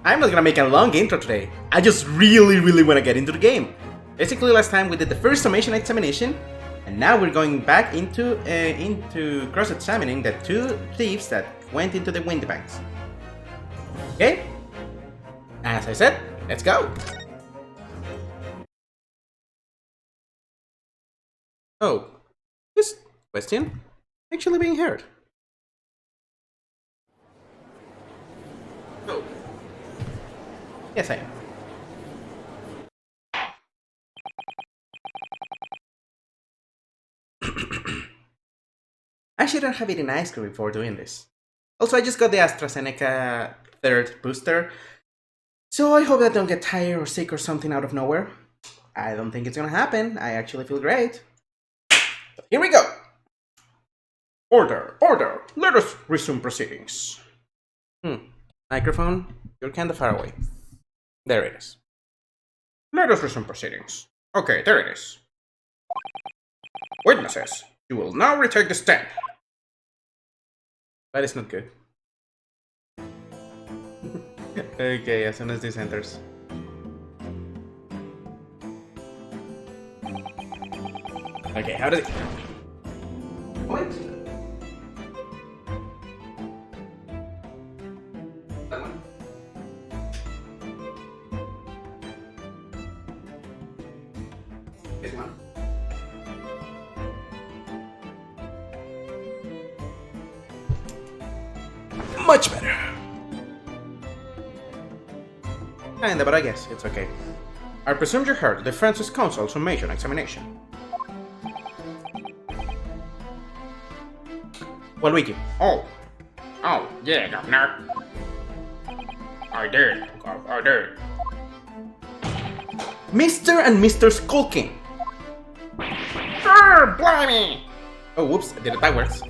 I'm not gonna make a long intro today. I just really wanna get into the game. Basically, last time we did the first summation examination, and now we're going back into cross-examining the two thieves that went into the Windy Banks. Okay? As I said, let's go! Oh, this question actually being heard. Oh. Yes, I am. I shouldn't have eaten ice cream before doing this. Also, I just got the AstraZeneca third booster, so I hope I don't get tired or sick or something out of nowhere. I don't think it's gonna happen. I actually feel great. So here we go! Order! Order! Let us resume proceedings. Microphone, you're kinda far away. There it is. Let us resume proceedings. Okay, there it is. Witnesses, you will now retake the stand. That is not good. Okay, as soon as this enters. Okay, how does it... What? That one? This one? Much better. Kinda, but I guess it's okay. I presume you heard the Defense's Counsel summation examination. Waluigi. Oh, yeah, Governor. I did. Mr. and Mr. Skulking. Blimey! Oh, whoops, I did it backwards.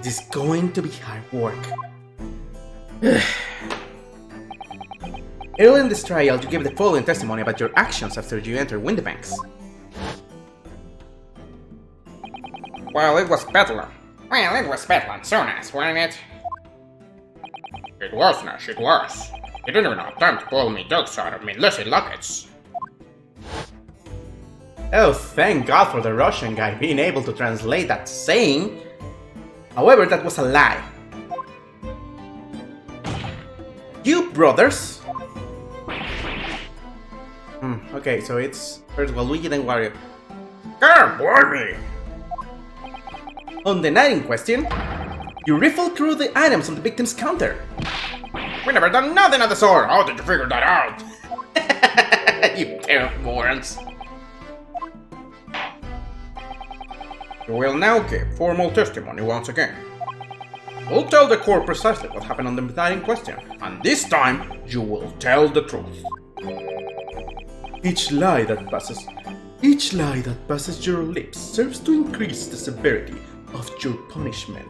This is going to be hard work. Early in this trial, you gave the following testimony about your actions after you entered Windy Banks. Well, it was Bedlam. Soon as, wasn't it? It was, Nash, it was. You didn't even have time to pull me jokes out of me Lizzie Luckets. Oh, thank God for the Russian guy being able to translate that saying. However, that was a lie. You brothers. Okay, so it's first Waluigi then Wario. God, blimey! On the night in question, you riffled through the items on the victim's counter. We never done nothing of the sort. How did you figure that out? You pair of morons. You will now give formal testimony once again. You'll tell the court precisely what happened on the night in question, and this time you will tell the truth. Each lie that passes your lips serves to increase the severity of your punishment.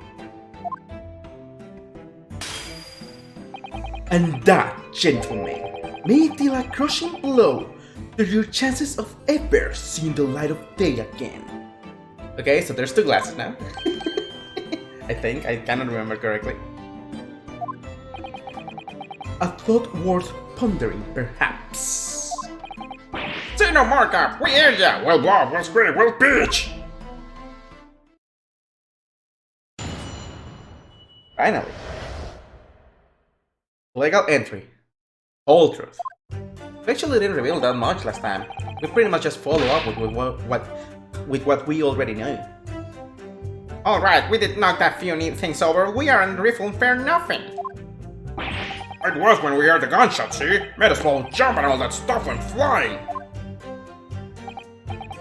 And that, gentlemen, may deal a crushing blow to your chances of ever seeing the light of day again. Okay, so there's two glasses now. I think, I cannot remember correctly. A thought worth pondering, perhaps. Say no more, Cap. We hear ya. Well, blah, well, squid, well, bitch. Finally. Legal entry. Whole truth. We actually didn't reveal that much last time. We pretty much just follow up with what we already know. Alright, we did knock that few neat things over. We are on riffle fair nothing. It was when we heard the gunshot, see? Made us all jump and all that stuff went flying.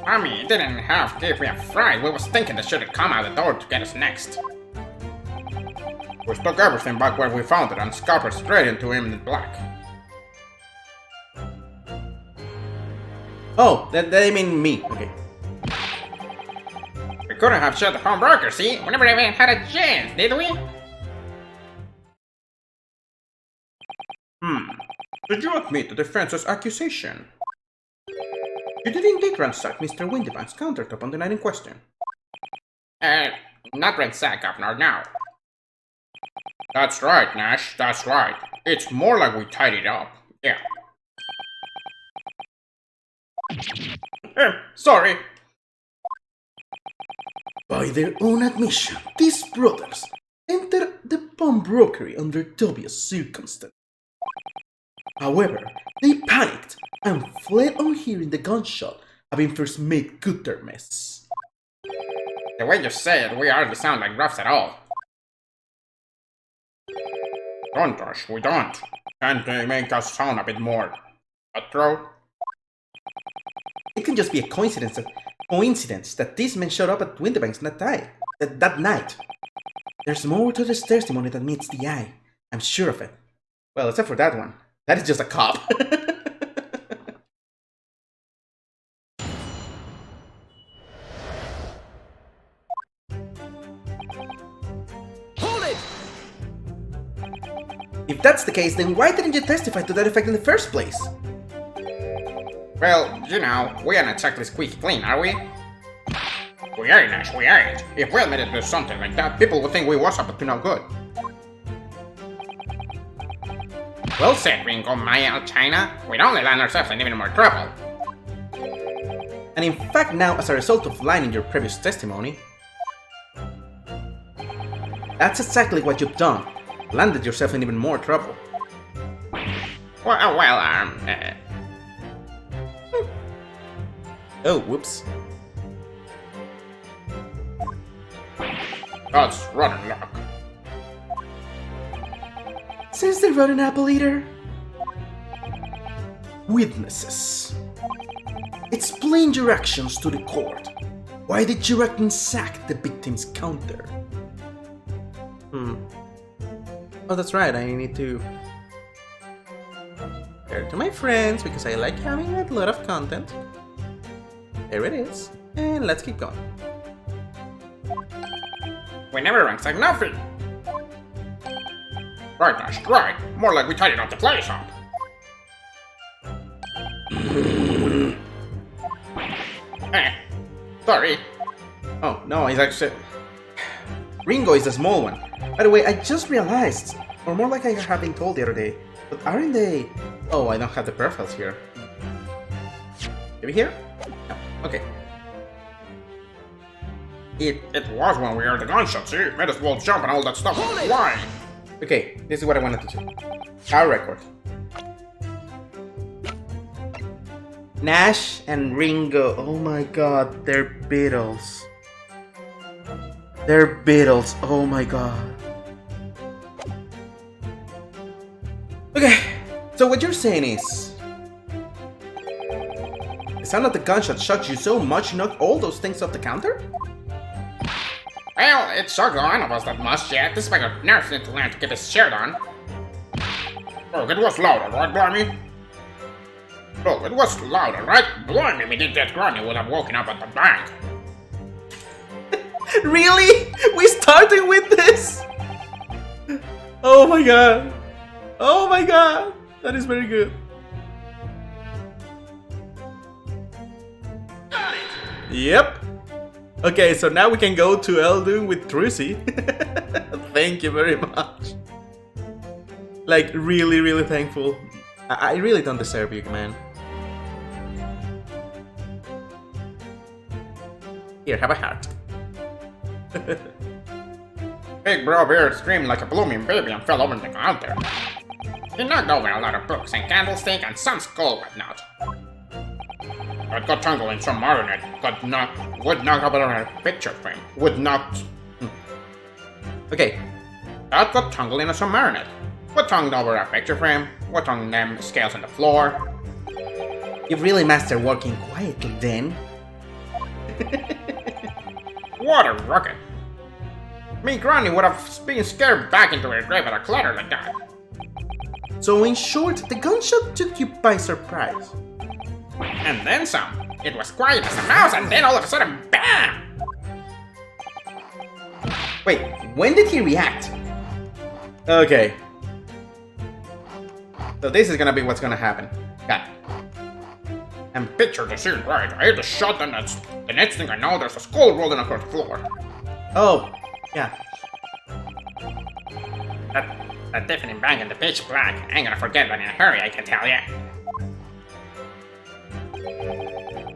I mean, it didn't have to give me a fright. We was thinking that should have come out the door to get us next. We stuck everything back where we found it and scuppered straight into him in black. Oh, they mean me. Okay. We couldn't have shut the phone broker, see? We never even had a chance, did we? Did you admit the defense's accusation? You did indeed ransack Mr. Windybank's countertop on the night in question. Not ransack, Governor, now. That's right, Nash, that's right. it's more like we tidied up. Yeah. Sorry. By their own admission, these brothers entered the pawnbrokery under dubious circumstances. However, they panicked and fled on hearing the gunshot, having first made good their mess. The way you say it, we hardly sound like roughs at all. Don't rush, we don't. Can't they make us sound a bit more cutthroat? It can just be a coincidence that these men showed up at Winterbanks that night. There's more to this testimony than meets the eye. I'm sure of it. Well, except for that one. That is just a cop. Hold it! If that's the case, then why didn't you testify to that effect in the first place? Well, you know, we aren't exactly squeaky clean, are we? We ain't, Ash, we ain't. If we admitted to something like that, people would think we was up to no good. Well said, Ringo, Maya, China. We'd only land ourselves in even more trouble. And in fact now, as a result of lying in your previous testimony, that's exactly what you've done. Landed yourself in even more trouble. Oh, whoops. That's rotten luck. Says the rotten apple eater. Witnesses. Explain your actions to the court. Why did you ransack the victim's counter? Oh, that's right, I need to share to my friends because I like having a lot of content. There it is. And let's keep going. We never ransacked nothing. Right, Ash, right. More like we tidied up the place up. Sorry. Oh, no, it's actually... Ringo is the small one. By the way, I just realized, or more like I have been told the other day, but aren't they... Oh, I don't have the profiles here. Maybe here? No, okay. It was when we heard the gunshot, see? Made us both jump and all that stuff. Why? Okay, this is what I wanted to do. Our record. Nash and Ringo, oh my god, they're Beatles. They're Beatles, oh my god. Okay, so what you're saying is... The sound of the gunshot shocked you so much you knocked all those things off the counter? Well, it shocked none of us that much yet. This bag of nerves need to learn to keep his shirt on. Look, it was louder, right, Blimey? Look, it was louder, right? Blimey, we did that Granny would have woken up at the bank. Really? We started with this? Oh my god. Oh my god. That is very good. Yep. Okay, so now we can go to Eldun with Trucy. Thank you very much. Like, really, really thankful. I really don't deserve you, man. Here, have a heart. Big Bro Beard screamed like a blooming baby and fell over the counter. He knocked over a lot of books and candlestick and some skull whatnot. But got tangled in some marionette, would knock over a picture frame, would not... Okay. That got tangled in some marionette. What tongued over a picture frame, what tongued them scales on the floor. You've really mastered working quietly then. What a rocket! Me Granny would have been scared back into her grave at a clatter like that. So in short, the gunshot took you by surprise. And then some. It was quiet as a mouse and then all of a sudden, BAM! Wait, when did he react? Okay. So this is gonna be what's gonna happen. Got it. And picture the scene, right? I hear the shot and the next thing I know, there's a skull rolling across the floor. Oh, yeah. that deafening bang in the pitch black. I ain't gonna forget that in a hurry, I can tell ya.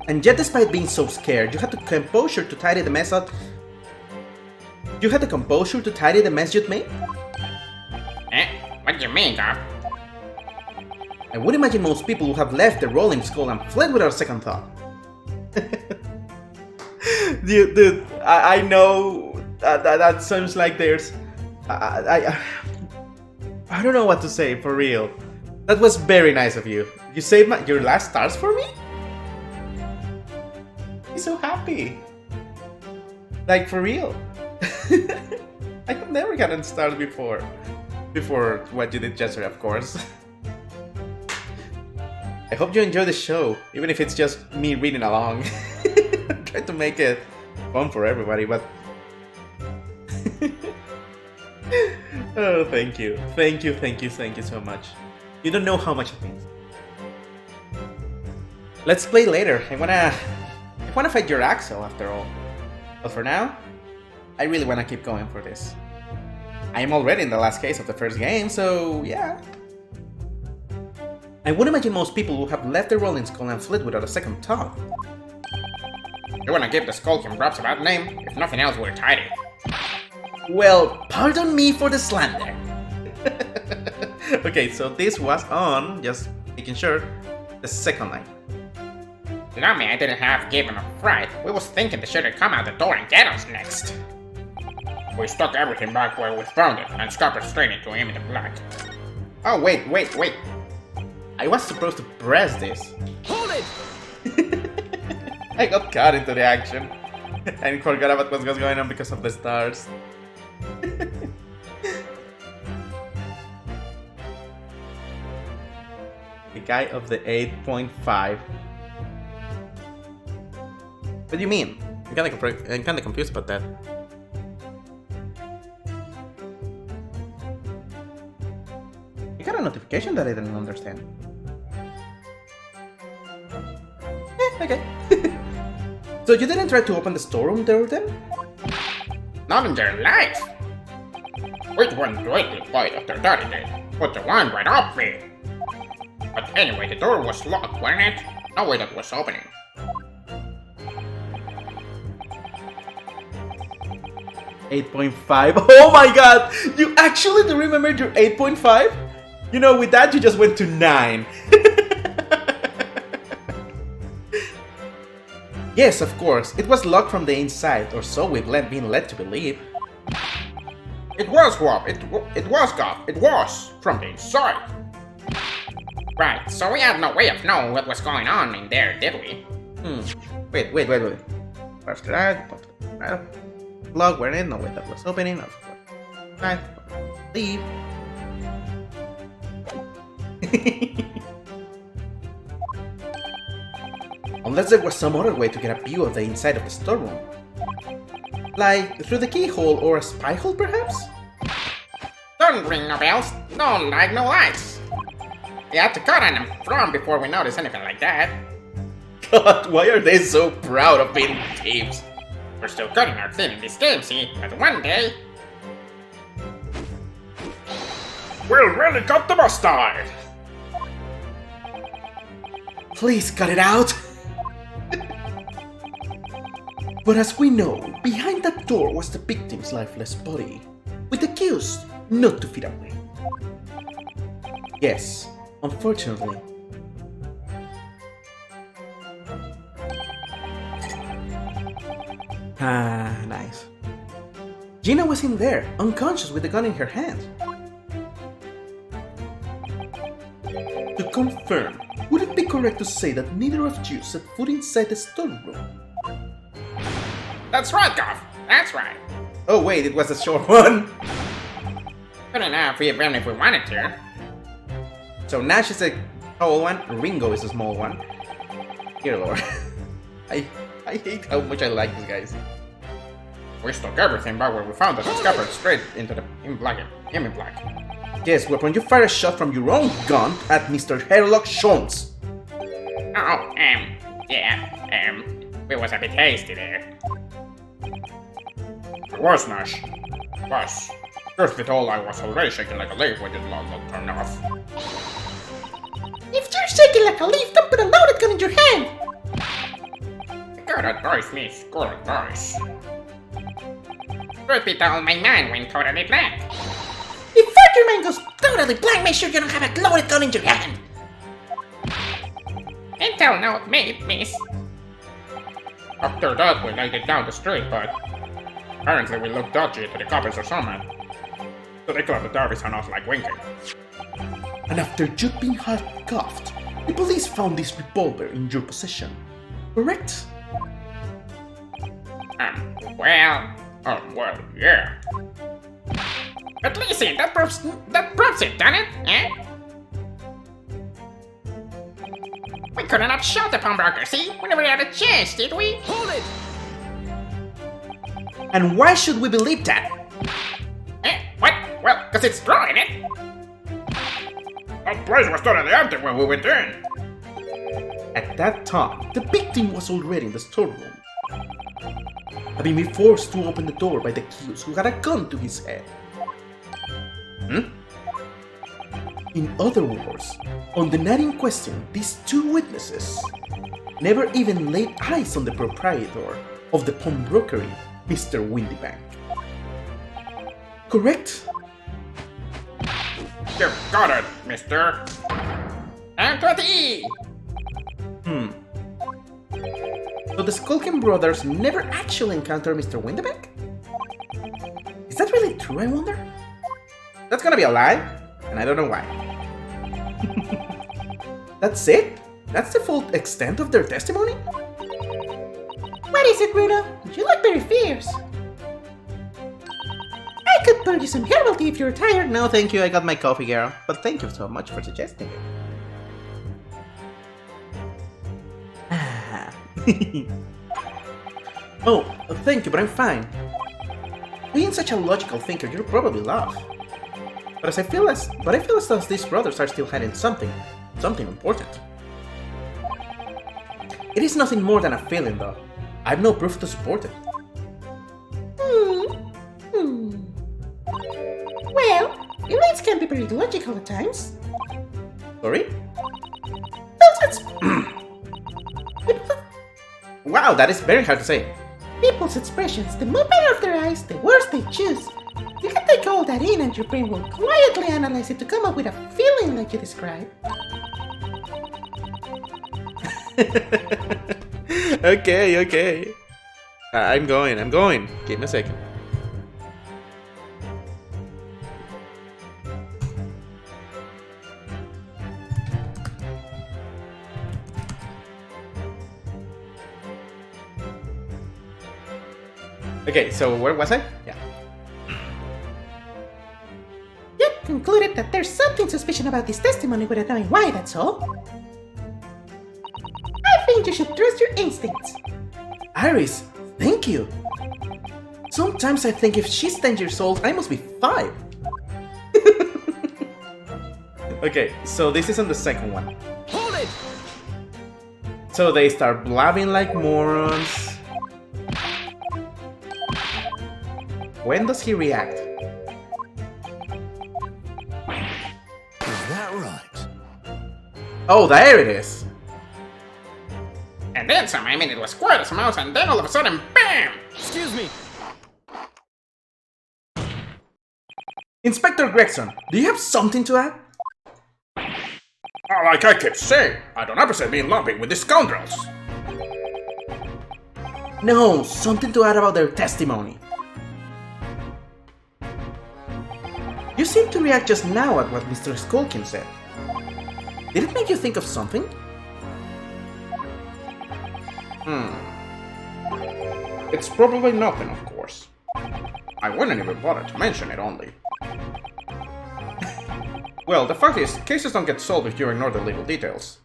And yet, despite being so scared, you had the composure to tidy the mess up. You had the composure to tidy the mess you'd made? Eh? What do you mean, Goff? I would imagine most people would have left the rolling skull and fled without a second thought. Dude, I know that sounds like there's... I don't know what to say, for real. That was very nice of you. You saved your last stars for me? I'm so happy. Like, for real. I have never gotten stars before. Before what you did yesterday, of course. I hope you enjoy the show, even if it's just me reading along. Try to make it fun for everybody, but... Oh, thank you. Thank you so much. You don't know how much it means. Let's play later. I wanna fight your Axel after all. But for now, I really wanna keep going for this. I am already in the last case of the first game, so yeah. I would imagine most people would have left the rolling skull and fled without a second thought. You wanna give the Skullking props a bad name? If nothing else, we're tidy. Well, pardon me for the slander. Okay, so this was on, just making sure, the second line. Tell me I didn't have given a fright. We was thinking they should have come out the door and get us next. We stuck everything back where we found it and scuppered straight into him in the black. Oh, wait. I was supposed to press this. Hold it! I got caught into the action and forgot about what was going on because of the stars. The guy of the 8.5. What do you mean? I'm kinda confused about that. You got a notification that I didn't understand. Okay. So you didn't try to open the storeroom door then? Not in their life! It went directly quiet after Daddy did. Put the wine right off me! But anyway, the door was locked, wasn't it? No way that was opening. $8.5. Oh my god! You actually remembered your 8.5? You know, with that you just went to 9. Yes, of course. It was locked from the inside, or so we've been led to believe. It was, Rob. It was, Goff. It was. From the inside. Right, so we had no way of knowing what was going on in there, did we? Wait. First that. Log went in, no way that was opening. Right. Leave. Unless there was some other way to get a view of the inside of the storeroom. Like, through the keyhole or a spy hole, perhaps? Don't ring no bells. Don't like no lights. We had to cut on them from before we noticed anything like that. God, why are they so proud of being thieves? We're still cutting our thin in this game, see? But one day... we'll really cut the mustard! Please cut it out! But as we know, behind that door was the victim's lifeless body, with the accused not to feet away. Yes, unfortunately. Ah, nice. Gina was in there, unconscious with the gun in her hand. To confirm, would it be correct to say that neither of you set foot inside the storeroom? That's right, Goff. That's right. Oh wait, it was a short one. Couldn't have even if we wanted to. So Nash is a tall one, Ringo is a small one. Dear Lord. I hate how much I like these guys. We stuck everything back where we found it and scuppered straight into the in black. Yes, when you fire a shot from your own gun at Mr. Herlock Sholmes. Oh, yeah, we was a bit hasty there. It was, Nash. Was. Truth be told, I was already shaking like a leaf when the load turned off. If you're shaking like a leaf, don't put a loaded gun in your hand! Good advice, miss. Good advice. Truth be told, my mind went totally blank. Before your mind goes totally blank, make sure you don't have a loaded gun in your hand! Intel note made, miss. After that, we laid it down the street, but apparently we looked dodgy to the coppers or something. So they clapped the derbies on us like winking. And after you'd been handcuffed, the police found this revolver in your possession. Correct? Well, yeah. But listen, that proves it, done it, eh? We couldn't have shot the pawnbroker, see? We never had a chance, did we? Hold it! And why should we believe that? Eh? What? Well, cause it's drawing it. That place was totally empty when we went in. At that time, the victim was already in the storeroom, having been forced to open the door by the accused who had a gun to his head. In other words, on the night in question, these two witnesses never even laid eyes on the proprietor of the pawnbrokery, Mr. Windybank. Correct? You got it, mister. And 20! So the Skulkin brothers never actually encountered Mr. Windybank? Is that really true, I wonder? That's gonna be a lie, and I don't know why. That's it? That's the full extent of their testimony? What is it, Bruno? You look very fierce. I could pour you some herbal tea if you're tired. No, thank you, I got my coffee, girl. But thank you so much for suggesting it. Oh, thank you, but I'm fine. Being such a logical thinker, you'll probably laugh. But I feel as though these brothers are still hiding something important. It is nothing more than a feeling, though. I have no proof to support it. Well, feelings can be very logical at times. Sorry? Well, it's... Wow, that is very hard to say. People's expressions, the movement of their eyes, the words they choose. You can take all that in and your brain will quietly analyze it to come up with a feeling like you describe. Okay. I'm going. Give me a second. Okay, so where was I? Yeah. Yep, concluded that there's something suspicious about this testimony without knowing why, that's all. I think you should trust your instincts. Iris, thank you. Sometimes I think if she's 10 years old, I must be 5. Okay, so this is on the second one. Hold it! So they start blabbing like morons. When does he react? Is that right? Oh, there it is. And then some, I mean, it was quiet as a mouse, and then all of a sudden, BAM! Excuse me. Inspector Gregson, do you have something to add? Like I keep saying, I don't appreciate being lumpy with these scoundrels. No, something to add about their testimony. You seemed to react just now at what Mr. Skulkin said. Did it make you think of something? It's probably nothing, of course. I wouldn't even bother to mention it only. Well, the fact is, cases don't get solved if you ignore the legal details.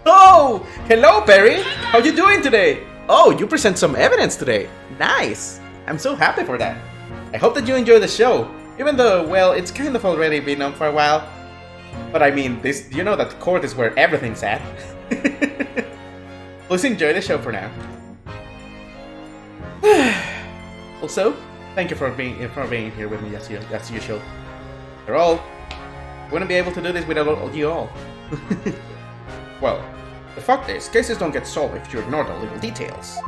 Oh! Hello, Perry! How you doing today? Oh, you present some evidence today. Nice! I'm so happy for that. I hope that you enjoy the show. Even though, well, it's kind of already been on for a while. But I mean, this, you know that court is where everything's at. Please enjoy the show for now. Also, Thank you for being here with me as usual. You're all wouldn't be able to do this without you all. Well, the fact is, cases don't get solved if you ignore the little details.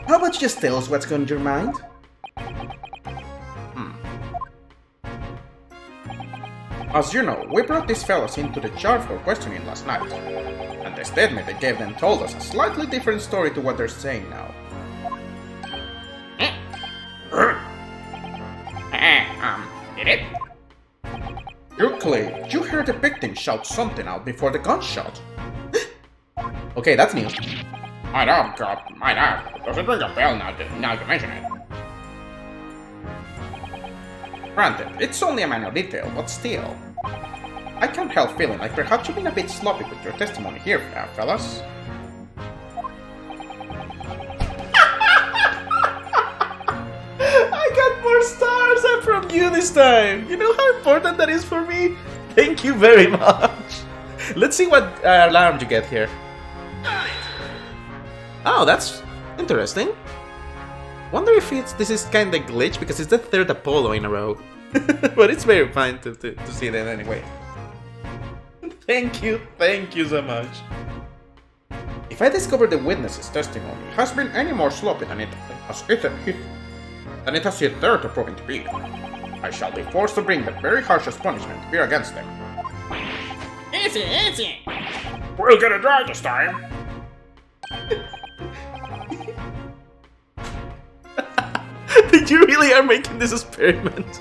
How about you just tell us what's on your mind? As you know, we brought these fellows into the jar for questioning last night, and the statement they gave them told us a slightly different story to what they're saying now. Did it? You claim you heard the victim shout something out before the gunshot. Okay, that's new. Might have, God, might have. Does it ring a bell now you mention it? Granted, it's only a minor detail, but still. I can't help feeling like perhaps you've been a bit sloppy with your testimony here, fellas. I got more stars than from you this time! You know how important that is for me? Thank you very much! Let's see what alarm you get here. Oh, that's interesting. Wonder if this is kinda glitch because it's the third Apollo in a row. But it's very fun to see that anyway. Thank you so much. If I discover the witness's testimony has been any more sloppy than it has hitherto to proven to be, I shall be forced to bring the very harshest punishment here against them. Easy, easy! We'll get it right this time! You really are making this experiment?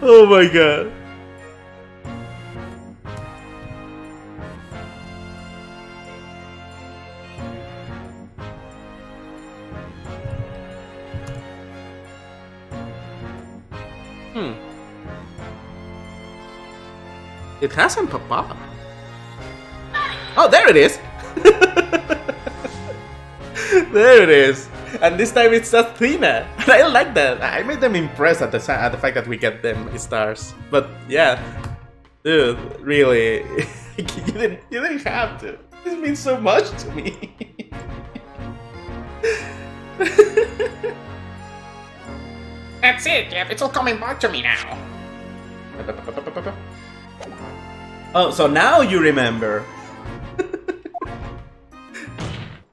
Oh my god. It hasn't popped up. Oh, there it is! There it is! And this time it's Athena! And I like that! I made them impressed at the fact that we get them stars. But yeah, dude, really, you didn't have to. This means so much to me. That's it, Jeff. It's all coming back to me now. Oh, so now you remember.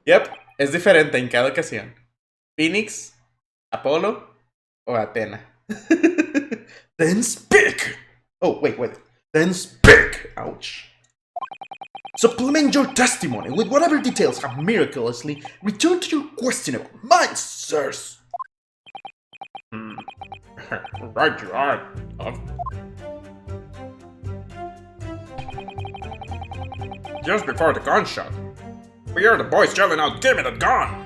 Yep, es diferente en cada ocasión. Phoenix, Apollo, or Athena. Then speak! Oh, wait. Then speak! Ouch. Supplement your testimony with whatever details have miraculously returned to your questionable minds, sirs. Right you are. Just before the gunshot, we heard the boys yelling out, "Give me that gun!"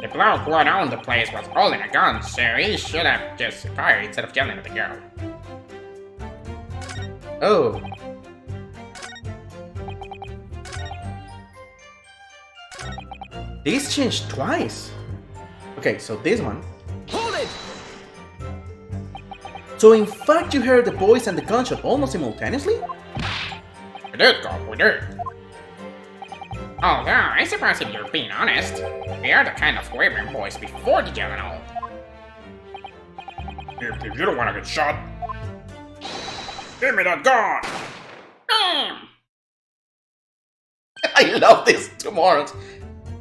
The bloke who owned the place was holding a gun, so he should have just fired instead of yelling at the girl. Oh. These changed twice. Okay, so this one. Hold it! So in fact you heard the voice and the gunshot almost simultaneously? We did, Cop, we did. Although, I suppose if you're being honest, we are the kind of wavering boys before the yelling all. If you don't want to get shot, give me that gun! Bam! I love this tomorrow.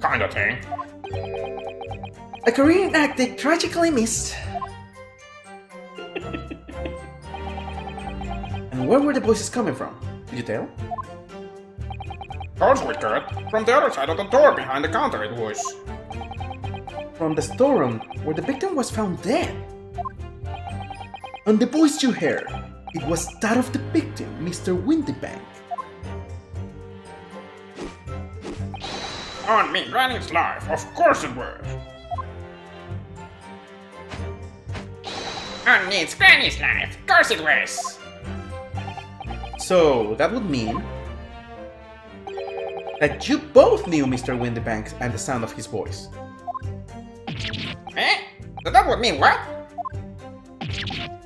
Kinda thing. A Korean act they tragically missed. And where were the voices coming from? Did you tell? Course we could. From the other side of the door behind the counter it was. From the storeroom where the victim was found dead. And the voice you heard, it was that of the victim, Mr. Windybank. On me, Granny's life, of course it was. On me, it's Granny's life, of course it was. So that would mean that you both knew Mr. Windybank and the sound of his voice. Eh? That would mean what?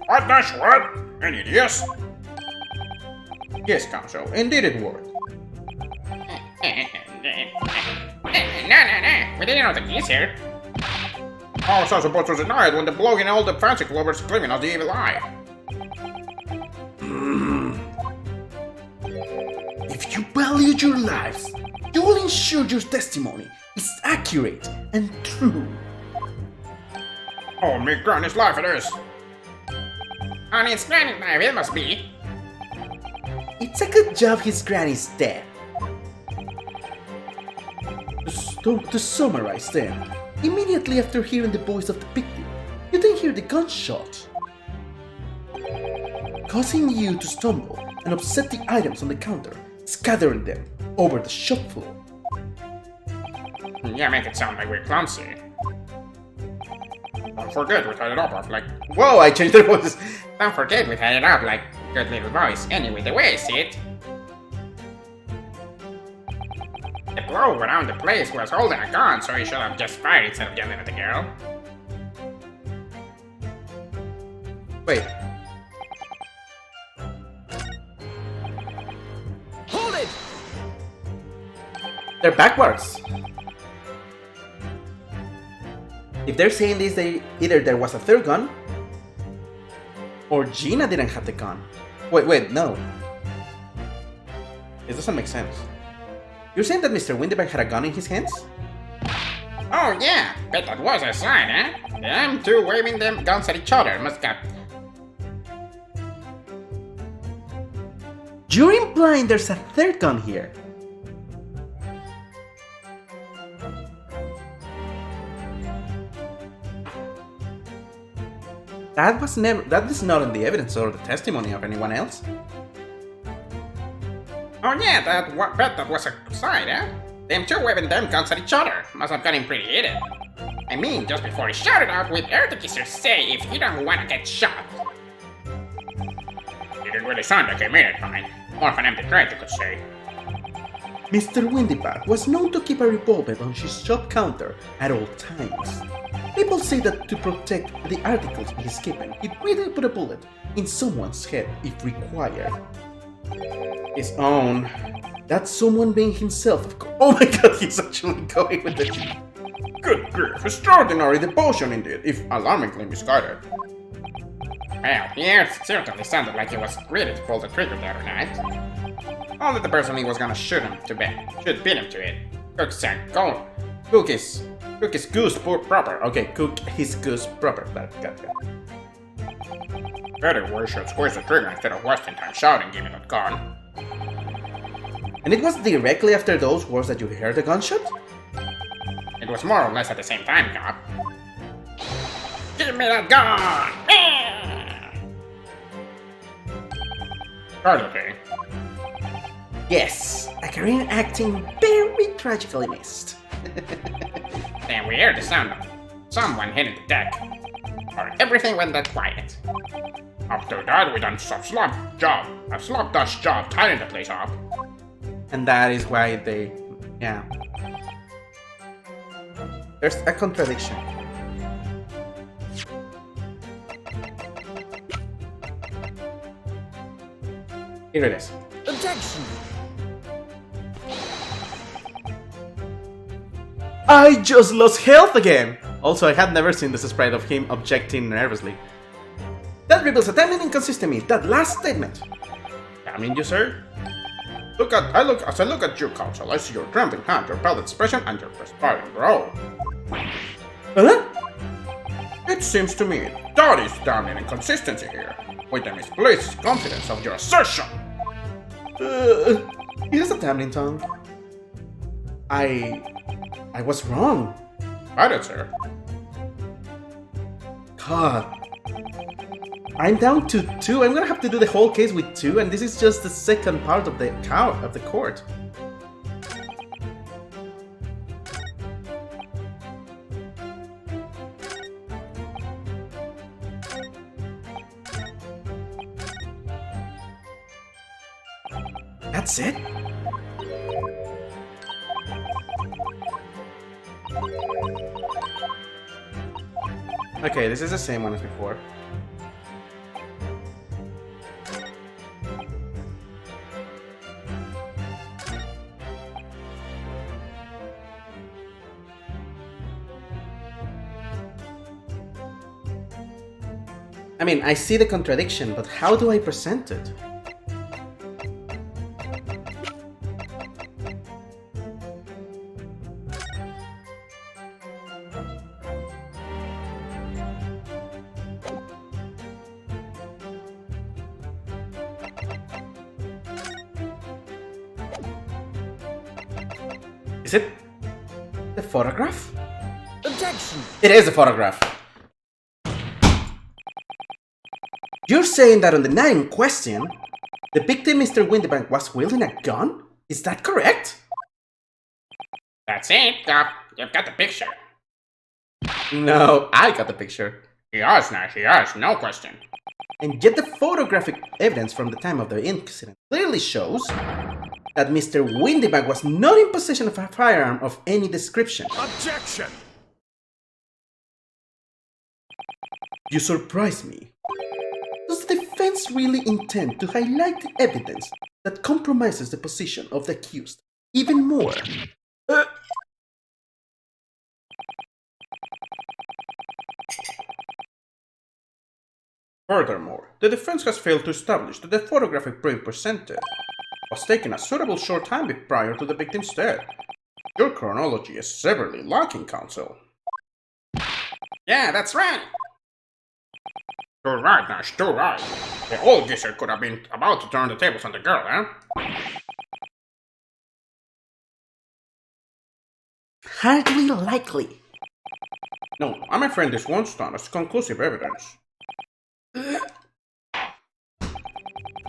What dash what? Any ideas? Yes, Counsel, indeed it would. No. We didn't know the keys here. How was I supposed to deny it when the bloke and all the fancy clovers claiming of the evil eye? If you value your lives, you will ensure your testimony is accurate and true. Oh, me granny's life it is. And it's granny's life it must be. It's a good job his granny's dead. To summarize then, immediately after hearing the voice of the victim, you then hear the gunshot, causing you to stumble and upset the items on the counter, scattering them over the shop floor. Yeah, make it sound like we're clumsy. Don't forget we tied it up like... Whoa, I changed the voices. Don't forget we tied it up like good little boys. Anyway, the way I see it... The blow around the place was holding a gun, so he should have just fired instead of yelling at the girl. Wait. Hold it! They're backwards. If they're saying this, either there was a third gun, or Gina didn't have the gun. Wait, no. This doesn't make sense. You're saying that Mr. Windybank had a gun in his hands? Oh yeah, bet that was a sign, eh? Them two waving them guns at each other must have... You're implying there's a third gun here. That is not in the evidence or the testimony of anyone else. Oh yeah, bet that was a sign, eh? Them two waving them guns at each other must have gotten pretty heated. I mean, just before he shouted out with air the kisser say if you don't wanna get shot. Didn't really sound like I made it fine. More of an empty threat, you could say. Mr. Windybank was known to keep a revolver on his shop counter at all times. People say that to protect the articles he's keeping, he'd really put a bullet in someone's head if required. His own. That's someone being himself, of course. Oh my god, he's actually going with the... Good grief, extraordinary devotion indeed, if alarmingly misguided. Well, yeah, it certainly sounded like he was ready to pull the trigger the other night. Only the person he was gonna shoot beat him to it. Cook said, go. Cook his goose proper. Okay, cook his goose proper. Got. Better we should squeeze the trigger instead of wasting time shouting, give me that gun. And it was directly after those words that you heard the gunshot? It was more or less at the same time, Cop. Give me that gun! Carly. Yes, a career acting very tragically missed. Then we heard the sound of someone hitting the deck. Or everything went that quiet. After that, we done a slapdash job tying the place up. And that is why they... yeah. There's a contradiction. Here it is. Objection! I just lost health again! Also, I had never seen this sprite of him objecting nervously. That reveals a damning inconsistency, that last statement. Damning, you sir? As I look at you, Counsel, I see your trembling hand, your pale expression, and your perspiring brow. Huh? It seems to me that is damning inconsistency here, with the misplaced confidence of your assertion. He has a damning tongue. I was wrong. Got it, sir. God. I'm down to 2. I'm gonna have to do the whole case with 2, and this is just the second part of the court. That's it? Okay, this is the same one as before. I mean, I see the contradiction, but how do I present it? Is it the photograph? Objection! It is a photograph. You're saying that on the night in question, the victim, Mr. Windybank, was wielding a gun? Is that correct? That's it, you've got the picture. No, I got the picture. Yes, no question. And yet the photographic evidence from the time of the incident clearly shows that Mr. Windybank was not in possession of a firearm of any description. Objection! You surprise me. Does the defense really intend to highlight the evidence that compromises the position of the accused even more? Furthermore, the defense has failed to establish that the photographic print presented was taken a suitable short time prior to the victim's death. Your chronology is severely lacking, counsel. Yeah, that's right. Too right, Nash, too right. The old geezer could have been about to turn the tables on the girl, huh? Hardly likely. No, I'm afraid this won't stand as conclusive evidence.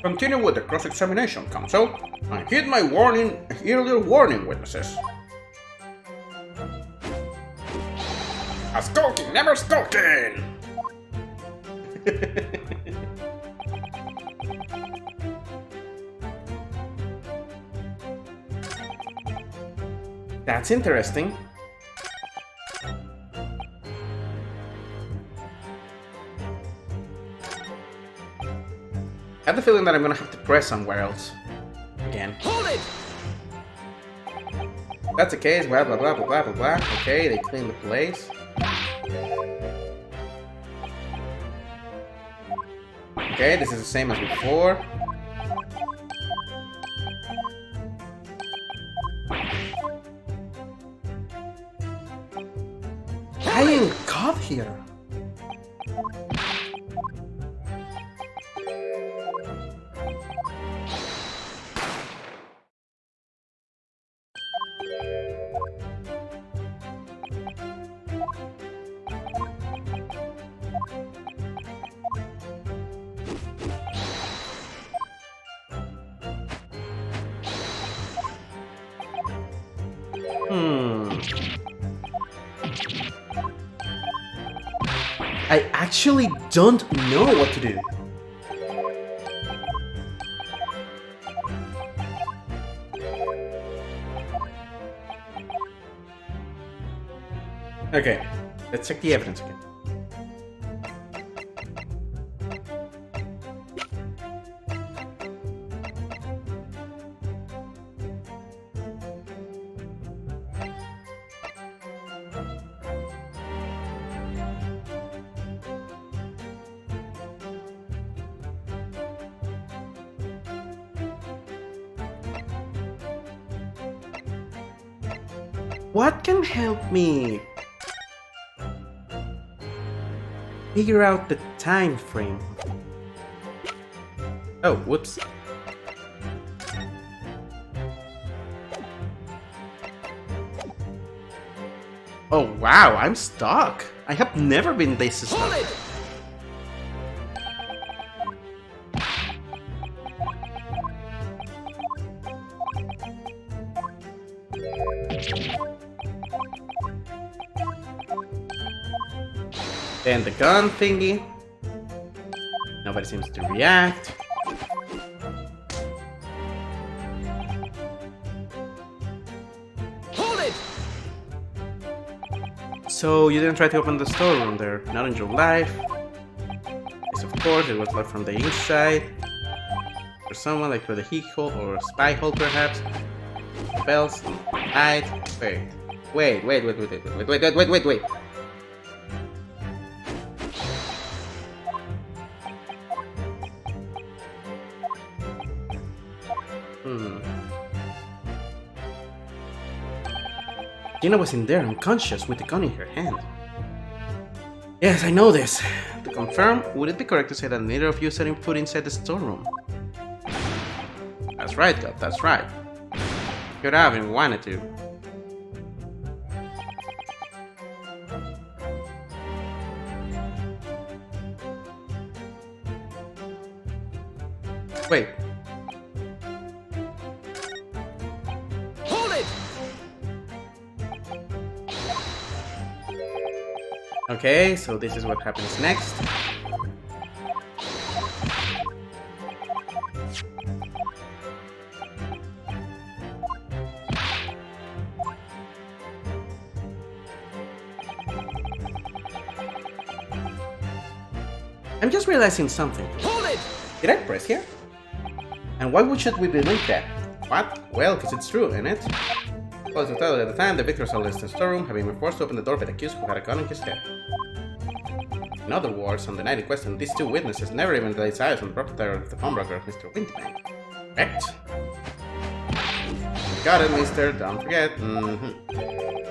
Continue with the cross-examination, counsel, and heed my earlier warning, witnesses. A skulking, never skulking! That's interesting. I have the feeling that I'm gonna have to press somewhere else. Again. Hold it! That's the case, blah blah blah blah blah blah blah. Okay, they clean the place. Okay, this is the same as before. I am caught here. I actually don't know what to do. Okay, let's check the evidence again. What can help me figure out the time frame? Oh, whoops. Oh wow, I'm stuck. I have never been this stuck. And the gun thingy. Nobody seems to react. Hold it! So you didn't try to open the storeroom there, not in your life. Yes, of course, it was locked from the inside. For someone like through the heat hole or a spy hole perhaps. Bells, hide. Wait. Gina was in there unconscious with the gun in her hand. Yes, I know this. To confirm, would it be correct to say that neither of you setting foot inside the storeroom? That's right, God, that's right. Could have if you wanted to. Wait. Hold it! Okay, so this is what happens next. I'm just realizing something. Hold it! Did I press here? And why should we believe that? What? Well, because it's true, isn't it? Well, to tell you at the time, the victors of the storeroom having been forced to open the door by the accused who had a gun in his head. In other words, on the night in question, these two witnesses never even laid eyes on the proprietor of the pawnbroker, Mr. Windybank. Correct? Got it, mister, don't forget.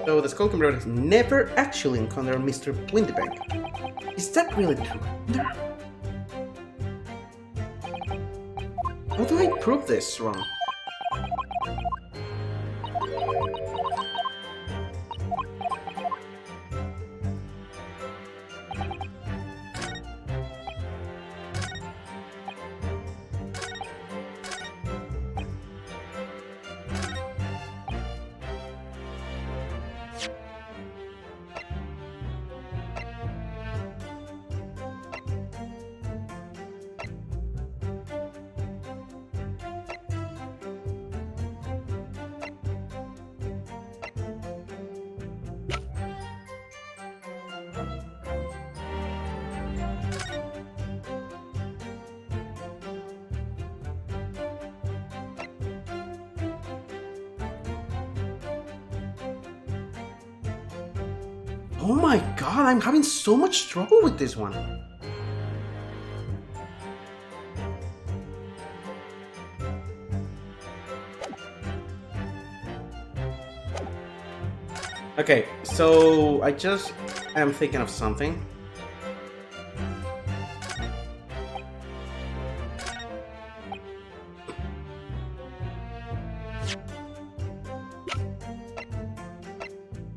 So the Skull Brothers never actually encountered Mr. Windybank. Is that really true? No. How do I prove this wrong? Oh my god, I'm having so much trouble with this one. Okay, so I just am thinking of something.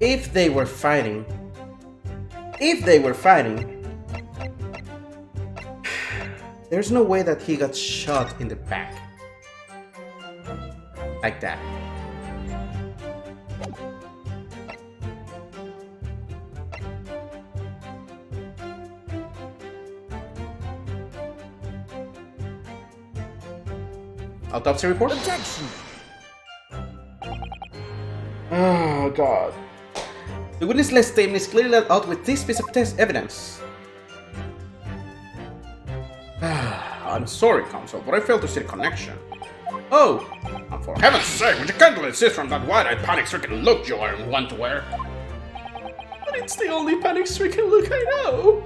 If they were fighting, there's no way that he got shot in the back. Like that. Autopsy report? Objection! Oh god. The witness list statement is clearly laid out with this piece of test evidence. I'm sorry, Counsel, but I failed to see the connection. Oh! And for heaven's sake, would you kindly desist from that wide-eyed, panic-stricken look you are wont to wear? But it's the only panic-stricken look I know.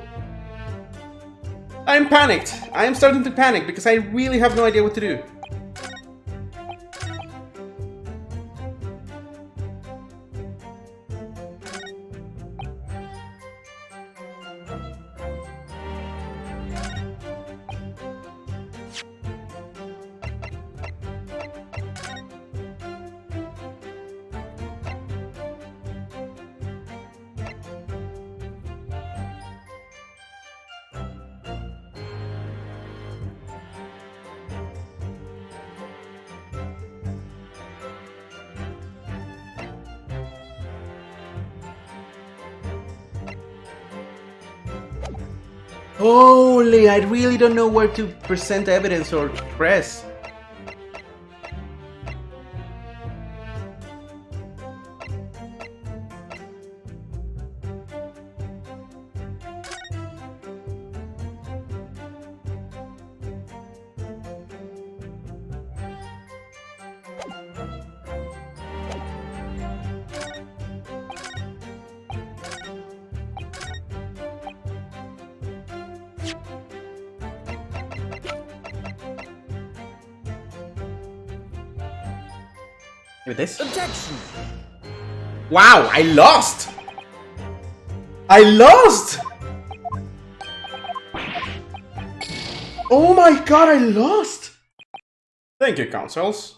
I'm panicked. I am starting to panic because I really have no idea what to do. Holy, I really don't know where to present evidence or press. With this? Objection! Wow, I lost! I lost! Oh my god, I lost! Thank you, councils.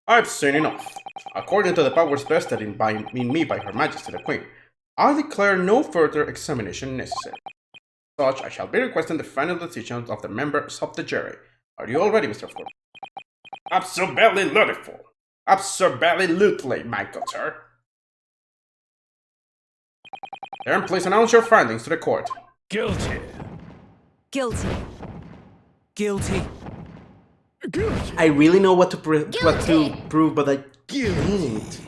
I've seen enough. According to the powers vested in me by Her Majesty the Queen, I declare no further examination necessary. Such, I shall be requesting the final decisions of the members of the jury. Are you all ready, Mr. Ford? Absolutely beautiful. Absolutely, my good sir. Then please announce your findings to the court. Guilty. Guilty. Guilty. Guilty. I really know what to prove, but I Guilty. can't.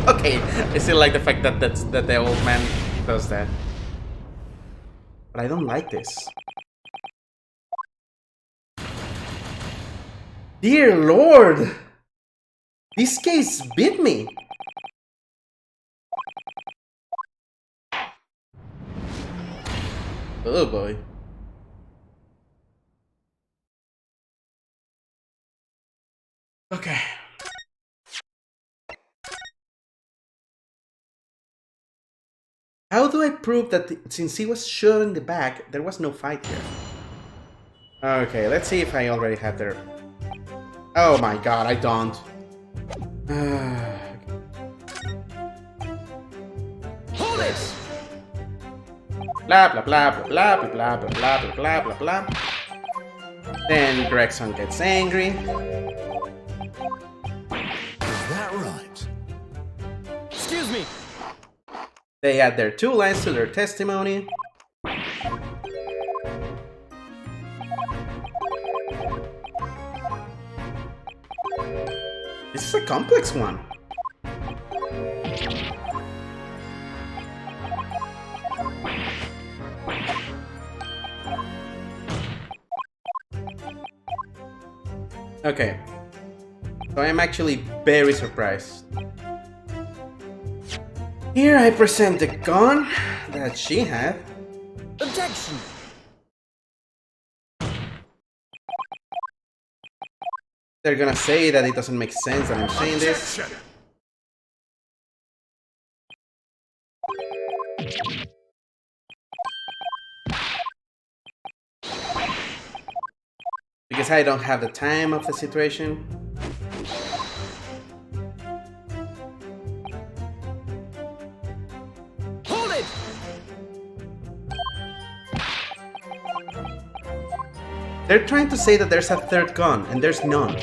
Okay, I still like the fact that that the old man does that, but I don't like this. Dear Lord, this case beat me. Oh boy. Okay. How do I prove that since he was shot in the back, there was no fight here? Okay, let's see if I already have their... Oh my god, I don't. Hold it! Blah blah blah blah blah blah blah blah blah blah blah blah. Then Gregson gets angry. Is that right? Excuse me. They add their 2 lines to their testimony. This is a complex one. Okay. So I'm actually very surprised. Here I present the gun that she had. Objection. They're gonna say that it doesn't make sense that I'm saying this. Objection. Because I don't have the time of the situation. Hold it! They're trying to say that there's a 3rd gun, and there's none.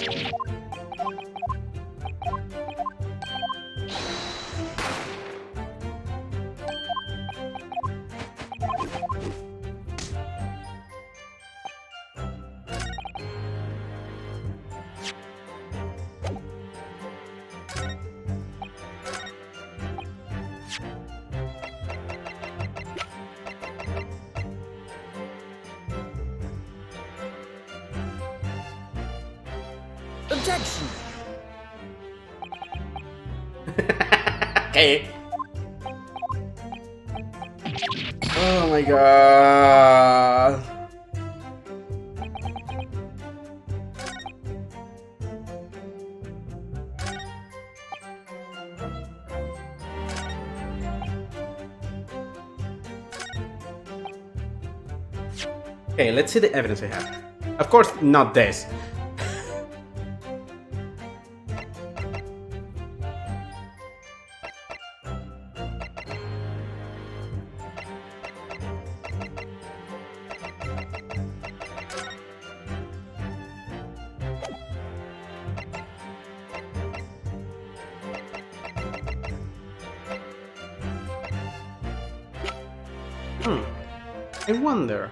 Objection. Okay. Oh my god. Okay, let's see the evidence I have. Of course, not this. I wonder.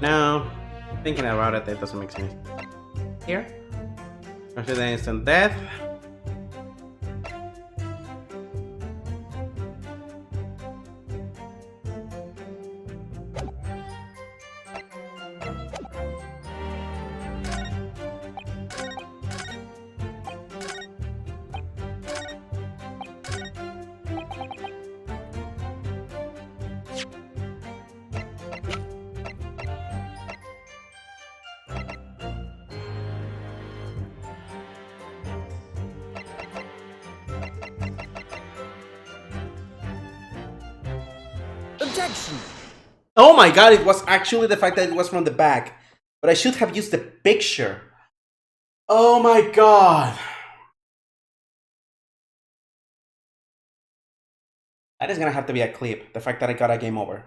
No, thinking about it, that doesn't make sense. Here, consider instant death. Objection! Oh my god, it was actually the fact that it was from the back. But I should have used the picture. Oh my god. That is gonna have to be a clip, the fact that I got a game over.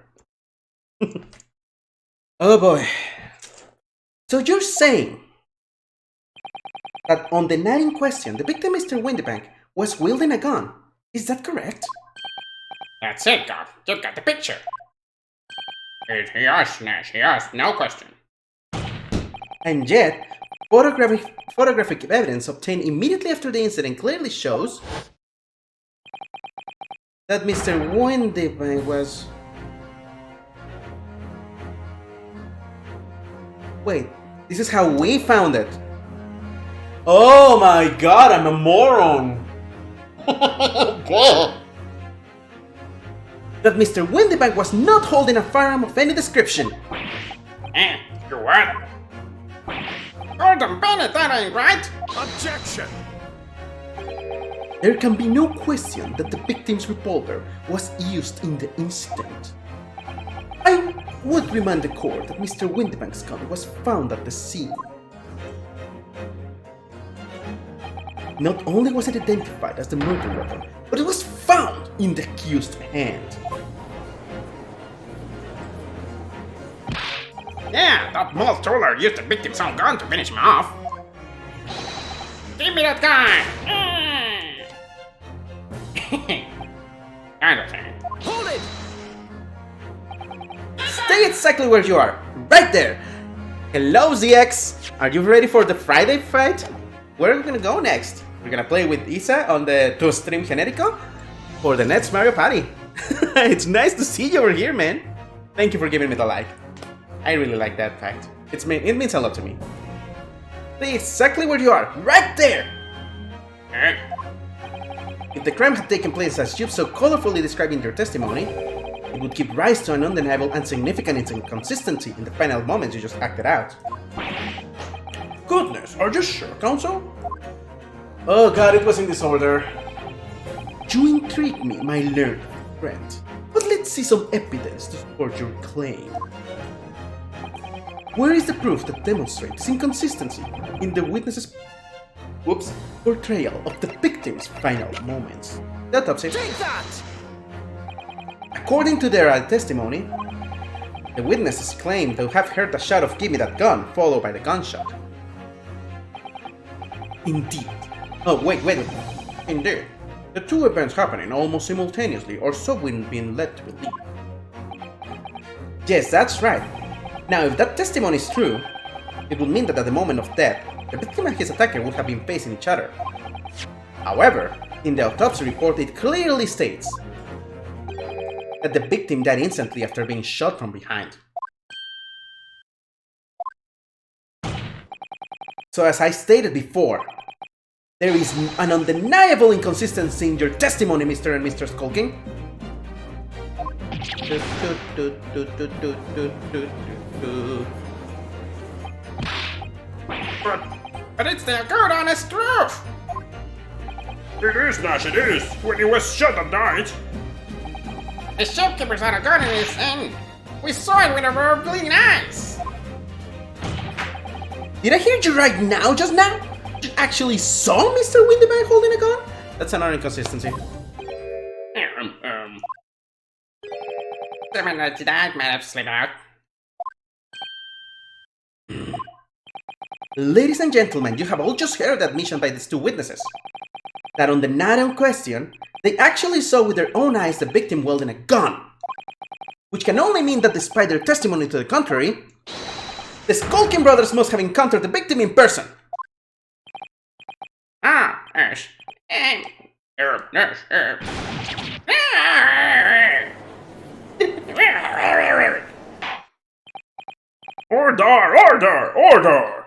Oh boy. So you're saying that on the night in question, the victim, Mr. Windybank, was wielding a gun. Is that correct? That's it, God. You got the picture. He asked, Nash. He asked. No question. And yet, photographic evidence obtained immediately after the incident clearly shows that Mr. Windybank was... Wait, this is how we found it. Oh my god, I'm a moron! That Mr. Windybank was not holding a firearm of any description. You what? Gordon Bennett, that ain't right. Objection! There can be no question that the victim's revolver was used in the incident. I would remind the court that Mr. Windybank's gun was found at the scene. Not only was it identified as the murder weapon, but it was found in the accused's hand. Yeah, that mall troller used the victim's own gun to finish him off. Give me that gun! Kind of thing. Hold it! Stay exactly where you are, right there! Hello, ZX! Are you ready for the Friday fight? Where are we gonna go next? We're gonna play with Isa on the To Stream Generico for the next Mario Party. It's nice to see you over here, man. Thank you for giving me the like. I really like that fact. It means a lot to me. Stay exactly where you are, right there! If the crime had taken place as you've so colorfully described in your testimony, it would give rise to an undeniable and significant inconsistency in the final moments you just acted out. Goodness, are you sure, counsel? Oh god, it was in disorder. You intrigue me, my learned friend. But let's see some evidence to support your claim. Where is the proof that demonstrates inconsistency in the witness's portrayal of the victim's final moments? The autopsy. Take that! According to their testimony, the witnesses claim to have heard a shot of "Give me that gun," followed by the gunshot. Indeed. Oh, wait. Indeed. The two events happening almost simultaneously, or so we've been led to believe. Yes, that's right. Now, if that testimony is true, it would mean that at the moment of death, the victim and his attacker would have been facing each other. However, in the autopsy report, it clearly states that the victim died instantly after being shot from behind. So as I stated before, there is an undeniable inconsistency in your testimony, Mr. and Mr. Skulking. But it's the good honest truth! It is, Nash, it is. When he was shot at night. The shopkeeper's had a gun in his hand. We saw it with our bleeding eyes. Did I hear you right now, just now? You actually saw Mr. Windybank holding a gun? That's another inconsistency. The minute that might have slipped out. Ladies and gentlemen, you have all just heard the admission by these two witnesses that on the night in question, they actually saw with their own eyes the victim wielding a gun. Which can only mean that despite their testimony to the contrary, the Skulking brothers must have encountered the victim in person. Yes. Order!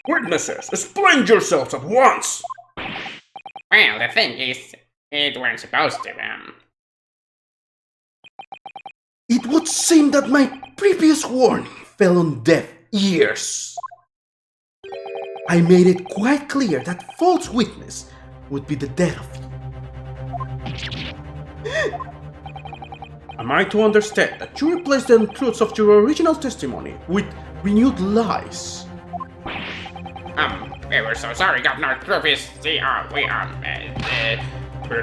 Witnesses, explain yourselves at once! Well, the thing is, it weren't supposed to, It would seem that my previous warning fell on deaf ears. I made it quite clear that false witness would be the death of you. Am I to understand that you replaced the untruths of your original testimony with renewed lies? We were so sorry, Governor. Truth is, Get it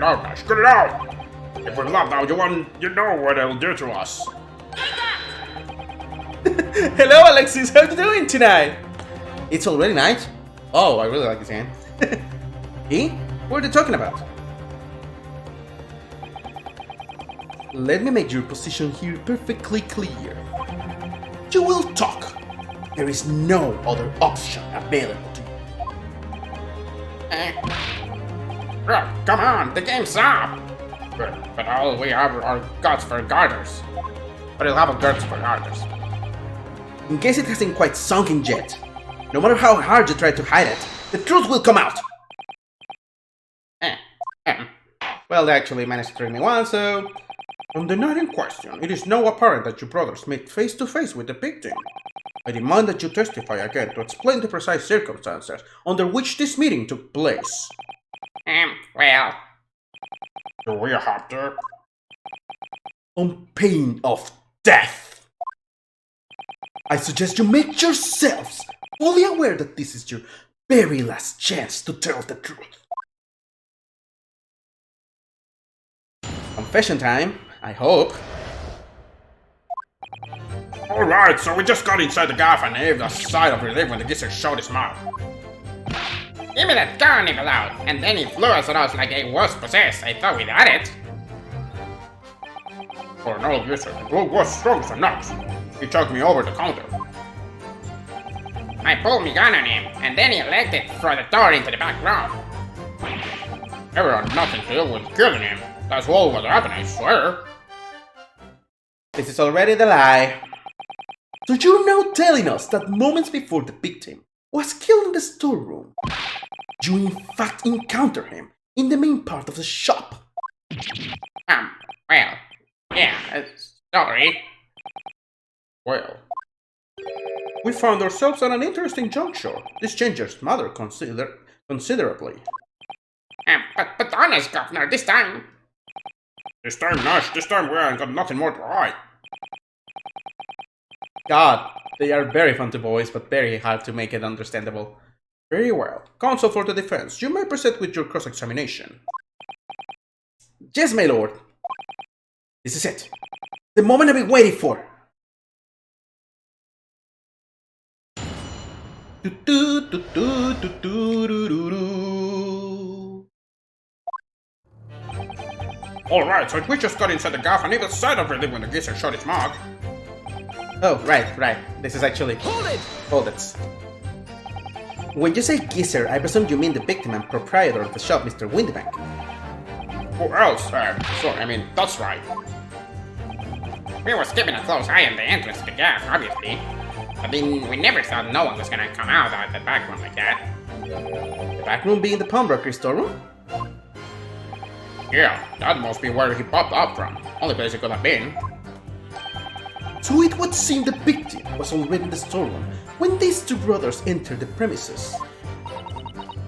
out, Nash. Get it out. If we're locked out, you know what it'll do to us. Hello, Alexis. How are you doing tonight? It's already night. Oh, I really like this game. Eh? What are they talking about? Let me make your position here perfectly clear. You will talk. There is no other option available to you. Bro, come on, the game's up. But all we have are gods for garters. But I'll have a gods for garters. In case it hasn't quite sunk in yet, no matter how hard you try to hide it, the truth will come out. Well, they actually managed to trick me once, so... On the night in question, it is now apparent that your brothers met face to face with the victim. I demand that you testify again to explain the precise circumstances under which this meeting took place. Well... Do we have to? On pain of death. I suggest you make yourselves fully aware that this is your very last chance to tell the truth. Confession time, I hope. Alright, so we just got inside the gaff and heaved a sigh of relief when the gizzard showed his mouth. Give me that gun, evil out! And then he flew us at us like he was possessed. I thought we'd had it. For an old gizzard, the glue was strong as an ox. He chucked me over the counter. I pulled my gun on him, and then he legged it through the door into the back room. Never had nothing to do with killing him. That's all what happened, I swear. This is already the lie. So you're now telling us that moments before the victim was killed in the storeroom, you in fact encountered him in the main part of the shop? Well, yeah, sorry. Well, We found ourselves at an interesting juncture. This changes matter considerably. But honest, Governor, this time... this time, Nash, this time we ain't got nothing more to hide. God, they are very fun to voice, but very hard to make it understandable. Very well. Counsel for the defense, you may proceed with your cross-examination. Yes, my lord. This is it. The moment I've been waiting for. Alright, so we just got inside the gaff and either side of relief when the gizzard showed its mark. Oh, right. This is actually... Hold it. When you say geezer, I presume you mean the victim and proprietor of the shop, Mr. Windybank. Who else? That's right. We was keeping a close eye on the entrance to the gaff, obviously. But then we never thought no one was gonna come out of the back room like that. The back room being the pawnbroker storeroom? Yeah, that must be where he popped up from. Only place he could have been. So it would seem the victim was already in the storeroom when these two brothers entered the premises.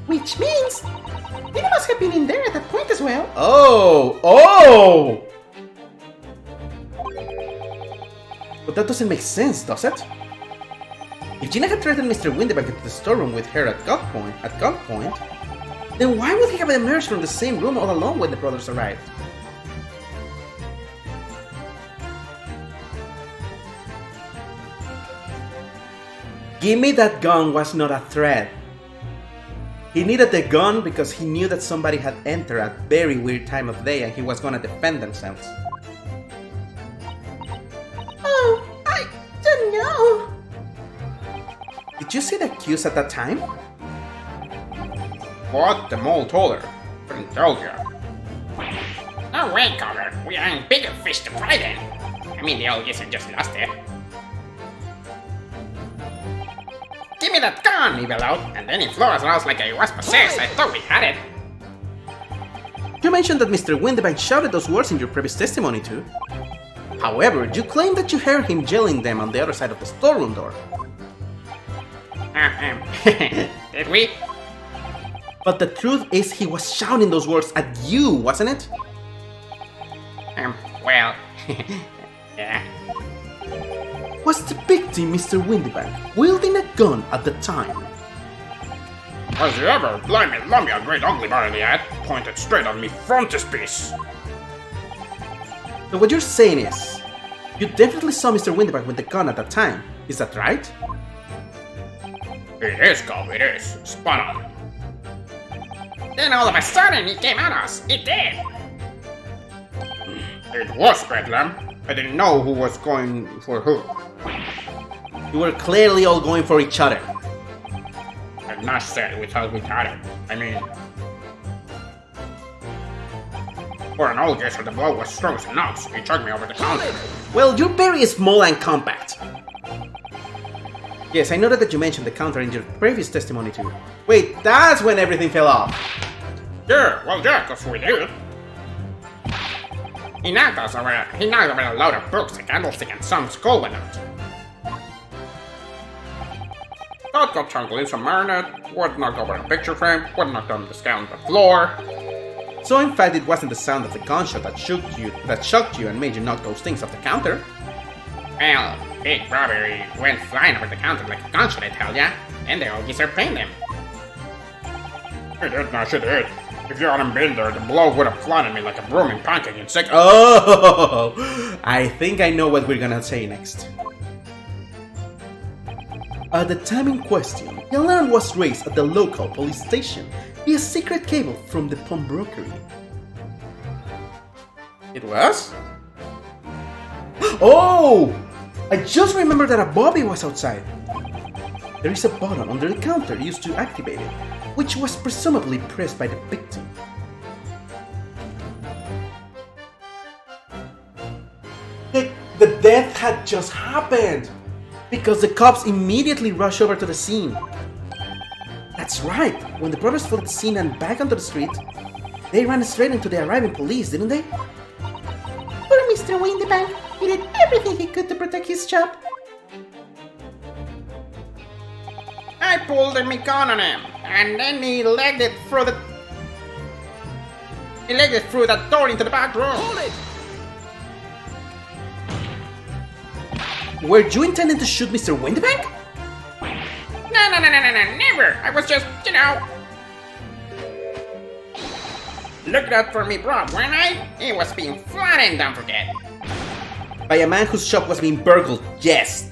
Which means they must have been in there at that point as well. Oh! But that doesn't make sense, does it? If Gina had threatened Mr. Windybank into the storeroom with her at gunpoint, then why would he have emerged from the same room all alone when the brothers arrived? Gimme that gun was not a threat. He needed the gun because he knew that somebody had entered at a very weird time of day and he was gonna defend themselves. Oh, I don't know. Did you see the cues at that time? What? The mole told her. Couldn't tell ya. No way, Carver. We are in bigger fish to fry then. I mean, the old gizzard just lost it. Give me that gun, evil out! And then he flew us around like I was possessed. I thought we had it. You mentioned that Mr. Windybank shouted those words in your previous testimony too. However, you claim that you heard him yelling them on the other side of the storeroom door. Did we? But the truth is he was shouting those words at you, wasn't it? Well, Yeah. Was the victim Mr. Windybank wielding a gun at the time? Was he ever? Blimey, lummy, a great ugly bar in the hat, pointed straight on me frontispiece. So what you're saying is, you definitely saw Mr. Windybank with the gun at that time, is that right? It is, Cobb, it is. Spot on. Then all of a sudden he came at us. It did. It was Bedlam. I didn't know who was going for who. You were clearly all going for each other. And Nash said we thought we had him. I mean... For an old guesser, the blow was strong as an ox. He chugged me over the counter. Well, you're very small and compact. Yes, I noted that you mentioned the counter in your previous testimony too. Wait, that's when everything fell off. Yeah, well, yeah, 'cause we did. He knocked over a load of books, a candlestick, and some skull went out. That got tangled in some marinade, what knocked over a picture frame, what knocked on the scale on the floor. So in fact, it wasn't the sound of the gunshot that shocked you and made you knock those things off the counter. Well, Big Robbery went flying over the counter like a gunshot, I tell ya, and they all pinned him. It did, Nash, it did. If you hadn't been there, the blow would have flattened me like a brooming pancake in seconds. Oh, I think I know what we're gonna say next. At the time in question, the alarm was raised at the local police station via secret cable from the pawnbrokery. It was? Oh! I just remembered that a Bobby was outside. There is a button under the counter used to activate it, which was presumably pressed by the victim. The death had just happened! Because the cops immediately rushed over to the scene. That's right, when the brothers fled the scene and back onto the street, they ran straight into the arriving police, didn't they? Poor Mr. Windybank. He did everything he could to protect his shop. I pulled my gun on him, and then he legged it through the door into the back room. Hold it! Were you intending to shoot Mr. Windybank? No, never. I was just, looked out for me, bro, weren't I? He was being flattened, don't forget. By a man whose shop was being burgled, yes.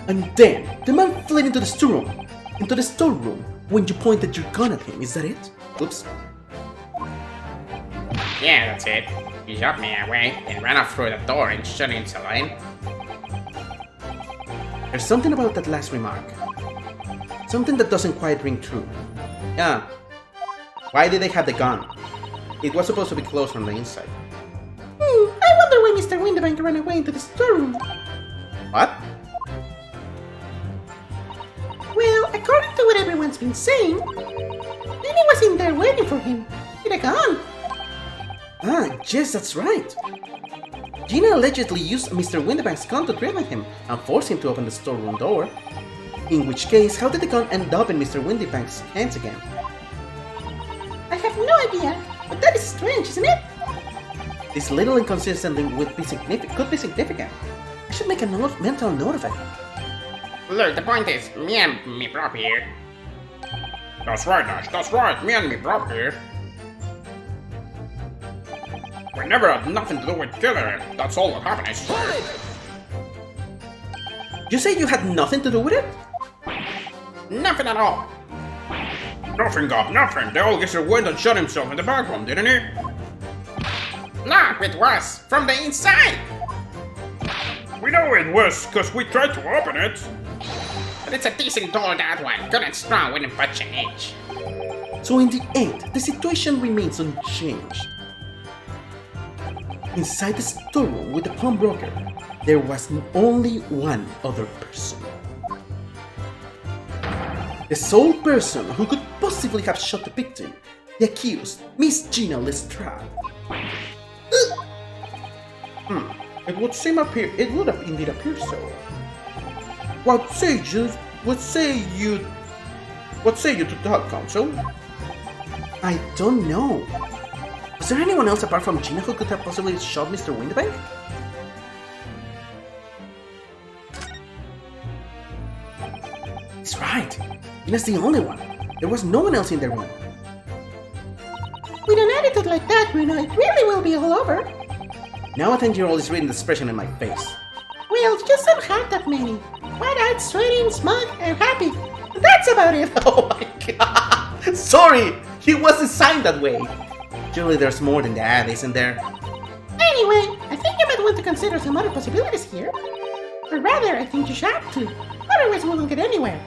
And then, the man fled into the storeroom, when you pointed your gun at him, is that it? Oops. Yeah, that's it. He shot me away and ran off through the door and shut into line. There's something about that last remark. Something that doesn't quite ring true. Yeah. Why did they have the gun? It was supposed to be closed from the inside. I wonder why Mr. Windybank ran away into the storeroom. What? Well, according to what everyone's been saying, Jenny was in there waiting for him with a gun. Ah, yes, that's right. Gina allegedly used Mr. Windybank's gun to threaten him and force him to open the storeroom door. In which case, how did the gun end up in Mr. Windybank's hands again? I have no idea, but that is strange, isn't it? This little inconsistency could be significant. I should make a mental note of it. Look, the point is, me and me prop here. That's right, Nash, that's right. Me and me bro here. We never had nothing to do with killing him. That's all that happened, I swear. Hold it! You say you had nothing to do with it? Nothing at all. Nothing, Gob, nothing. The old geezer went and shot himself in the back room, didn't he? Look, it was from the inside. We know it was, because we tried to open it. But it's a decent door, that one. Good and strong, wouldn't budge an inch. So in the end, the situation remains unchanged. Inside the storeroom with the pawnbroker, there was only one other person. The sole person who could possibly have shot the victim, the accused, Miss Gina Lestrade. It would indeed appear so. What say you to that, counsel? I don't know. Was there anyone else apart from Gina who could have possibly shot Mr. Windibank? He's right. Gina's the only one. There was no one else in the room. With an attitude like that, Bruno, it really will be all over. Now a 10-year-old is reading the expression in my face. Well, you just don't have that many. Wide-eyed, sweating, smug, and happy. That's about it. Oh my god! Sorry! He was designed that way! Surely there's more than that, isn't there? Anyway, I think you might want to consider some other possibilities here. Or rather, I think you should have to. Otherwise, we won't get anywhere.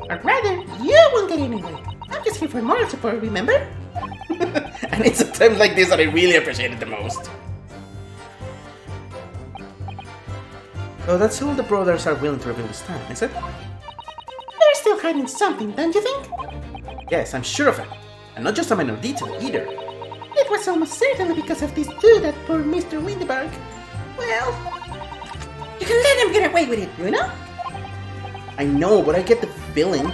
Or rather, you won't get anywhere. I'm just here for moral support, remember? And it's at times like this that I really appreciate it the most. So that's all the brothers are willing to reveal this time, is it? They're still hiding something, don't you think? Yes, I'm sure of it. And not just a minor detail either. It was almost certainly because of this dude that poor Mr. Windibank. Well, you can let him get away with it, you know? I know, but I get the feeling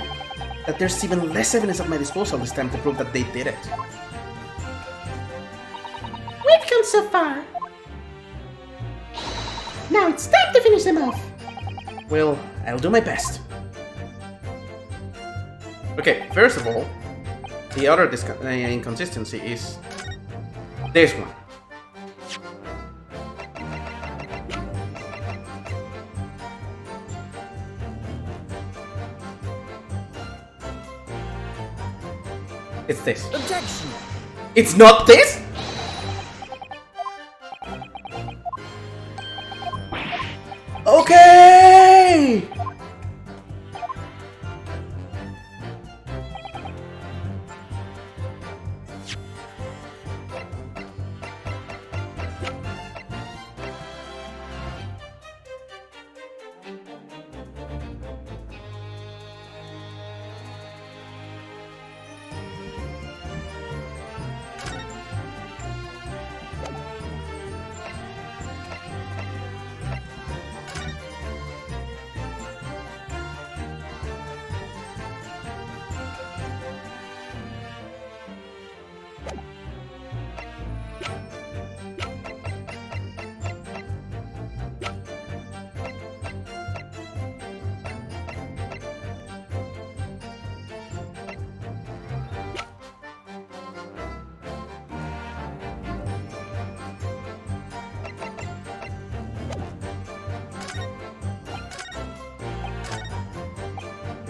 that there's even less evidence at my disposal this time to prove that they did it. We've come so far. Now it's time to finish them off. Well, I'll do my best. Okay, first of all, the other inconsistency is this one. It's this. Objection! It's not this? Okay!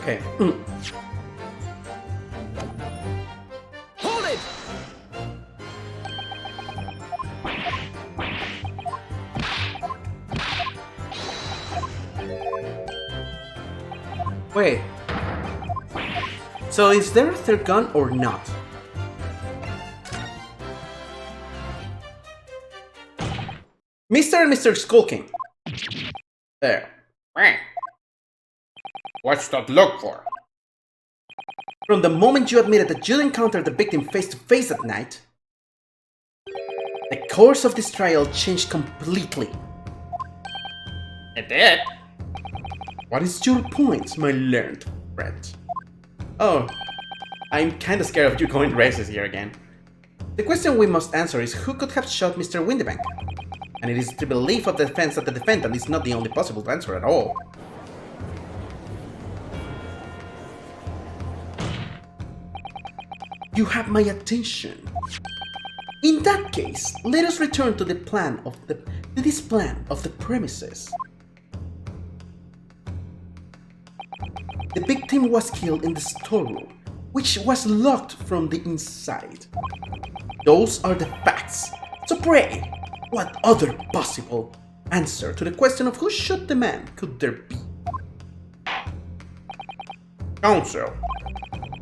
Okay. Hold it! Wait. So is there a third gun or not? Mr. and Mr. Skull King. There. Wait. What's that look for? From the moment you admitted that you encountered the victim face to face that night, the course of this trial changed completely. It did. What is your point, my learned friend? Oh, I'm kinda scared of you going racist here again. The question we must answer is who could have shot Mr. Windibank? And it is the belief of the defense that the defendant is not the only possible answer at all. You have my attention. In that case, let us return to this plan of the premises. The victim was killed in the storeroom, which was locked from the inside. Those are the facts. So pray, what other possible answer to the question of who shot the man could there be? Counsel,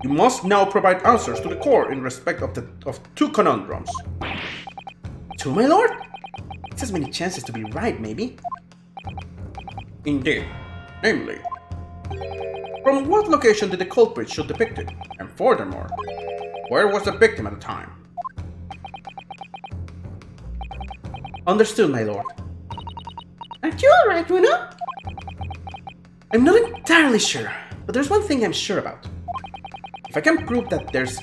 you must now provide answers to the court in respect of two conundrums. Two, my lord? It's as many chances to be right, maybe. Indeed. Namely, from what location did the culprit shoot the victim? And furthermore, where was the victim at the time? Understood, my lord. Aren't you alright, Bruno? I'm not entirely sure, but there's one thing I'm sure about. If I can prove that there's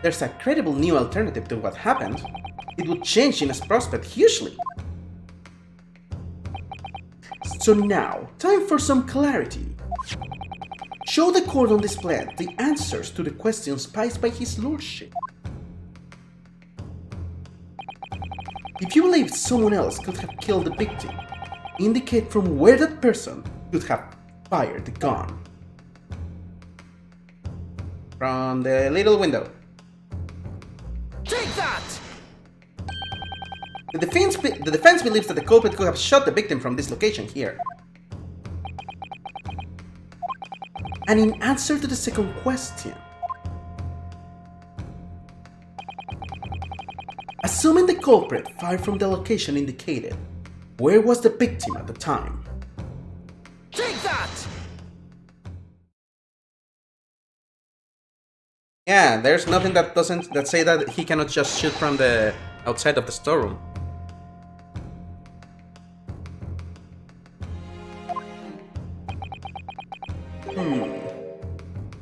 there's a credible new alternative to what happened, it would change Gina's prospect hugely. So now, time for some clarity. Show the court on display the answers to the questions posed by his lordship. If you believe someone else could have killed the victim, indicate from where that person could have fired the gun. From the little window. Take that! The defense believes that the culprit could have shot the victim from this location here. And in answer to the second question, assuming the culprit fired from the location indicated, where was the victim at the time? Take that! Yeah, there's nothing that say that he cannot just shoot from the outside of the storeroom.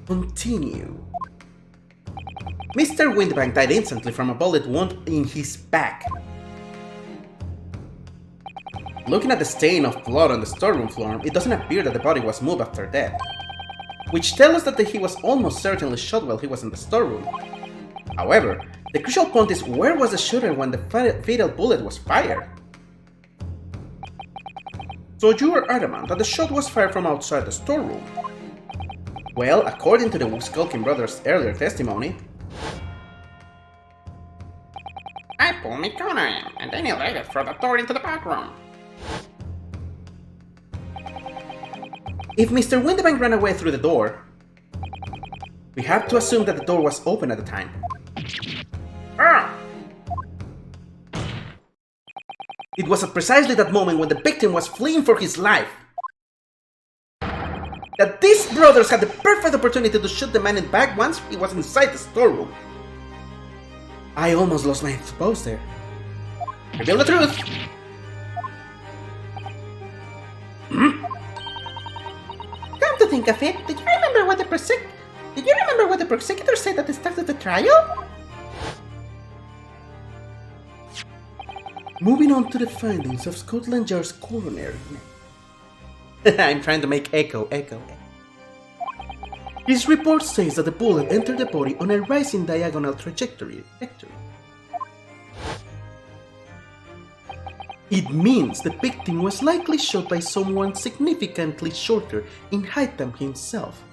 Continue. Mr. Windbank died instantly from a bullet wound in his back. Looking at the stain of blood on the storeroom floor, it doesn't appear that the body was moved after death, which tells us that he was almost certainly shot while he was in the storeroom. However, the crucial point is, where was the shooter when the fatal bullet was fired? So you are adamant that the shot was fired from outside the storeroom? Well, according to the Skulking brothers' earlier testimony, I pulled my gun on him, and then he laid it through the door into the back room. if Mr. Winterbank ran away through the door, we have to assume that the door was open at the time. Ah! It was at precisely that moment when the victim was fleeing for his life that these brothers had the perfect opportunity to shoot the man in the back once he was inside the storeroom. I almost lost my pose there. Reveal the truth! Come to think of it, do you remember what the prosecutor said at the start of the trial? Moving on to the findings of Scotland Yard's coroner. I'm trying to make echo. His report says that the bullet entered the body on a rising diagonal trajectory. It means the victim was likely shot by someone significantly shorter in height than himself.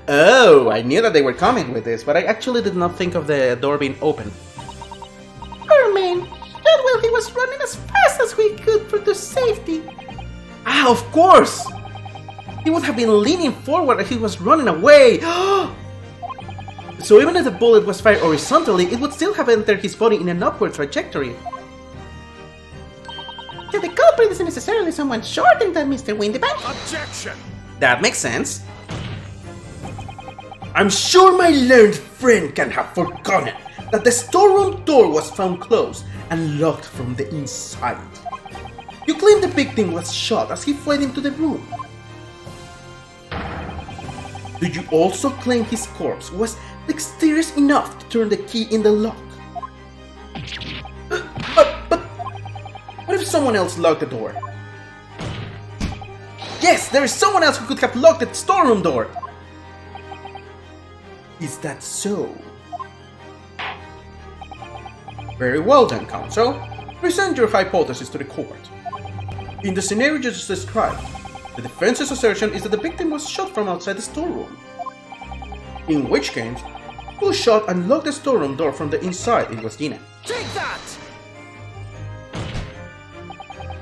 Oh, I knew that they were coming with this, but I actually did not think of the door being open. Poor man, shot while he was running as fast as we could for the safety. Ah, of course! He would have been leaning forward as he was running away. So even if the bullet was fired horizontally, it would still have entered his body in an upward trajectory. So the culprit isn't necessarily someone shorter than Mr. Windybank. Objection! That makes sense. I'm sure my learned friend can have forgotten that the storeroom door was found closed and locked from the inside. You claim the victim was shot as he fled into the room. Do you also claim his corpse was dexterous enough to turn the key in the lock? But what if someone else locked the door? Yes, there is someone else who could have locked the storeroom door! Is that so? Very well then, counsel. Present your hypothesis to the court. In the scenario you just described, the defense's assertion is that the victim was shot from outside the storeroom. In which case, who shot and locked the storeroom door from the inside? It was Gina. Take that!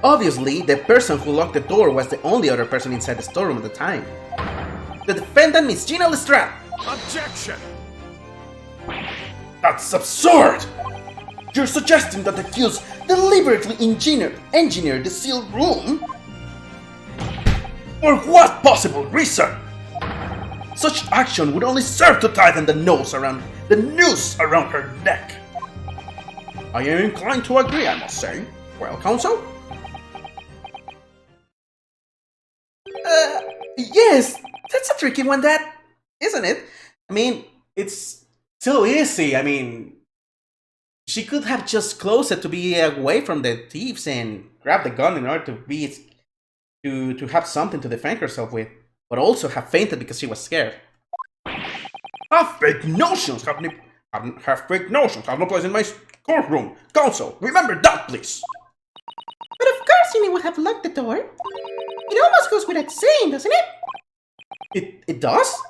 Obviously, the person who locked the door was the only other person inside the storeroom at the time. The defendant, Miss Gina Lestrade. Objection! That's absurd! You're suggesting that the accused deliberately engineered the sealed room? For what possible reason? Such action would only serve to tighten the noose around her neck. I am inclined to agree, I must say. Well, counsel? Yes, that's a tricky one, isn't it? I mean, it's so easy. I mean, she could have just closed it to be away from the thieves and grab the gun in order to have something to defend herself with, but also have fainted because she was scared. Have fake notions have no place in my courtroom. Counsel, remember that, please. But of course Ginny would have locked the door. It almost goes without saying, doesn't it? It does?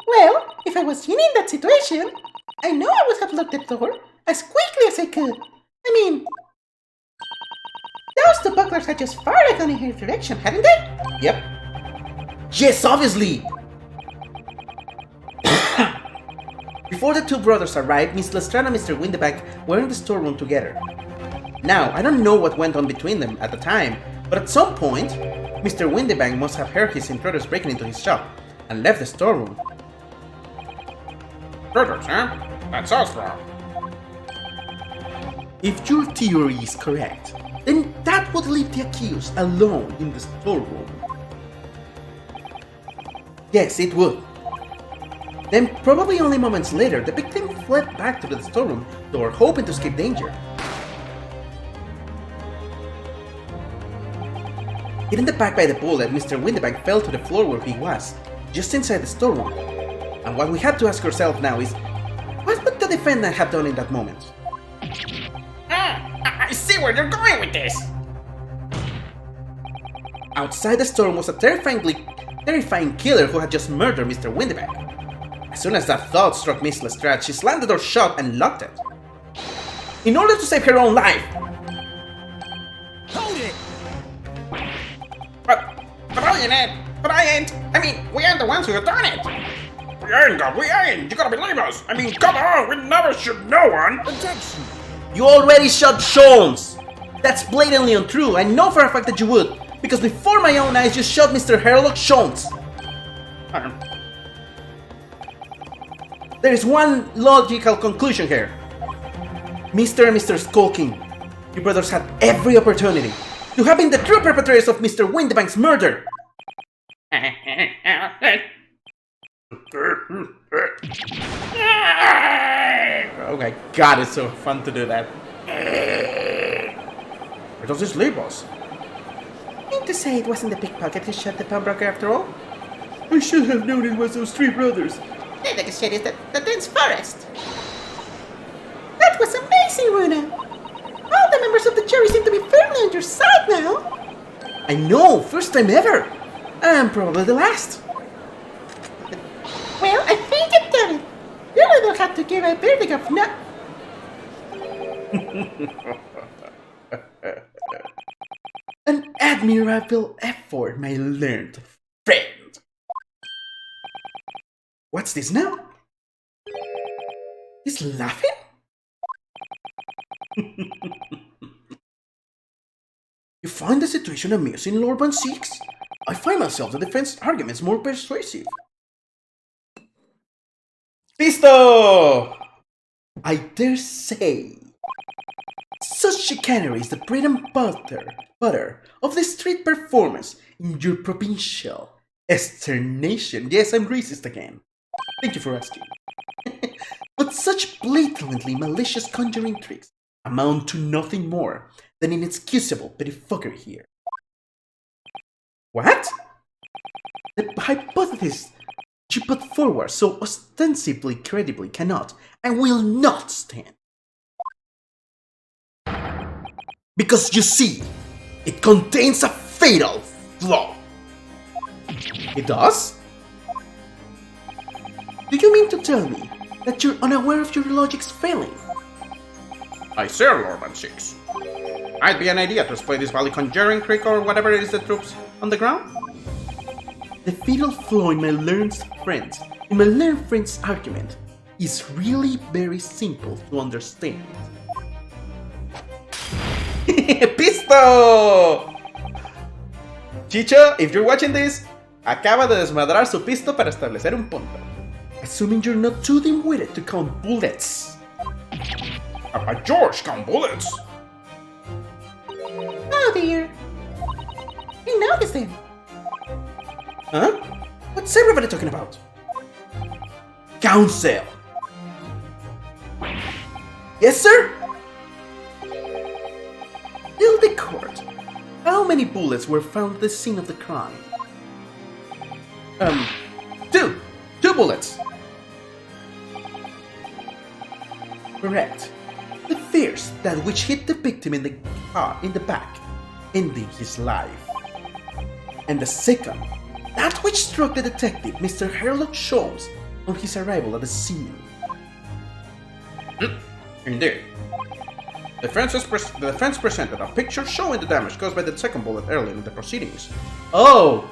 Well, if I was Ginny in that situation, I know I would have locked the door as quickly as I could. I mean, those two bucklers had just fired a gun in her direction, hadn't they? Yep. Yes, obviously! Before the two brothers arrived, Miss Lestrade and Mr. Windibank were in the storeroom together. Now, I don't know what went on between them at the time, but at some point, Mr. Windibank must have heard his intruders breaking into his shop and left the storeroom. Intruders, huh? That's us wrong. If your theory is correct, then that would leave the accused alone in the storeroom. Yes, it would. Then, probably only moments later, the victim fled back to the storeroom door, hoping to escape danger. Hit in the back by the bullet, Mr. Windibank fell to the floor where he was, just inside the storeroom. And what we have to ask ourselves now is, what would the defendant have done in that moment? I see where you're going with this. Outside the storeroom was a terrifying killer who had just murdered Mr. Windibank. As soon as that thought struck Miss Lestrade, she slammed the door shut and locked it. In order to save her own life! Hold it! But I ain't. I mean, we aren't the ones who have done it. We ain't! You gotta believe us! I mean, come on! We never shoot no one! Objection! You already shot Jones! That's blatantly untrue. I know for a fact that you would, because before my own eyes you shot Mr. Herlock Jones. There is one logical conclusion here. Mr. and Mr. Skulking, you brothers had every opportunity to have been the true perpetrators of Mr. Windibank's murder. Oh my god, it's so fun to do that. Where does this leave us? Mean to say it wasn't the pickpocket who shot the pawnbroker after all? I should have known it was those three brothers. The biggest shit is the dense forest. That was amazing, Runa! All the members of the jury seem to be firmly on your side now! I know, first time ever. And probably the last. Well, I think you've done it. You will have to give a verdict of no. An admirable effort, my learned friend. What's this now? He's laughing? You find the situation amusing, Lord Van Six? I find myself the defense arguments more persuasive. Pisto! I dare say, such chicanery is the bread and butter of the street performance in your provincial Eastern nation. Yes, I'm racist again. Thank you for asking. But such blatantly malicious conjuring tricks amount to nothing more than inexcusable pettifoggery here. What? The hypothesis you put forward so ostensibly credibly cannot and will not stand. Because you see, it contains a fatal flaw. It does? Do you mean to tell me that you're unaware of your logic's failing? I say, Lord Van Six. Might be an idea to split this valley conjuring trick or whatever it is the troops on the ground. The fatal flaw in my learned friend's argument is really very simple to understand. ¡Pisto! Chicho, if you're watching this, acaba de desmadrar su pisto para establecer un punto. Assuming you're not too dim-witted to count bullets. By George, count bullets! Oh dear. You noticed him. Huh? What's everybody talking about? Council! Yes, sir? Tell the court, how many bullets were found at the scene of the crime? Two! 2 bullets! Correct. The first, that which hit the victim in the back, ending his life. And the second, that which struck the detective, Mr. Sherlock Holmes, on his arrival at the scene. Indeed. The defense presented a picture showing the damage caused by the second bullet early in the proceedings. Oh!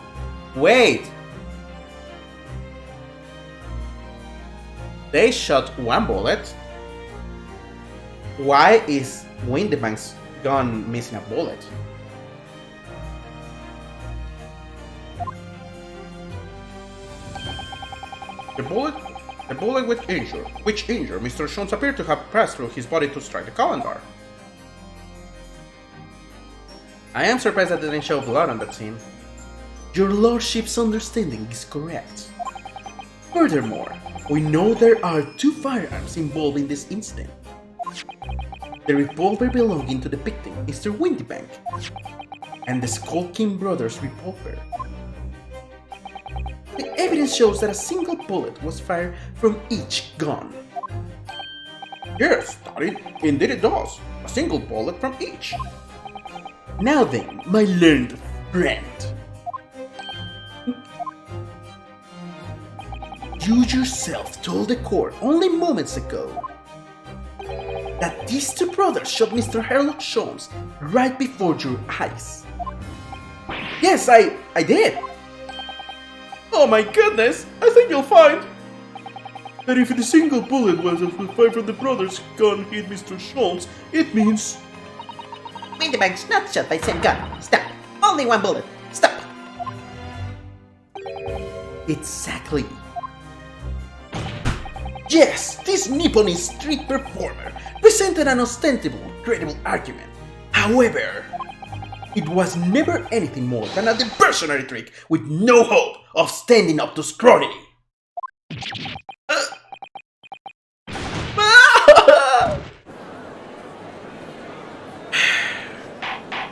Wait! They shot 1 bullet. Why is Windybank's gun missing a bullet? The bullet which injured Mr. Jones appeared to have passed through his body to strike the calendar. I am surprised that they didn't show blood on that scene. Your lordship's understanding is correct. Furthermore, we know there are 2 firearms involved in this incident. The revolver belonging to the victim, Mr. Windybank, and the Skulking Brothers revolver. The evidence shows that a single bullet was fired from each gun. Yes, indeed it does. A single bullet from each. Now then, my learned friend. You yourself told the court only moments ago that these 2 brothers shot Mr. Sherlock Holmes right before your eyes. Yes, I did. Oh my goodness, I think you'll find that if the single bullet was fired from the brothers' gun hit Mr. Holmes, it means... Windybank's not shot by same gun. Stop. Only 1 bullet. Stop. Exactly. Yes, this Nipponese street performer presented an ostentable, credible argument. However, it was never anything more than a diversionary trick with no hope of standing up to scrutiny.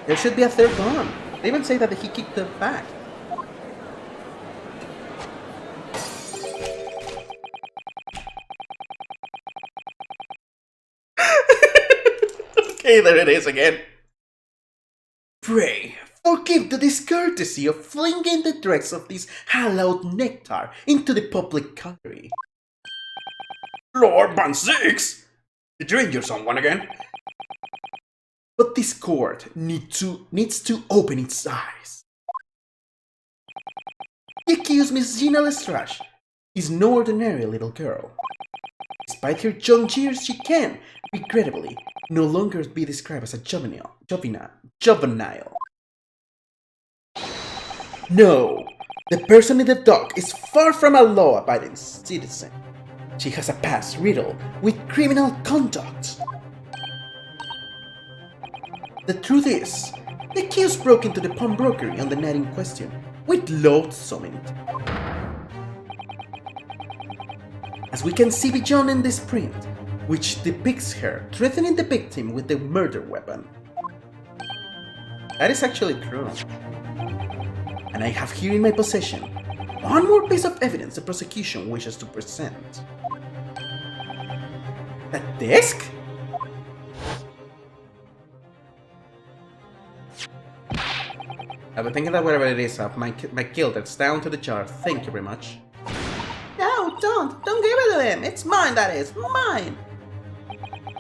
There should be a 3rd gun. They even say that he kicked the back. Okay, there it is again. Pray, forgive the discourtesy of flinging the dregs of this hallowed nectar into the public gallery. Lord Van Six! Did you injure someone again? But this court needs to open its eyes. The accused Miss Gina Lestrade is no ordinary little girl. Despite her young years, she can, regrettably, no longer be described as a juvenile. No, the person in the dock is far from a law-abiding citizen. She has a past riddled with criminal conduct. The truth is, the accused broke into the pawnbrokery on the night in question with loathsome intent. As we can see beyond in this print, which depicts her threatening the victim with the murder weapon. That is actually true. And I have here in my possession one more piece of evidence the prosecution wishes to present. A disc? I've been thinking that whatever it is of my guilt, it's down to the jar. Thank you very much. No, don't. Don't give it to him. It's mine, that is. Mine.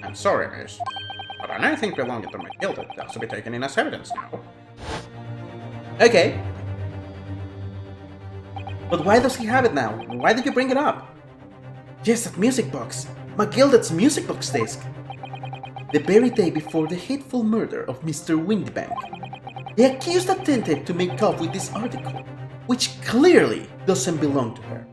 I'm sorry, miss, but anything belonging to Matilda has to be taken in as evidence now. Okay. But why does he have it now? Why did you bring it up? Yes, that music box. McGildat's music box disc. The very day before the hateful murder of Mr. Windybank, the accused attempted to make off with this article, which clearly doesn't belong to her.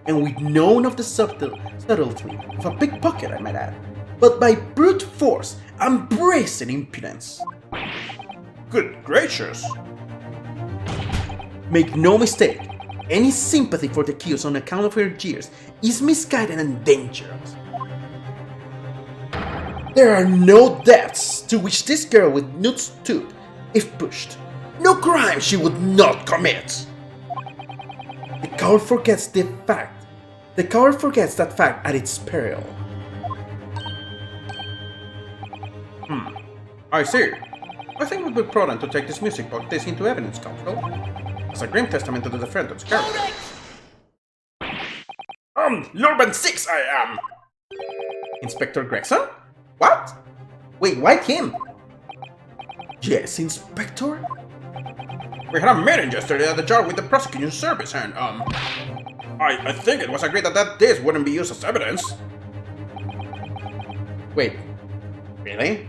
And with none of the subtlety of a pickpocket, I might add, but by brute force and brazen impudence. Good gracious! Make no mistake, Any sympathy for the accused on account of her years is misguided and dangerous. There are no depths to which this girl would not stoop if pushed. No crime she would not commit. The coward forgets the fact. The coward forgets that fact at its peril. I see. I think it would be prudent to take this music box case into evidence, Counsel, as a grim testament to the defendant's character. Lurban 6 I am! Inspector Gregson? What? Wait, why him? Yes, Inspector? We had a meeting yesterday at the jar with the prosecution service and, I think it was agreed that this wouldn't be used as evidence. Wait, really?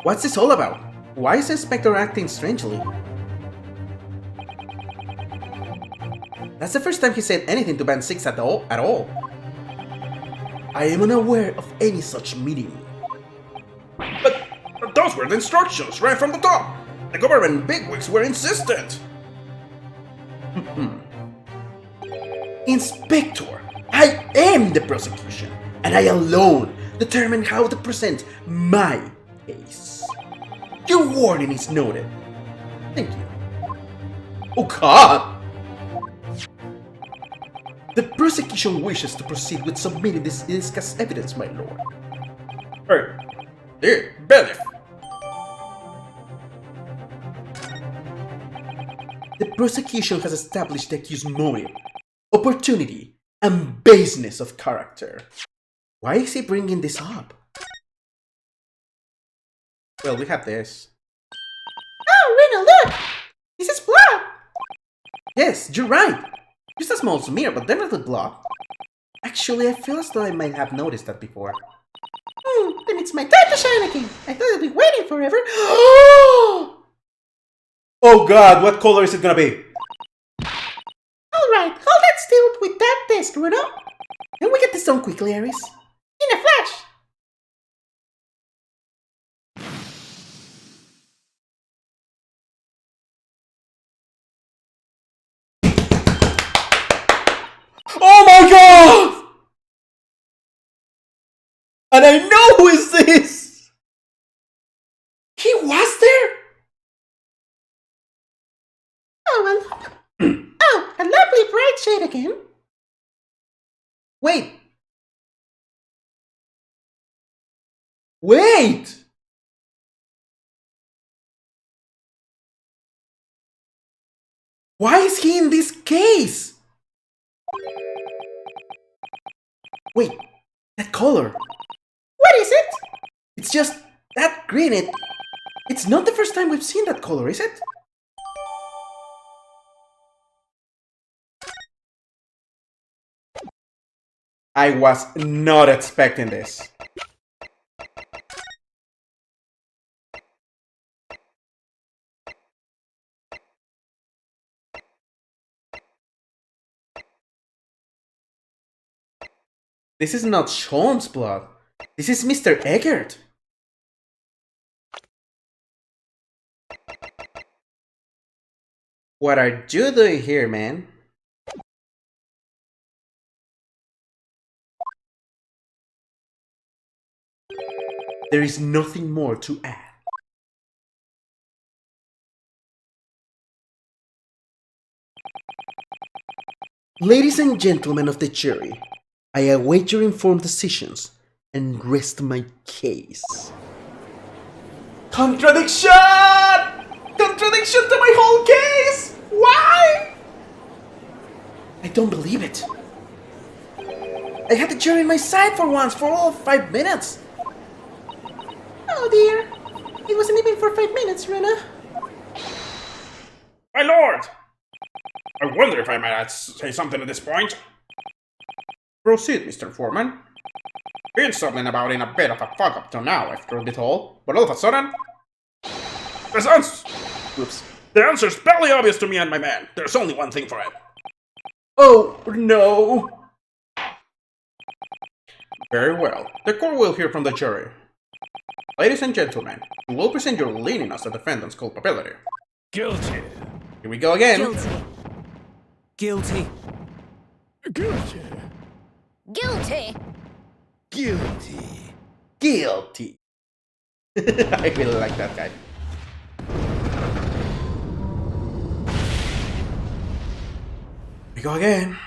What's this all about? Why is the Inspector acting strangely? That's the first time he said anything to Band 6 at all. I am unaware of any such meeting. But those were the instructions right from the top. The government bigwigs were insistent. Inspector, I am the prosecution, and I alone determine how to present my case. Your warning is noted. Thank you. Oh God! The prosecution wishes to proceed with submitting this discussed evidence, my lord. Hey, bailiff. The prosecution has established the accused's motive, opportunity, and baseness of character. Why is he bringing this up? Well, we have this. Oh, Rena, look! This is blood! Yes, you're right. Just a small smear, but definitely blood. Actually, I feel as though I might have noticed that before. Then it's my time to shine again. I thought I'd be waiting forever. Oh God, what color is it gonna be? Alright, hold that still with that test, Runo. Can we get this done quickly, Aris? In a flash. Oh my God! And I know who is this! He was there? Oh, a lovely bright shade again. Wait! Wait! Why is he in this case? Wait, that color. What is it? It's just that green. It's not the first time we've seen that color, is it? I was not expecting this. This is not Sean's blood. This is Mr. Eggert. What are you doing here, man? There is nothing more to add. Ladies and gentlemen of the jury, I await your informed decisions and rest my case. Contradiction! Contradiction to my whole case! Why? I don't believe it. I had the jury on my side for once, for all 5 minutes. Oh dear. It wasn't even for 5 minutes, Rena. My lord! I wonder if I might say something at this point. Proceed, Mr. Foreman. Been something about in a bit of a fuck up till now after it all, but all of a sudden... The answer's barely obvious to me and my man. There's only one thing for it. Oh, no. Very well. The court will hear from the jury. Ladies and gentlemen, you will present your leaning as the defendant's culpability. Guilty. Here we go again. Guilty. Guilty. Guilty. Guilty. Guilty. I really like that guy. Here we go again.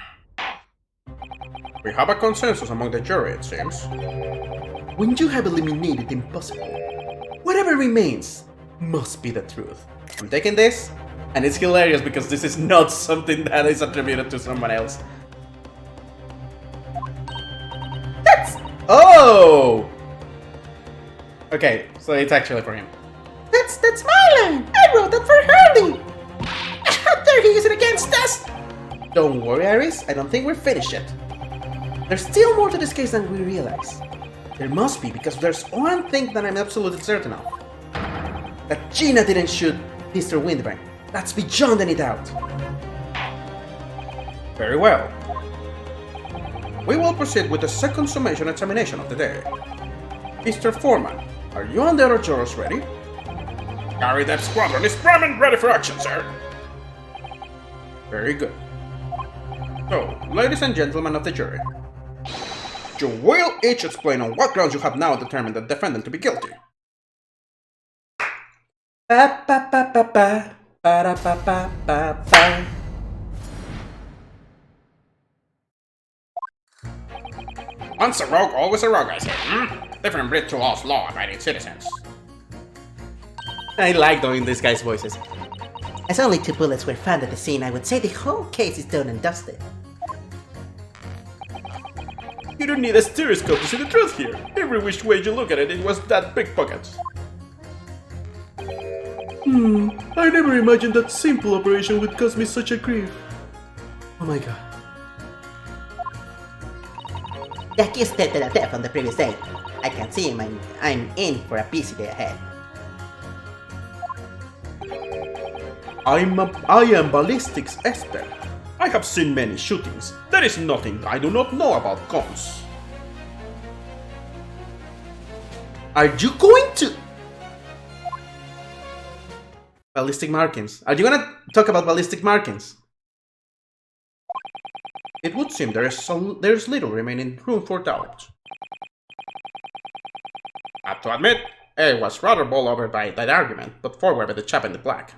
We have a consensus among the jury, it seems. When you have eliminated the impossible, whatever remains must be the truth. I'm taking this, and it's hilarious because this is not something that is attributed to someone else. Oh! Okay, so it's actually for him. That's my line. I wrote that for Hurley. How dare he use it against us? Don't worry, Iris, I don't think we're finished yet. There's still more to this case than we realize. There must be, because there's one thing that I'm absolutely certain of. That Gina didn't shoot Mr. Windbang. That's beyond any doubt. Very well. We will proceed with the second summation examination of the day. Mr. Foreman, are you and the other jurors ready? Gary, that squadron is primed and ready for action, sir. Very good. So, ladies and gentlemen of the jury, you will each explain on what grounds you have now determined the defendant to be guilty. Ba ba ba ba ba ba ba ba ba ba. Once a rogue, always a rogue, I say. Different breed to us law-abiding citizens. I like doing these guys' voices. As only 2 bullets were found at the scene, I would say the whole case is done and dusted. You don't need a stereoscope to see the truth here. Every which way you look at it, it was that pickpocket. I never imagined that simple operation would cause me such a grief. Oh my god. The accused dead to the death on the previous day. I can see him and I'm in for a busy day ahead. I am ballistics expert. I have seen many shootings. There is nothing I do not know about guns. Are you going to... Ballistic markings. Are you gonna talk about ballistic markings? It would seem there's little remaining room for doubt. I have to admit, I was rather bowled over by that argument, put forward by the chap in the black.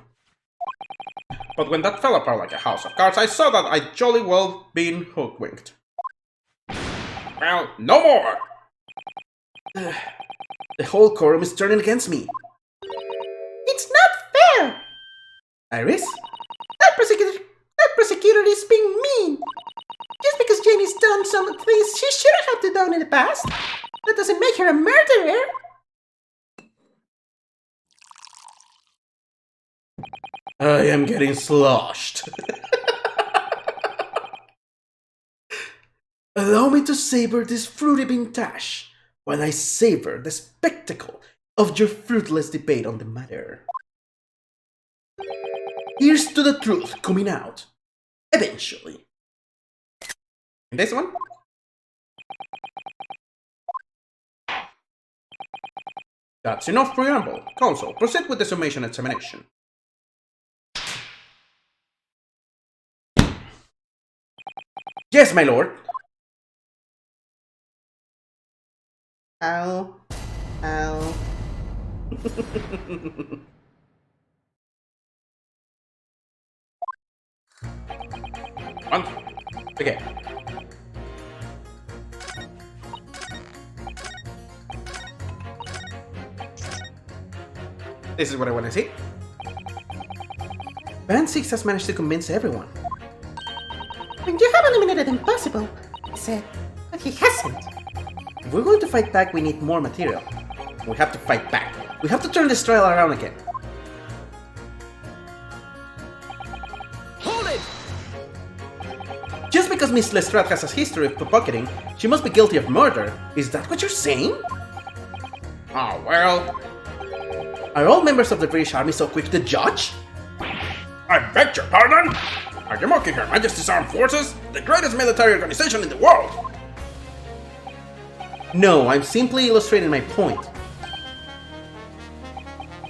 But when that fell apart like a house of cards, I saw that I'd jolly well been hoodwinked. Well, no more! The whole quorum is turning against me. It's not fair! Iris? That prosecutor is being mean! Just because Janie's done some things she shouldn't have done in the past, that doesn't make her a murderer! I am getting sloshed. Allow me to savor this fruity vintage while I savor the spectacle of your fruitless debate on the matter. Here's to the truth coming out. Eventually. And this one? That's enough preamble. Counsel, proceed with the summation examination. Yes, my lord. Ow. Ow. Okay. This is what I want to see. Band 6 has managed to convince everyone. When you have eliminated impossible, he said, but he hasn't. If we're going to fight back, we need more material. We have to fight back. We have to turn this trial around again. Hold it! Just because Miss Lestrade has a history of pickpocketing, she must be guilty of murder. Is that what you're saying? Oh, well, Are all members of the British Army so quick to judge? I beg your pardon? Are you mocking Her Majesty's Armed Forces? The greatest military organization in the world! No, I'm simply illustrating my point.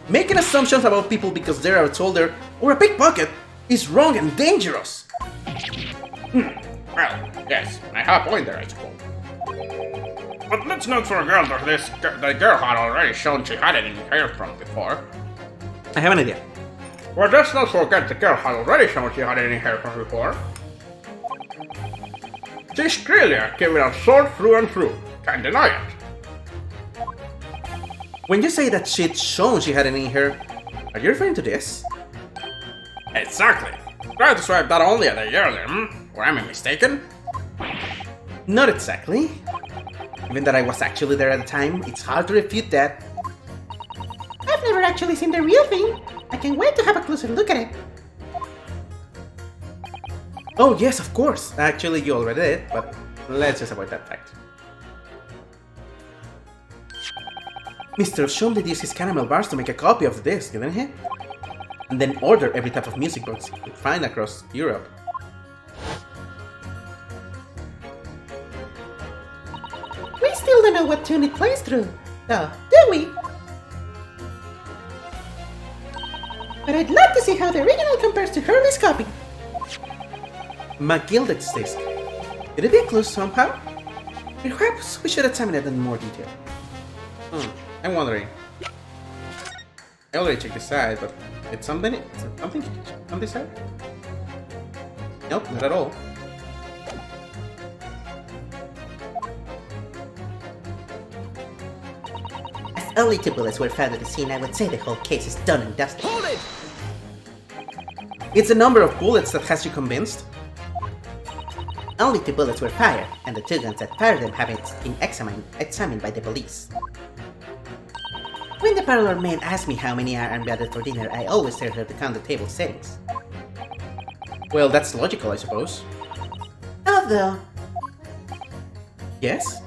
Making assumptions about people because they are a soldier or a pickpocket is wrong and dangerous. Well, yes, I have a point there, I suppose. But let's note for a girl that the girl had already shown she had it in hair from before. I have an idea. Well, let's not forget the girl had already shown she had it in hair from before. She's clearly a criminal sword through and through. Can't deny it. When you say that she'd shown she had it in her, are you referring to this? Exactly. Try to swipe that only at a year there, Or am I mistaken? Not exactly. Even that I was actually there at the time, it's hard to refute that. I've never actually seen the real thing. I can't wait to have a closer look at it. Oh yes, of course. Actually, you already did, but let's just avoid that fact. Mr. Shum did use his caramel bars to make a copy of the disc, didn't he? And then order every type of music box he could find across Europe. We still don't know what tune it plays through, though, do we? But I'd love to see how the original compares to Hurley's copy. McGilded's disc. Could it be a clue somehow? Perhaps we should examine it in more detail. I'm wondering. I already checked the side, but it's something on this side? Nope, not at all. As only 2 bullets were found at the scene, I would say the whole case is done and dusted. Hold it! It's the number of bullets that has you convinced. Only 2 bullets were fired, and the 2 guns that fired them haven't been examined by the police. When the parlor man asked me how many are embedded for dinner, I always tell her to count the table settings. Well, that's logical, I suppose. Although, Yes?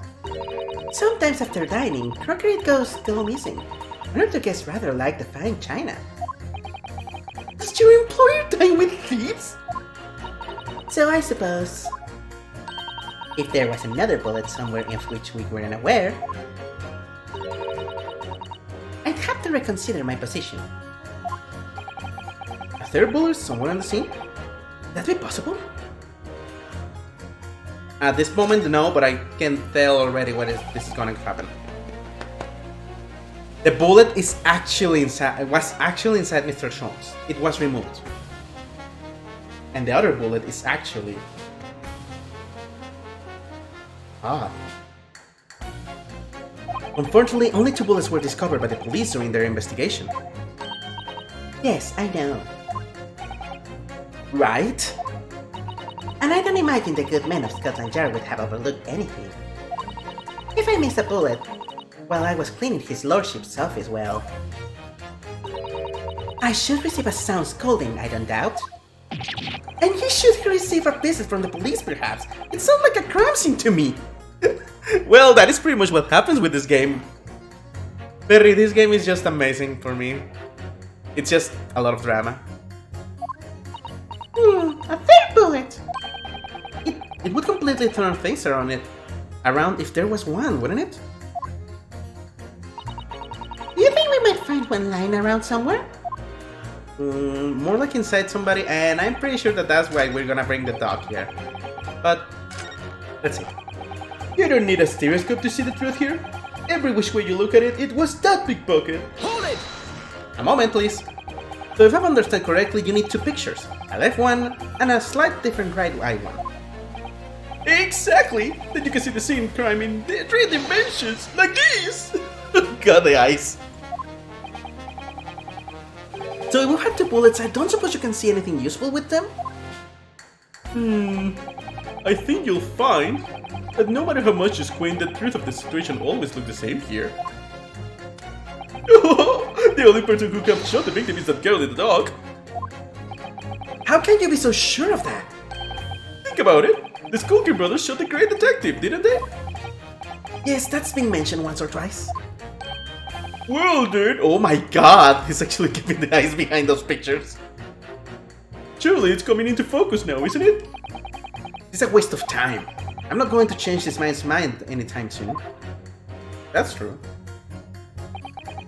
sometimes after dining, crockery goes missing. One or two guests rather like the fine china. Does your employer dine with thieves? So I suppose, if there was another bullet somewhere of which we weren't aware, I'd have to reconsider my position. A third bullet somewhere on the scene? That be possible? At this moment, no, but I can tell already this is gonna happen. The bullet is actually inside. It was actually inside Mr. Jones. It was removed, and the other bullet is actually. Unfortunately, only 2 bullets were discovered by the police during their investigation. yes, I know. Right? And I don't imagine the good men of Scotland Yard would have overlooked anything. If I missed a bullet while I was cleaning his lordship's office, well, I should receive a sound scolding, I don't doubt. And he should receive a visit from the police, perhaps. It sounds like a crime scene to me. Well, that is pretty much what happens with this game. Perry, this game is just amazing for me. It's just a lot of drama. a third bullet! It would completely turn things around if there was one, wouldn't it? Do you think we might find one lying around somewhere? More like inside somebody, and I'm pretty sure that's why we're gonna bring the dog here. But, let's see. You don't need a stereoscope to see the truth here. Every which way you look at it, it was that pickpocket. Hold it! A moment, please. So if I've understood correctly, you need 2 pictures. A left one, and a slight different right eye one. Exactly! Then you can see the same crime in 3 dimensions, like this! God, the eyes. So if we had 2 bullets, I don't suppose you can see anything useful with them? I think you'll find that no matter how much you squint, the truth of the situation always looks the same here. The only person who can shot the victim is that girl in the dog. How can you be so sure of that? Think about it. The Skulker brothers shot the great detective, didn't they? Yes, that's been mentioned once or twice. Well, dude. Oh my god. He's actually giving the eyes behind those pictures. Surely it's coming into focus now, isn't it? It's a waste of time. I'm not going to change this man's mind anytime soon. That's true.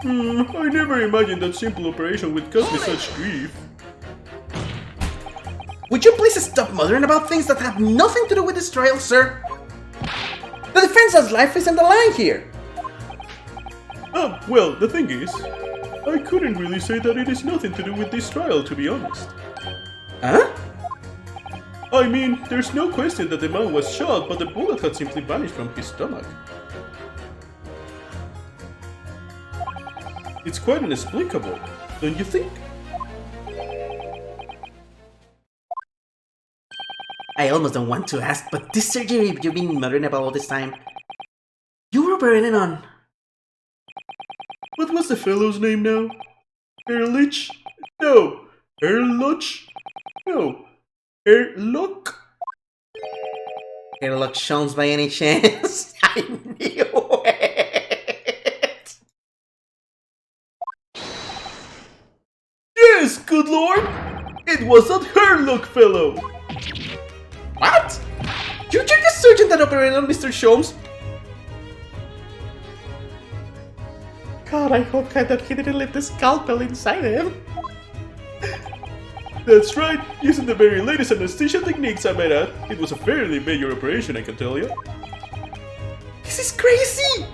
I never imagined that simple operation would cause me such grief. Would you please stop muttering about things that have nothing to do with this trial, sir? The defense's life is on the line here! Well, the thing is, I couldn't really say that it is nothing to do with this trial, to be honest. Huh? I mean, there's no question that the man was shot, but the bullet had simply vanished from his stomach. It's quite inexplicable, don't you think? I almost don't want to ask, but this surgery you've been muttering about all this time, you were operating on... What was the fellow's name now? Erlich? No. Erloch? No. Erloch? Sherlock Holmes by any chance? I knew it! Yes, good lord! It was that Herlock fellow! What? You're the surgeon that operated on Mr. Sholmes? God, I hope that he didn't leave the scalpel inside him. That's right, using the very latest anesthesia techniques I might add. It was a fairly major operation, I can tell you. This is crazy!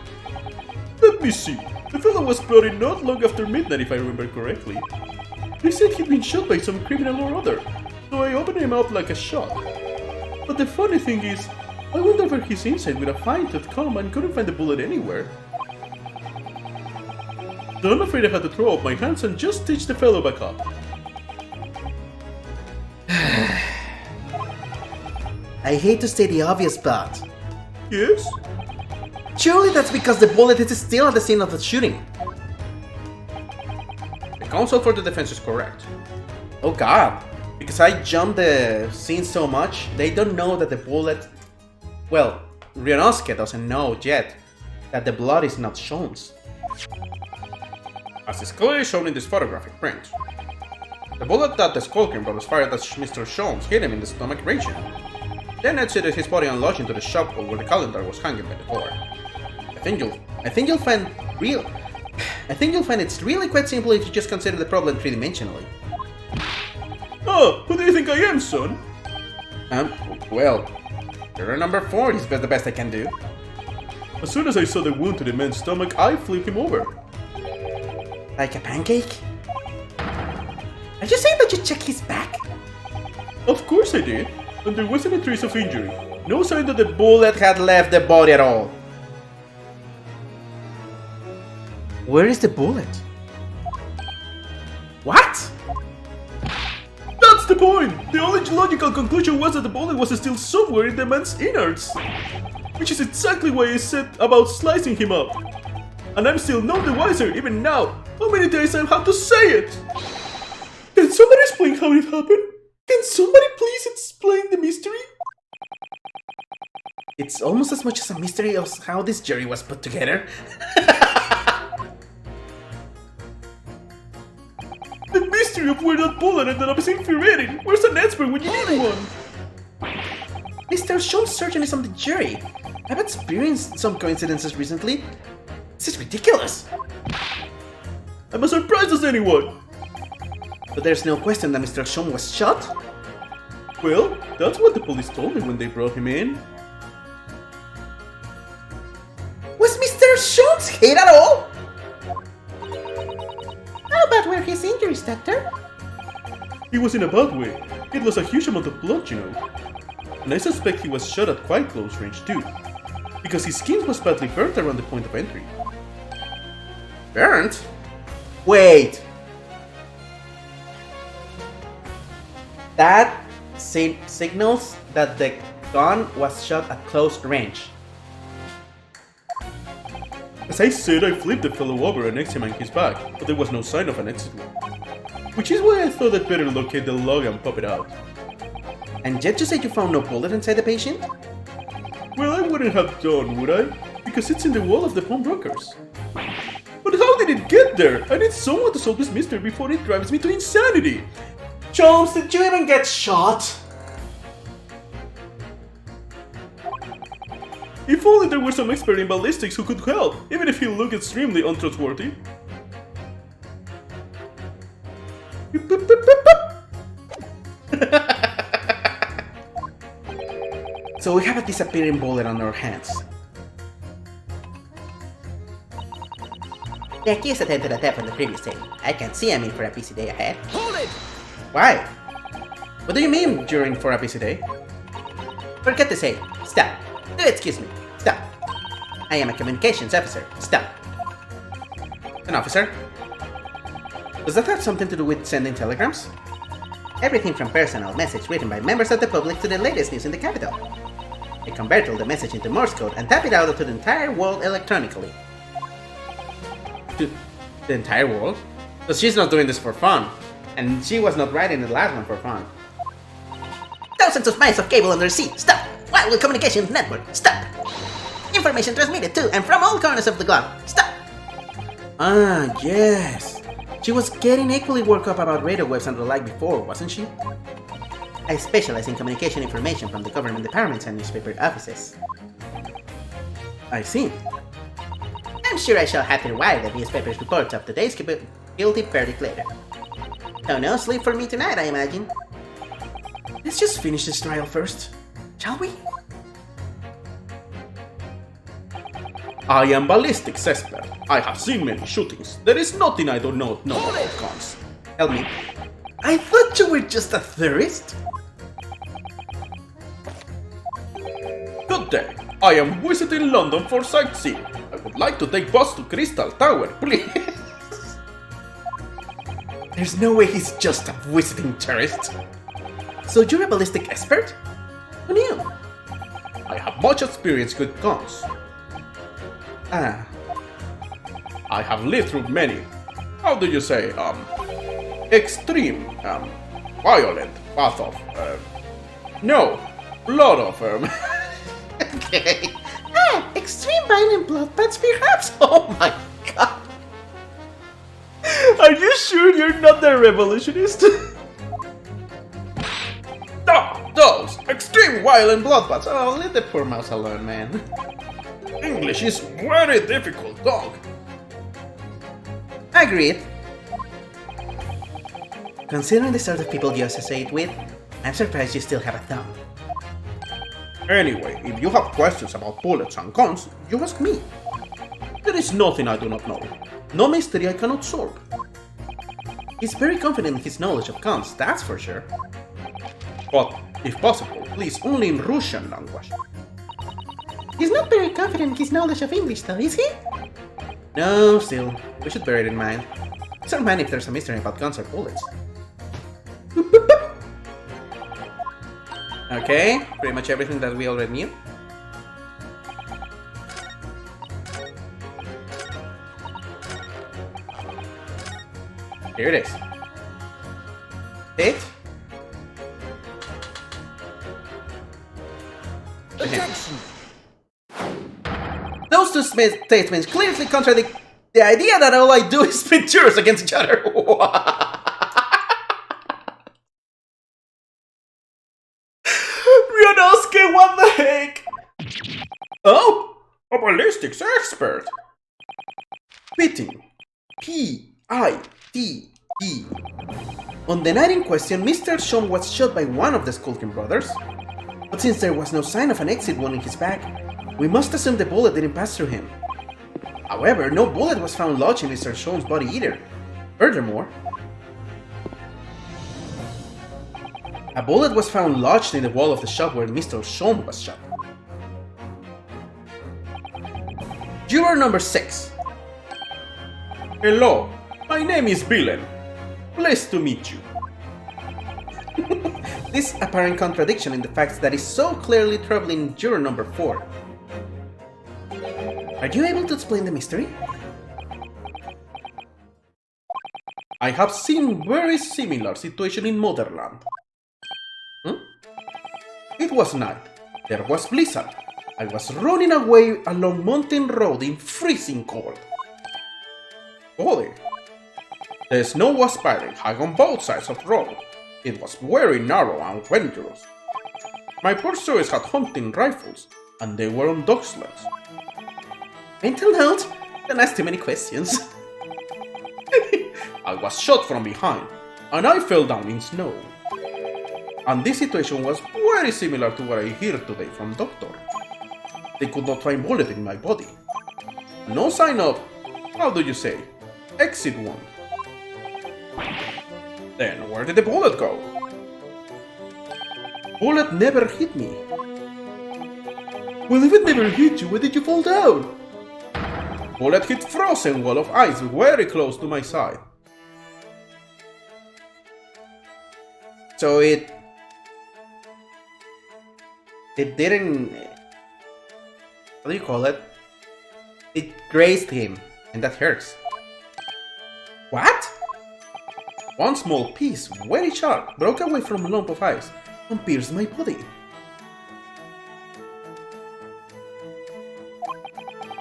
Let me see. The fellow was brought in not long after midnight, if I remember correctly. They said he'd been shot by some criminal or other, so I opened him up like a shot. But the funny thing is, I went over his inside with a fine-tooth comb and couldn't find the bullet anywhere. So I'm afraid I had to throw up my hands and just stitch the fellow back up. I hate to state the obvious, but... Yes? surely that's because the bullet is still at the scene of the shooting. The counsel for the defense is correct. Oh god. Because I jumped the scene so much, they don't know that the bullet... Well, Ryunosuke doesn't know yet that the blood is not Sholmes. As is clearly shown in this photographic print. The bullet that the Skullcream brought was fired as Mr. Sholmes hit him in the stomach region. Then exited his body and lodged into the shop where the calendar was hanging by the door. I think you'll find it's really quite simple if you just consider the problem three-dimensionally. Oh, who do you think I am, son? Well, error number 4 is the best I can do. As soon as I saw the wound to the man's stomach, I flipped him over. Like a pancake? Are you saying that you checked his back? Of course I did, and there wasn't a trace of injury. No sign that the Bullet had left the body at all. Where is the bullet? What? That's the point! The only logical conclusion was that the bullet was still somewhere in the man's innards. Which is exactly why I said about slicing him up. And I'm still none the wiser, even now. How many times I have to say it? Can somebody explain how it happened? Can somebody please explain the mystery? It's almost as much as a mystery as how this jury was put together. The mystery of where that bullet ended up is infuriating. Where's an expert when you need one? Mr. Sholmes' surgeon is on the jury. I've experienced some coincidences recently. This is ridiculous. I'm as surprised as anyone. But there's no question that Mr. Sholmes was shot. Well, that's what the police told me when they brought him in. Was Mr. Sholmes hit at all? How about where his injuries, Doctor? He was in a bad way. It was a huge amount of blood, you know. And I suspect he was shot at quite close range too. Because his skin was badly burnt around the point of entry. Burnt? Wait. That signals that the gun was shot at close range. As I said, I flipped the fellow over and examined his back, but there was no sign of an exit wound. Which is why I thought I'd better locate the log and pop it out. And yet you say you found no bullet inside the patient? Well, I wouldn't have done, would I? Because it's in the wall of the pawnbrokers. But how did it get there? I need someone to solve this mystery before it drives me to insanity! Sholmes, did you even get shot? If only there were some expert in ballistics who could help, even if he looked extremely untrustworthy. So we have a disappearing bullet on our hands. The accused attempted a theft on the previous day. I can see I'm in for a busy day ahead. Hold it! Why? What do you mean during for a busy day? Forget to say. Stop. Do excuse me. Stop. I am a communications officer. Stop. An officer? Does that have something to do with sending telegrams? Everything from personal message written by members of the public to the latest news in the capital. I convert all the message into Morse code and tap it out to the entire world electronically. To the entire world? So she's not doing this for fun. And she was not writing the last one for fun. Thousands of miles of cable under the sea. Stop! Wildwood Communications Network. Stop! Information transmitted to and from all corners of the globe. Stop! Ah, yes. She was getting equally worked up about radio waves and the like before, wasn't she? I specialize in communication information from the government departments and newspaper offices. I see. I'm sure I shall have to wire the newspaper's reports of today's guilty verdict later. So no sleep for me tonight, I imagine. Let's just finish this trial first, shall we? I am ballistics expert. I have seen many shootings. There is nothing I do not know about guns. Help me. I thought you were just a theorist. Good day. I am visiting London for sightseeing. I would like to take bus to Crystal Tower, please. There's no way he's just a visiting tourist. So you're a ballistic expert? Who knew? I have much experience with guns. Ah, I have lived through many, how do you say, extreme, violent path of, no, lot of, okay. Ah, extreme violent bloodbaths perhaps? Oh my god. Are you sure you're not the revolutionist? Those extreme violent bloodbaths. Oh, leave the poor mouse alone, man. English is very difficult, dog. Agreed. Considering the sort of people you associate with, I'm surprised you still have a thumb. Anyway, if you have questions about bullets and guns, you ask me. There is nothing I do not know. No mystery I cannot solve. He's very confident in his knowledge of guns, that's for sure. But, if possible, please only in Russian language. He's not very confident in his knowledge of English though, is he? No, still, we should bear it in mind. It's our mind if there's a mystery about guns or bullets. Okay, pretty much everything that we already knew. Here it is. It. Objection! Those two statements clearly contradict the idea that all I do is spin jurors against each other. Ryunosuke, what the heck? Oh, a ballistics expert. Pitting. P-I-T-E. On the night in question, Mr. Shom was shot by one of the Skulkin brothers. But since there was no sign of an exit wound in his back, we must assume the bullet didn't pass through him. However, no bullet was found lodged in Mr. Shom's body either. Furthermore, a bullet was found lodged in the wall of the shop where Mr. Shom was shot. Juror number 6. Hello, my name is Bilen. Pleased to meet you. This apparent contradiction in the facts that is so clearly troubling juror number 4. Are you able to explain the mystery? I have seen very similar situation in Motherland. It was night. There was blizzard. I was running away along mountain road in freezing cold. Holy. The snow was piling high on both sides of the road. It was very narrow and dangerous. My pursuers had hunting rifles, and they were on dog sleds. Mental note, don't ask too many questions. I was shot from behind, and I fell down in snow. And this situation was very similar to what I heard today from Doctor. They could not find bullet in my body. No sign of, how do you say, exit wound. Then where did the bullet go? Bullet never hit me. Well, if it never hit you, why did you fall down? Bullet hit frozen wall of ice very close to my side. So it didn't, what do you call it? It grazed him, and that hurts. What? One small piece, very sharp, broke away from a lump of ice and pierced my body.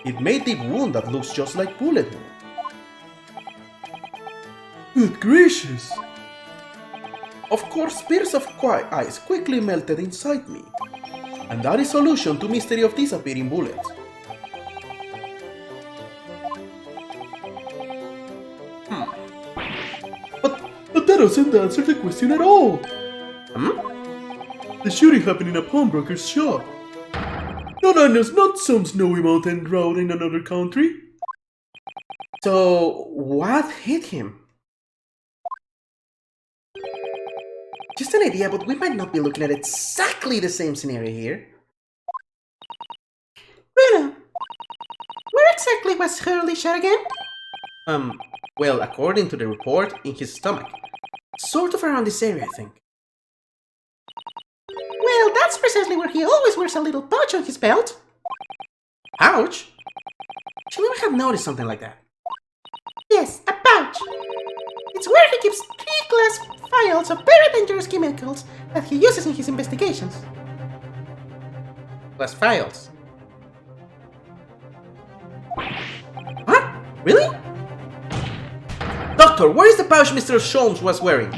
It made the wound that looks just like bullet wound. Good gracious! Of course, spears of ice quickly melted inside me, and that is solution to mystery of disappearing bullets. But that doesn't answer the question at all! Hmm? The shooting happened in a pawnbroker's shop. Not some snowy mountain road in another country. So, what hit him? Just an idea, but we might not be looking at exactly the same scenario here. Bruno, where exactly was Hurley shot again? Well, according to the report, in his stomach. Sort of around this area, I think. Well, that's precisely where he always wears a little pouch on his belt. Pouch? Should never have noticed something like that. Yes, a pouch. It's where he keeps 3 glass vials of very dangerous chemicals that he uses in his investigations. Glass files. What? Really? Doctor, where is the pouch Mr. Sholmes was wearing?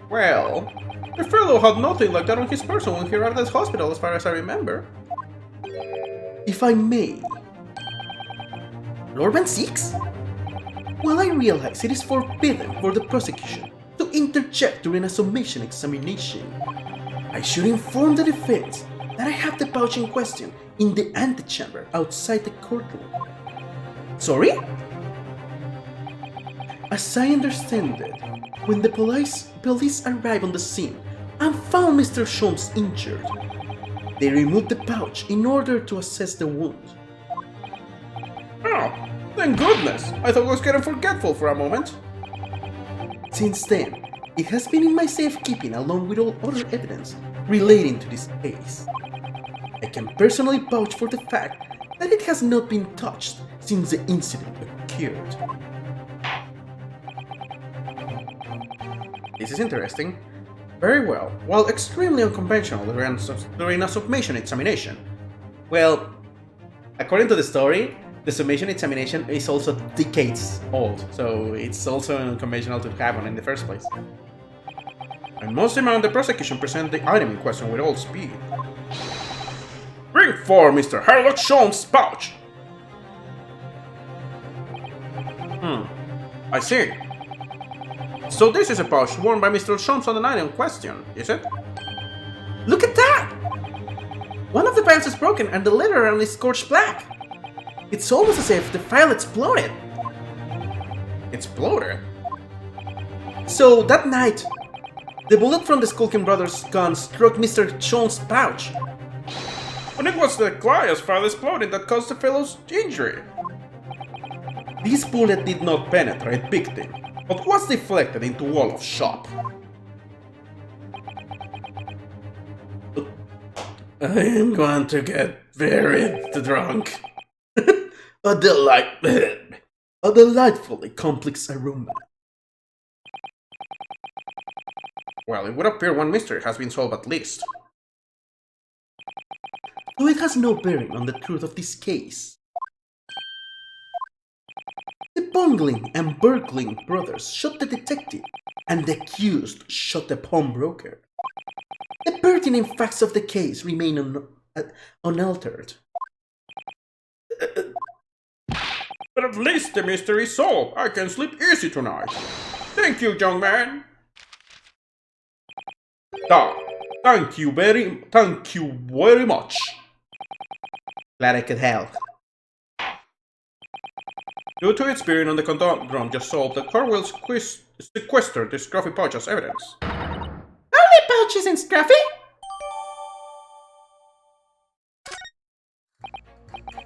Well, the fellow had nothing like that on his person when he arrived at the hospital, as far as I remember. If I may. Lord Van Six? Well, I realize it is forbidden for the prosecution to interject during a summation examination. I should inform the defense that I have the pouch in question in the antechamber outside the courtroom. Sorry? As I understand it, when the police arrived on the scene and found Mr. Sholmes injured, they removed the pouch in order to assess the wound. Oh, thank goodness! I thought I was getting forgetful for a moment. Since then, it has been in my safekeeping along with all other evidence relating to this case. I can personally vouch for the fact that it has not been touched since the incident occurred. This is interesting. Very well. While extremely unconventional during a summation examination. Well, according to the story, the summation examination is also decades old, so it's also unconventional to happen in the first place. I must demand the prosecution present the item in question with all speed. Bring forth Mr. Sherlock Sholmes' pouch! I see. So this is a pouch worn by Mr. Sholmes on the night in question, is it? Look at that! One of the files is broken and the letter around is scorched black. It's almost as if the file exploded. Exploded? So that night, the bullet from the Skulkin brothers' gun struck Mr. Sholmes' pouch. And it was the Gaia's file exploding that caused the fellow's injury. This bullet did not penetrate victim, but was deflected into wall of shop. I am going to get very drunk. a delightfully complex aroma. Well, it would appear one mystery has been solved at least. Though it has no bearing on the truth of this case. The Bungling and Burgling brothers shot the detective, and the accused shot the pawnbroker. The pertinent facts of the case remain unaltered. But at least the mystery is solved. I can sleep easy tonight. Thank you, young man. Thank you very much. Glad I could help. Due to its bearing on the conundrum just solved, the car will sequester this Scruffy pouch as evidence. Only pouches and Scruffy?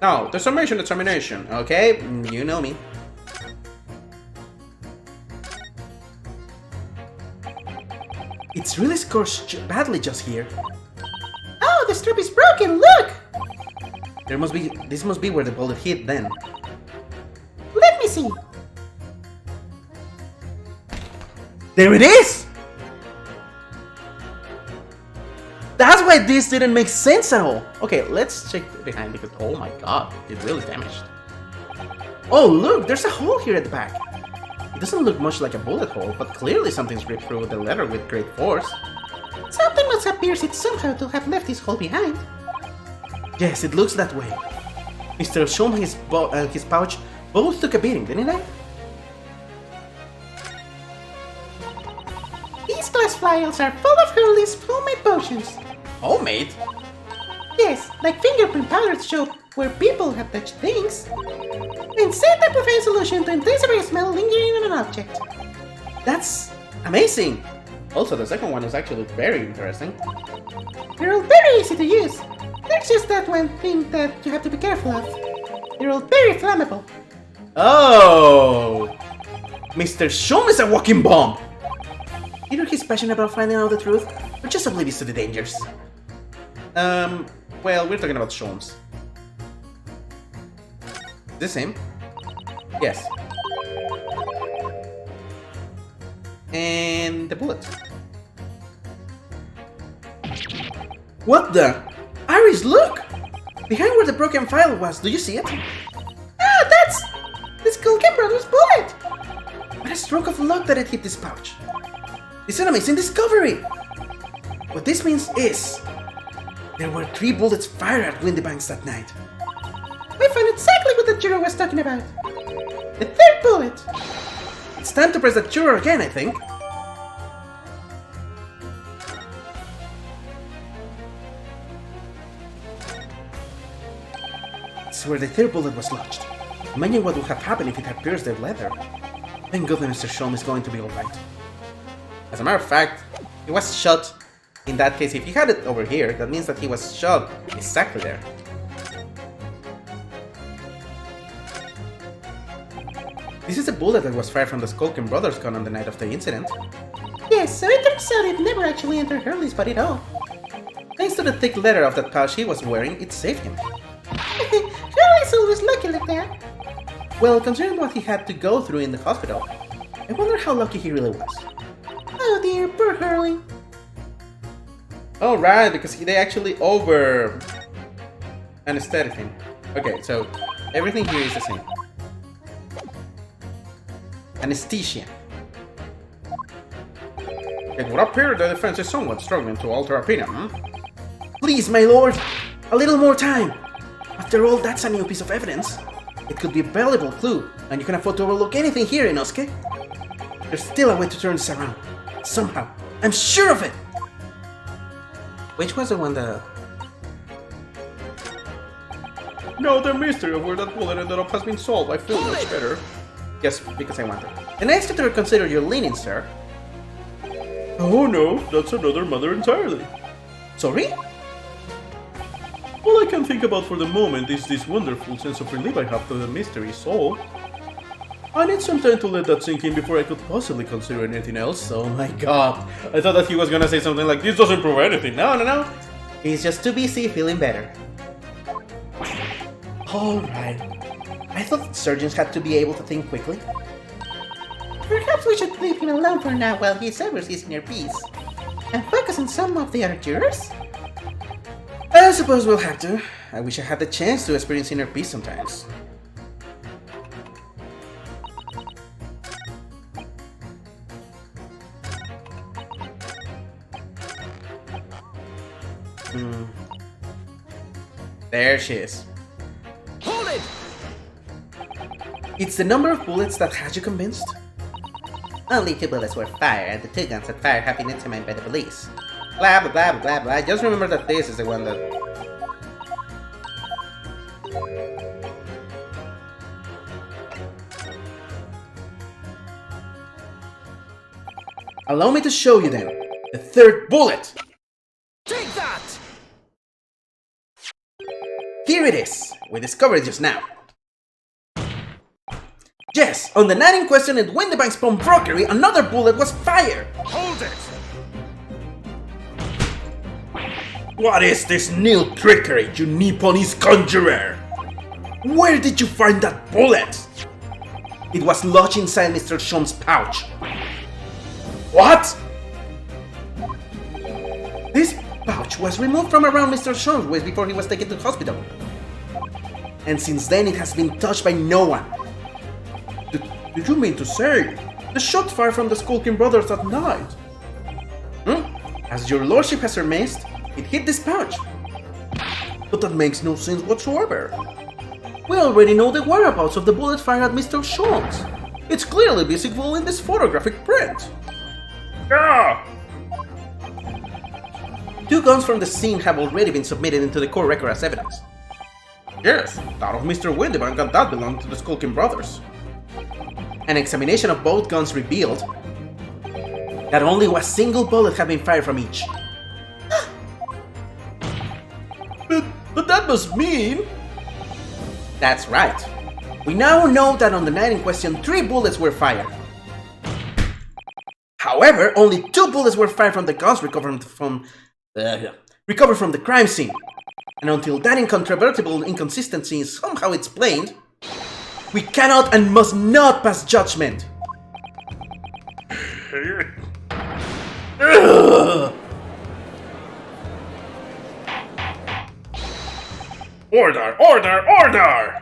Now, the summation examination. Okay, you know me. It's really scorched badly just here. Oh, the strip is broken, look! This must be where the bullet hit then. Let me see. There it is! That's why this didn't make sense at all. Okay, let's check behind because, oh my god, it really is damaged. Oh look, there's a hole here at the back. It doesn't look much like a bullet hole, but clearly something's ripped through the leather with great force. Something must have pierced it somehow to have left this hole behind. Yes, it looks that way. Mr. Shom and his pouch both took a beating, didn't they? These glass vials are full of Hurley's homemade potions. Homemade? Yes, like fingerprint powder to show where people have touched things. And scent and profane solution to intensify a smell lingering on an object. That's amazing! Also, the second one is actually very interesting. They're all very easy to use. There's just that one thing that you have to be careful of. They're all very flammable. Oh! Mr. Shom is a walking bomb! Either he's passionate about finding out the truth, or just oblivious to the dangers. Well, we're talking about Shom's. This him? Yes. And the bullet. What the? Iris, look! Behind where the broken file was, do you see it? Ah, that's the Skulkin Brothers bullet! What a stroke of luck that it hit this pouch. It's an amazing discovery! What this means is... there were 3 bullets fired at Windybanks that night. We found exactly what the Juror was talking about. The 3rd bullet! It's time to press that Juror again, I think. It's where the 3rd bullet was lodged. Imagine what would have happened if it had pierced their leather. Thank goodness Mr. Shom is going to be alright. As a matter of fact, he was shot. In that case, if he had it over here, that means that he was shot exactly there. This is a bullet that was fired from the Skulkin Brothers gun on the night of the incident. Yes, so it turns out it never actually entered Hurley's body at all. Thanks to the thick leather of that pouch he was wearing, it saved him. Hurley's always lucky like that. Well, considering what he had to go through in the hospital, I wonder how lucky he really was. Oh dear, poor Hurley. Oh right, because they actually over anesthetic him. Okay, so everything here is the same. Anesthesia. It would appear the defense is somewhat struggling to alter opinion, hmm? Please, my lord, a little more time. After all, that's a new piece of evidence. It could be a valuable clue, and you can afford to overlook anything here, Inosuke. There's still a way to turn this around. Somehow. I'm sure of it! Which was the one that... Now the mystery of where that bullet ended up has been solved. I feel much better. Yes, because I wanted. And I asked you to reconsider your leaning, sir. Oh no, that's another matter entirely. Sorry? All I can think about for the moment is this wonderful sense of relief I have to the mystery solved. I need some time to let that sink in before I could possibly consider anything else. Oh my god. I thought that he was gonna say something like, this doesn't prove anything. No. He's just too busy feeling better. Alright. I thought surgeons had to be able to think quickly. Perhaps we should leave him alone for now while he severs his inner peace. And focus on some of the other jurors? I suppose we'll have to. I wish I had the chance to experience inner peace sometimes. There she is. Hold it! It's the number of bullets that has you convinced? Only 2 bullets were fired, and the 2 guns that fired have been examined by the police. Blah blah blah blah blah. Just remember that this is the one that. Allow me to show you then. The third bullet. Take that! Here it is. We discovered it just now. Yes, on the night in question at Windybank's pawnbrokery, another bullet was fired. Hold it! What is this new trickery, you Nipponese conjurer? Where did you find that bullet? It was lodged inside Mr. Sean's pouch. What? This pouch was removed from around Mr. Sean's waist before he was taken to the hospital. And since then it has been touched by no one. Do you mean to say the shot fired from the Skulking Brothers at night? As your lordship has surmised, it hit this pouch. But that makes no sense whatsoever. We already know the whereabouts of the bullet fired at Mr. Sean's. It's clearly visible in this photographic print. Ah! 2 guns from the scene have already been submitted into the court record as evidence. Yes, that of Mr. Windybank and that belonged to the Skulking Brothers. An examination of both guns revealed that only a single bullet had been fired from each. But that must mean... That's right. We now know that on the night in question 3 bullets were fired. However, only 2 bullets were fired from the guns recovered from the crime scene. And until that incontrovertible inconsistency is somehow explained, we cannot and must not pass judgment. Order! Order! Order!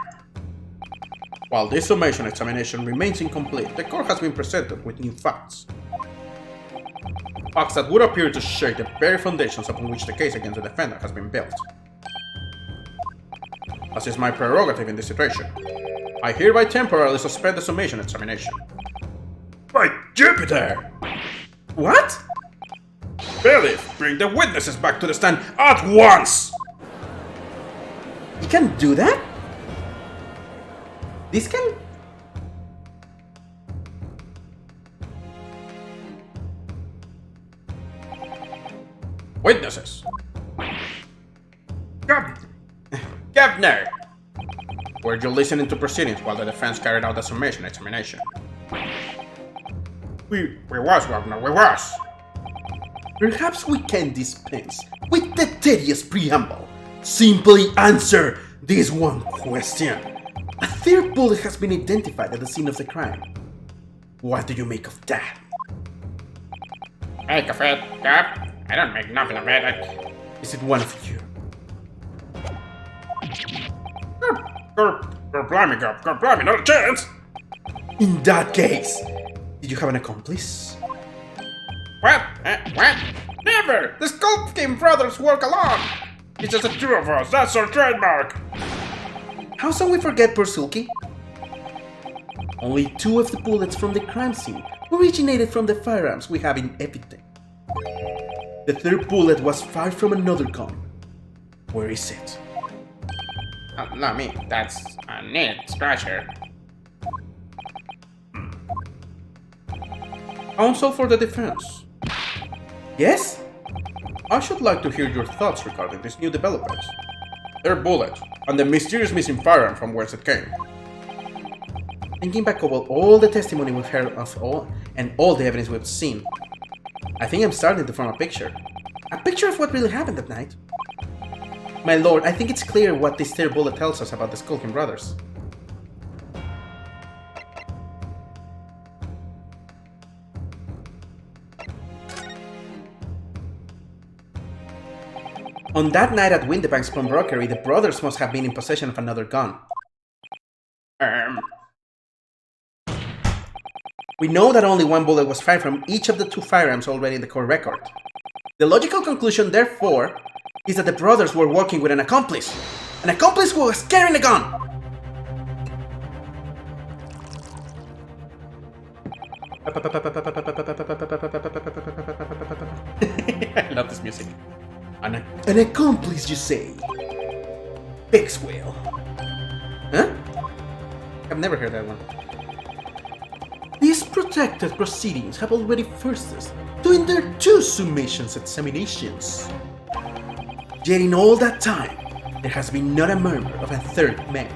While this summation examination remains incomplete, the court has been presented with new facts. Facts that would appear to shake the very foundations upon which the case against the defendant has been built. As is my prerogative in this situation, I hereby temporarily suspend the summation examination. By Jupiter! What? Bailiff, bring the witnesses back to the stand at once! You can do that? This can... Witnesses! Governor! Were you listening to proceedings while the defense carried out the summation examination? We was, Governor, we was! Perhaps we can dispense with the tedious preamble. Simply answer this one question. A third bullet has been identified at the scene of the crime. What do you make of that? Make of it, Cap? I don't make nothing of it. Is it one of you? Blimey, blimey, not a chance! In that case, did you have an accomplice? What? What? Never! The Skulking Brothers work alone! It's just the 2 of us, that's our trademark! How shall we forget poor Sulky? Only 2 of the bullets from the crime scene originated from the firearms we have in evidence. The third bullet was fired from another gun. Where is it? Not me. That's a neat scratcher. Counsel for the defense. Yes? I should like to hear your thoughts regarding this new development. Their bullet, and the mysterious missing firearm from whence it came. Thinking back over all the testimony we've heard of all the evidence we've seen, I think I'm starting to form a picture. A picture of what really happened that night. My lord, I think it's clear what this third bullet tells us about the Skulking Brothers. On that night at Windybank's pawnbrokery, the brothers must have been in possession of another gun. We know that only 1 bullet was fired from each of the 2 firearms already in the court record. The logical conclusion, therefore, is that the brothers were working with an accomplice who was carrying a gun! I love this music. An accomplice, you say? Big's whale. Huh? I've never heard that one. These protected proceedings have already forced us to endure 2 summations examinations. Yet in all that time, there has been not a murmur of a third man.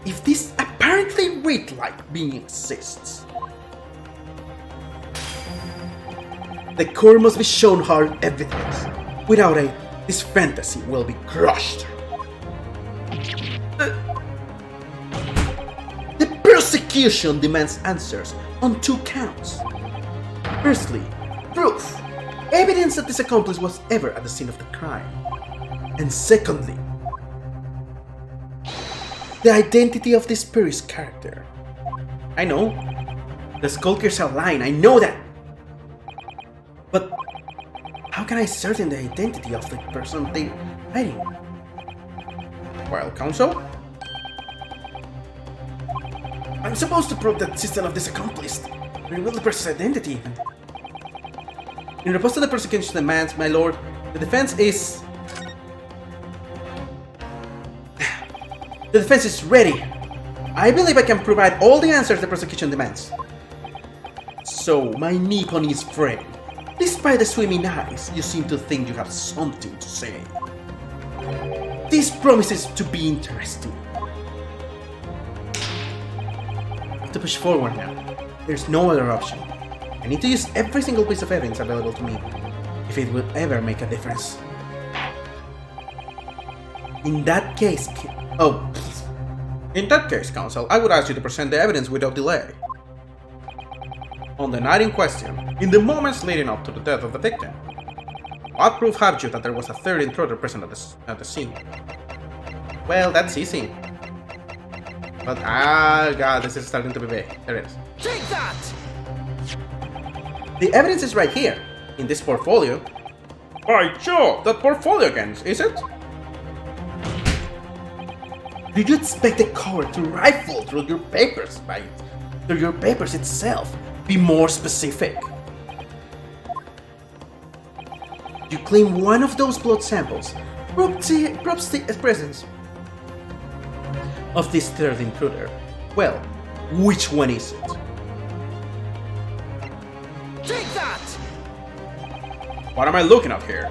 If this apparently wraith-like being exists, the court must be shown hard evidence. Without it, this fantasy will be crushed. The prosecution demands answers on 2 counts. Firstly, proof, evidence that this accomplice was ever at the scene of the crime. And secondly, the identity of this spurious character. I know, the skulkers are lying, I know that. But how can I ascertain the identity of the person they're hiding? Well, counsel? I'm supposed to prove the existence of this accomplice, reveal the person's identity even. In response to the prosecution demands, my lord, the defense is... The defense is ready. I believe I can provide all the answers the prosecution demands. So, my Nipponese friend, despite the swimming eyes, you seem to think you have something to say. This promises to be interesting. I have to push forward now. There's no other option. I need to use every single piece of evidence available to me, if it will ever make a difference. In that case, In that case, counsel, I would ask you to present the evidence without delay. On the night in question, in the moments leading up to the death of the victim, what proof have you that there was a third intruder present at the scene? Well, that's easy. But god, this is starting to be big. There it is. Take that! The evidence is right here, in this portfolio. By Jove, that portfolio again, is it? Do you expect the court to rifle through your papers itself? Be more specific. You claim one of those blood samples proves the presence of this third intruder. Well, which one is it? Take that! What am I looking at here?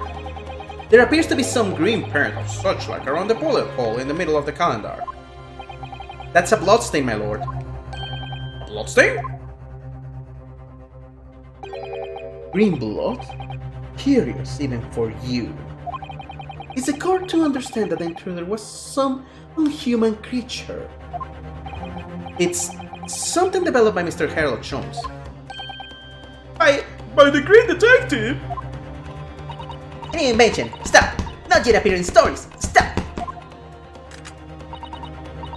There appears to be some green parent of such like around the bullet hole in the middle of the calendar. That's a bloodstain, my lord. A bloodstain? Green blood? Curious even for you. Is the court to understand that the intruder was some unhuman creature? It's something developed by Mr. Harold Jones. By the great detective! Any invention. Stop! Not yet appear in stories. Stop!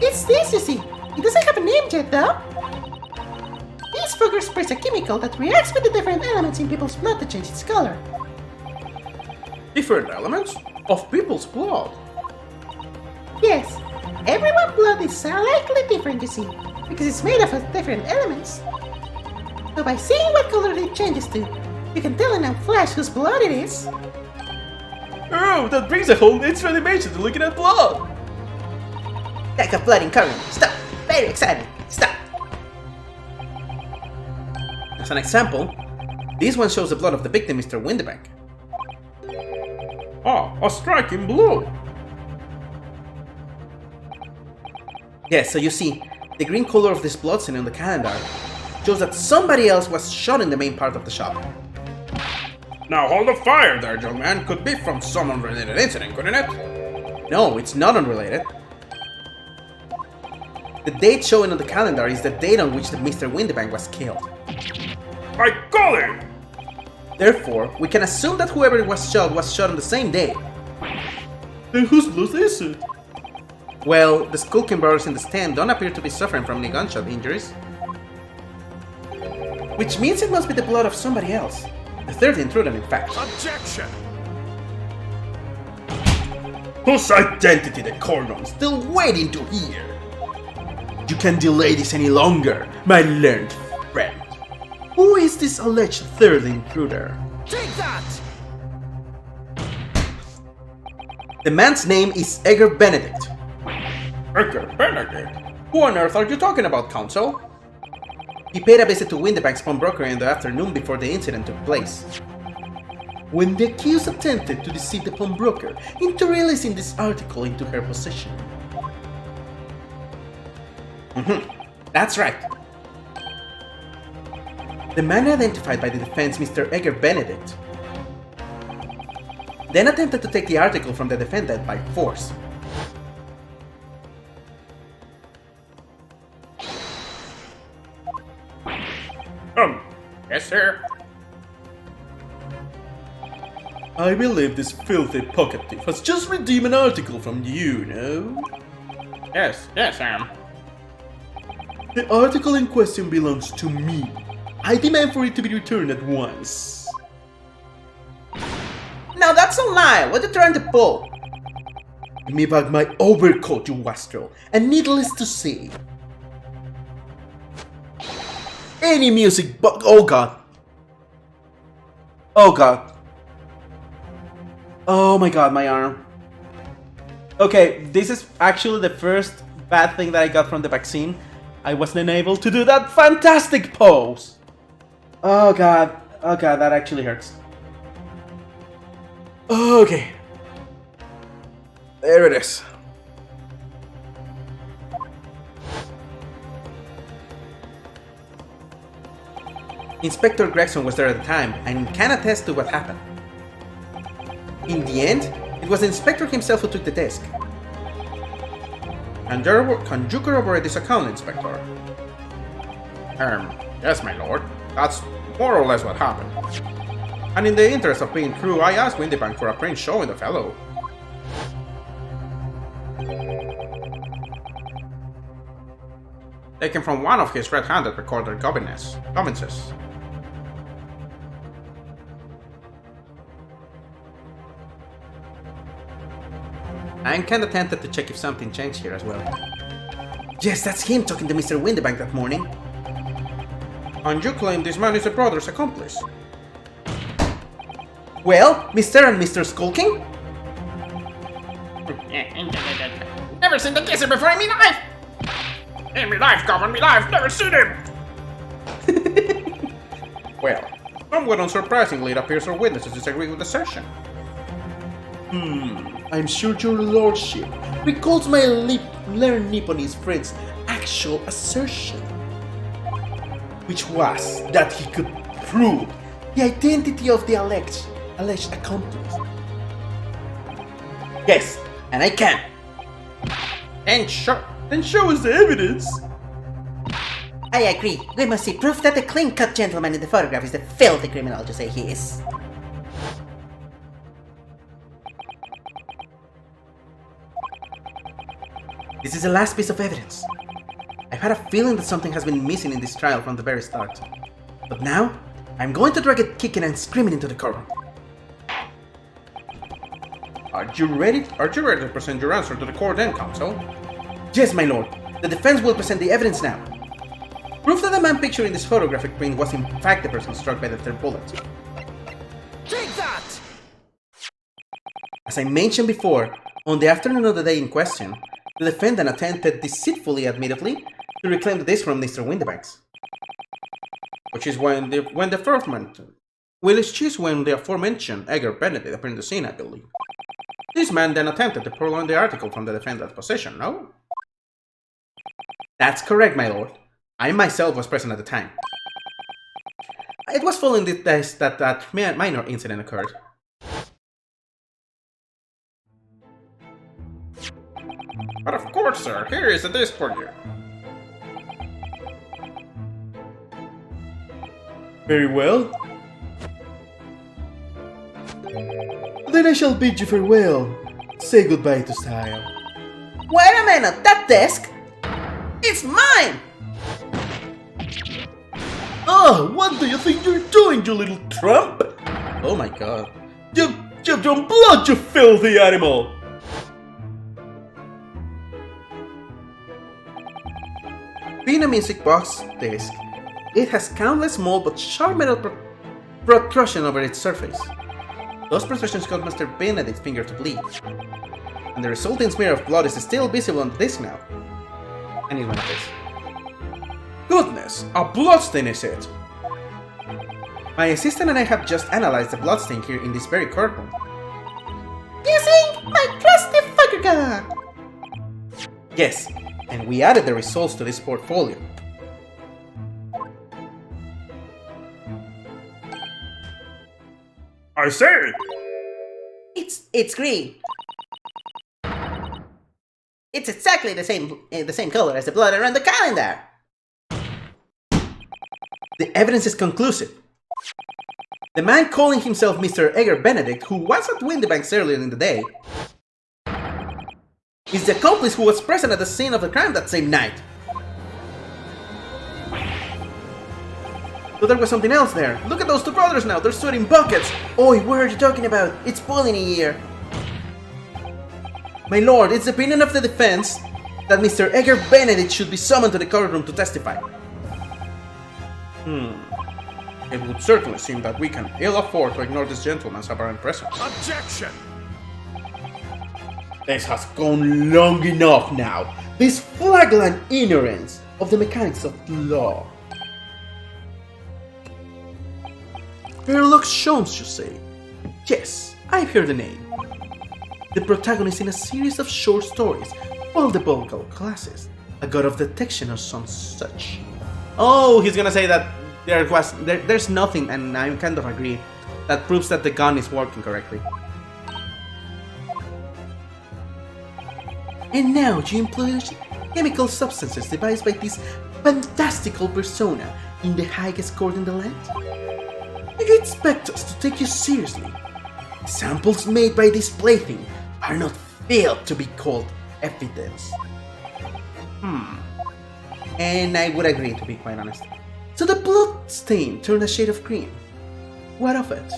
It's this, you see. It doesn't have a name yet, though. These fuckers sprays a chemical that reacts with the different elements in people's blood to change its color. Different elements? Of people's blood? Yes, everyone's blood is slightly different, you see, because it's made up of different elements. So by seeing what color it changes to, you can tell in a flash whose blood it is. Oh, that brings a whole extra dimension to looking at blood! Like a blood in current. Stop! Very exciting. Stop! As an example, this one shows the blood of the victim, Mr. Windibank. Ah, a striking blow! Yes, so you see, the green color of this blood stain on the calendar shows that somebody else was shot in the main part of the shop. Now hold the fire there, young man. Could be from some unrelated incident, couldn't it? No, it's not unrelated. The date showing on the calendar is the date on which the Mr. Windibank was killed. By golly! Therefore, we can assume that whoever was shot on the same day. Then whose blood is it? Well, the Skulking brothers in the stand don't appear to be suffering from any gunshot injuries. Which means it must be the blood of somebody else. The third intruder, in fact. Objection! Whose identity the coroner's still waiting to hear? You can't delay this any longer, my learned friend. Who is this alleged third intruder? Take that! The man's name is Edgar Benedict. Edgar Benedict? Who on earth are you talking about, Counsel? He paid a visit to Windibank's pawnbroker in the afternoon before the incident took place. When the accused attempted to deceive the pawnbroker into releasing this article into her possession. That's right. The man identified by the defense, Mr. Edgar Benedict, then attempted to take the article from the defendant by force. Yes, sir. I believe this filthy pocket thief has just redeemed an article from you, no? Yes, The article in question belongs to me. I demand for it to be returned at once. Now that's a lie! What are you trying to pull? Give me back my overcoat, you wastrel, and needless to say, any music but— oh god. Oh god. Oh my god, my arm. Okay, this is actually the first bad thing that I got from the vaccine. I wasn't able to do that fantastic pose. Oh god, that actually hurts. Okay. There it is. Inspector Gregson was there at the time and can attest to what happened. In the end, it was the inspector himself who took the desk. Can you corroborate this account, Inspector? Yes, my lord. That's more or less what happened. And in the interest of being true, I asked Windibank for a print showing the fellow. Taken from one of his red-handed recorder provinces. And Ken attempted to check if something changed here as well. Yes, that's him talking to Mr. Windibank that morning. And you claim this man is the brother's accomplice. Well, Mr. and Mr. Skulking? Never seen the kisser before in my life! In my life, Goblin, in my life, never seen him! Well, somewhat unsurprisingly, it appears our witnesses disagree with the assertion. I'm sure your lordship recalls my learned Nipponese friend's actual assertion, which was that he could prove the identity of the alleged accomplice. Yes, and I can. And sure. Then show us the evidence. I agree. We must see proof that the clean-cut gentleman in the photograph is the filthy criminal you say he is. This is the last piece of evidence. I've had a feeling that something has been missing in this trial from the very start. But now, I'm going to drag it kicking and screaming into the courtroom. Are you ready to present your answer to the court then, Counsel? Yes, my lord. The defense will present the evidence now. Proof that the man pictured in this photographic print was in fact the person struck by the third bullet. Take that! As I mentioned before, on the afternoon of the day in question, the defendant attempted deceitfully, admittedly, to reclaim the disc from Mr. Windibanks. Which is when the aforementioned Edgar Benedict appeared in the scene, I believe. This man then attempted to purloin the article from the defendant's possession, no? That's correct, my lord. I myself was present at the time. It was following this that minor incident occurred. But of course, sir, here is the disc for you. Very well. Then I shall bid you farewell. Say goodbye to style. Wait a minute, that desk? It's mine! Oh, what do you think you're doing, you little trump? Oh my god. You've drawn blood, you filthy animal! Being a music box disc, It has countless small but sharp metal protrusions over its surface. Those protrusions caused Master Benedict's finger to bleed, and the resulting smear of blood is still visible on the disc now. I need one of these. Goodness, a bloodstain is it! My assistant and I have just analyzed the bloodstain here in this very courtroom. Using my trusty fucker gun! Yes, and we added the results to this portfolio. I say! It's green. It's exactly the same color as the blood around the calendar. The evidence is conclusive. The man calling himself Mr. Edgar Benedict, who was at Windybanks earlier in the day, is the accomplice who was present at the scene of the crime that same night. But there was something else there. Look at those two brothers now, they're sweating buckets. Oi, what are you talking about? It's boiling in here. My lord, it's the opinion of the defense that Mr. Edgar Benedict should be summoned to the courtroom to testify. It would certainly seem that we can ill afford to ignore this gentleman's apparent presence. Objection! This has gone long enough now. This flagrant ignorance of the mechanics of law. Sherlock Holmes, you say? Yes, I've heard the name. The protagonist in a series of short stories called the Vulgar Classes, a god of detection or some such. Oh, he's gonna say that there's nothing, and I kind of agree, that proves that the gun is working correctly. And now you employ chemical substances devised by this fantastical persona in the highest court in the land? Do you expect us to take you seriously? Samples made by this plaything are not fit to be called evidence. And I would agree, to be quite honest. So the blood stain turned a shade of green. What of it?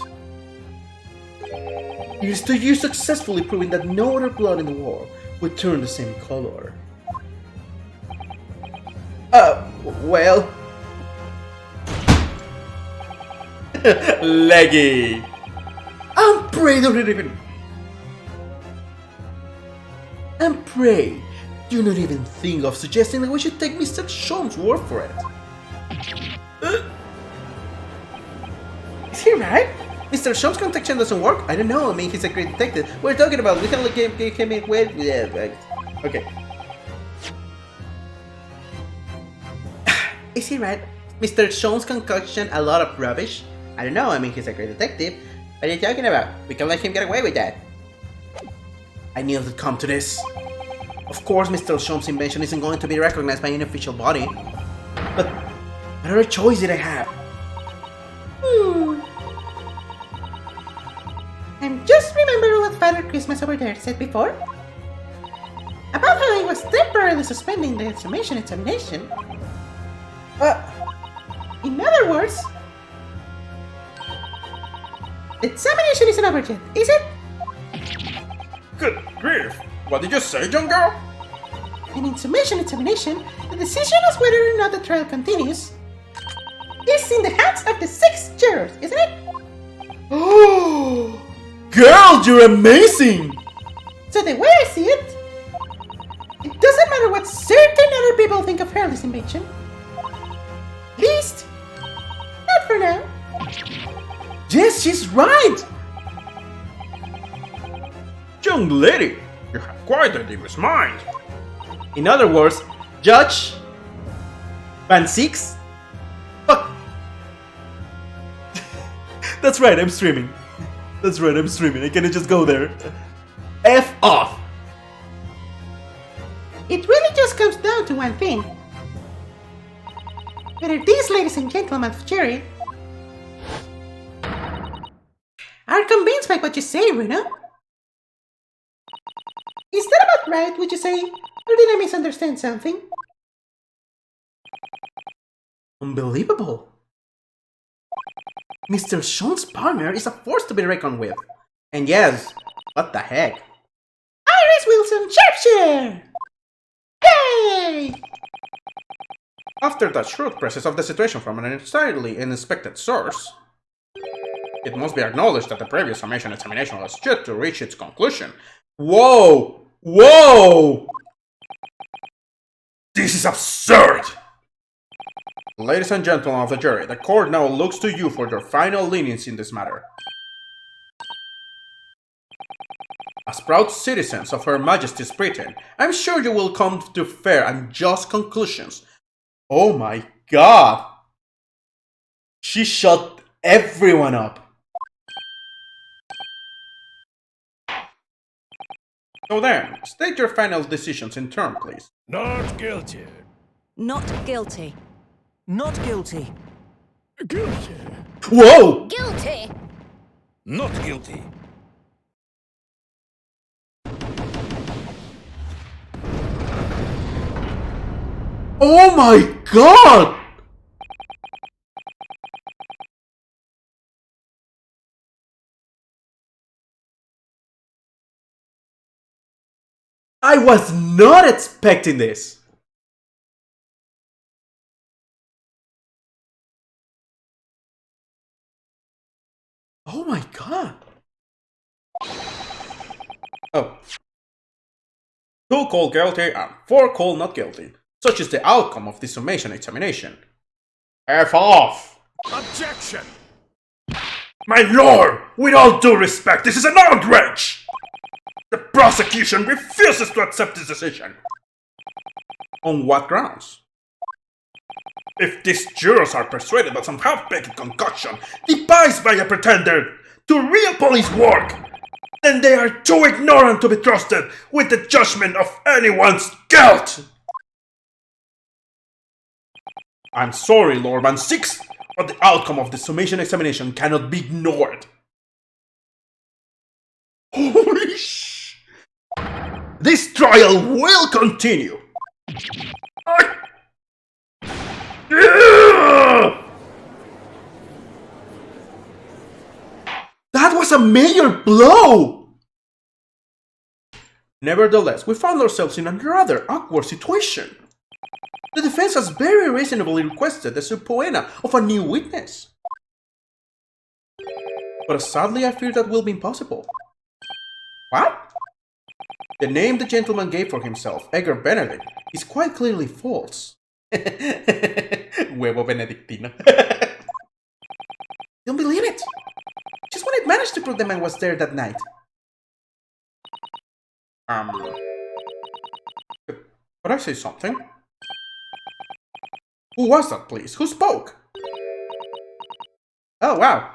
Here's to you successfully proving that no other blood in the world would turn the same color. Well... Leggy! And pray do not even think of suggesting that we should take Mr. Holmes' word for it. Is he right? Mr. Holmes' contaction doesn't work? I don't know, I mean, he's a great detective. We're talking about, we can look him in with... Okay. Is he right? Mr. Holmes' concoction a lot of rubbish? I don't know, I mean, he's a great detective. What are you talking about? We can let him get away with that. I knew it would come to this. Of course, Mr. Holmes' invention isn't going to be recognized by any official body. But what other choice did I have? I'm just remembering what Father Christmas over there said before. About how he was temporarily suspending the summation examination. In other words, the examination isn't over yet, is it? Good grief! What did you say, young girl? And in summation examination, the decision as whether or not the trial continues is in the hands of the 6 jurors, isn't it? Oh, girl, you're amazing! So the way I see it, it doesn't matter what certain other people think of Hurley's invention. At least, not for now. Yes, she's right! Young lady, you have quite a devious mind. In other words, Judge Van Six. Fuck. That's right, I'm streaming. That's right, I'm streaming. I cannot just go there. F off. It really just comes down to one thing. Whether these ladies and gentlemen of jury are convinced by what you say, Runa. Is that about right, would you say? Or did I misunderstand something? Unbelievable. Mr. Sean's partner is a force to be reckoned with. And yes, what the heck? Iris Wilson Sharpshooter! Hey! After that shrewd process of the situation from an entirely unexpected source, it must be acknowledged that the previous summation examination was yet to reach its conclusion. Whoa! Whoa! This is absurd! Ladies and gentlemen of the jury, the court now looks to you for your final leniency in this matter. As proud citizens of Her Majesty's Britain, I'm sure you will come to fair and just conclusions. Oh my god! She shut everyone up! So then, state your final decisions in turn, please. Not guilty. Not guilty. Not guilty. Guilty. Whoa! Guilty. Not guilty. Oh my god! I was not expecting this! Oh my god! Oh. 2 called guilty and 4 called not guilty. Such is the outcome of the summation examination. F off! Objection! My lord, with all due respect, this is an outrage! The prosecution refuses to accept this decision. On what grounds? If these jurors are persuaded by some half-baked concoction devised by a pretender to real police work, then they are too ignorant to be trusted with the judgment of anyone's guilt! I'm sorry, Lord Man 6, but the outcome of the summation examination cannot be ignored. Holy sh! This trial will continue! That was a major blow! Nevertheless, we found ourselves in a rather awkward situation. The defense has very reasonably requested the subpoena of a new witness. But sadly, I fear that will be impossible. What? The name the gentleman gave for himself, Edgar Benedict, is quite clearly false. Huevo benedictino. Don't believe it! Just when I managed to prove the man was there that night. Could I say something? Who was that, please? Who spoke? Oh, wow.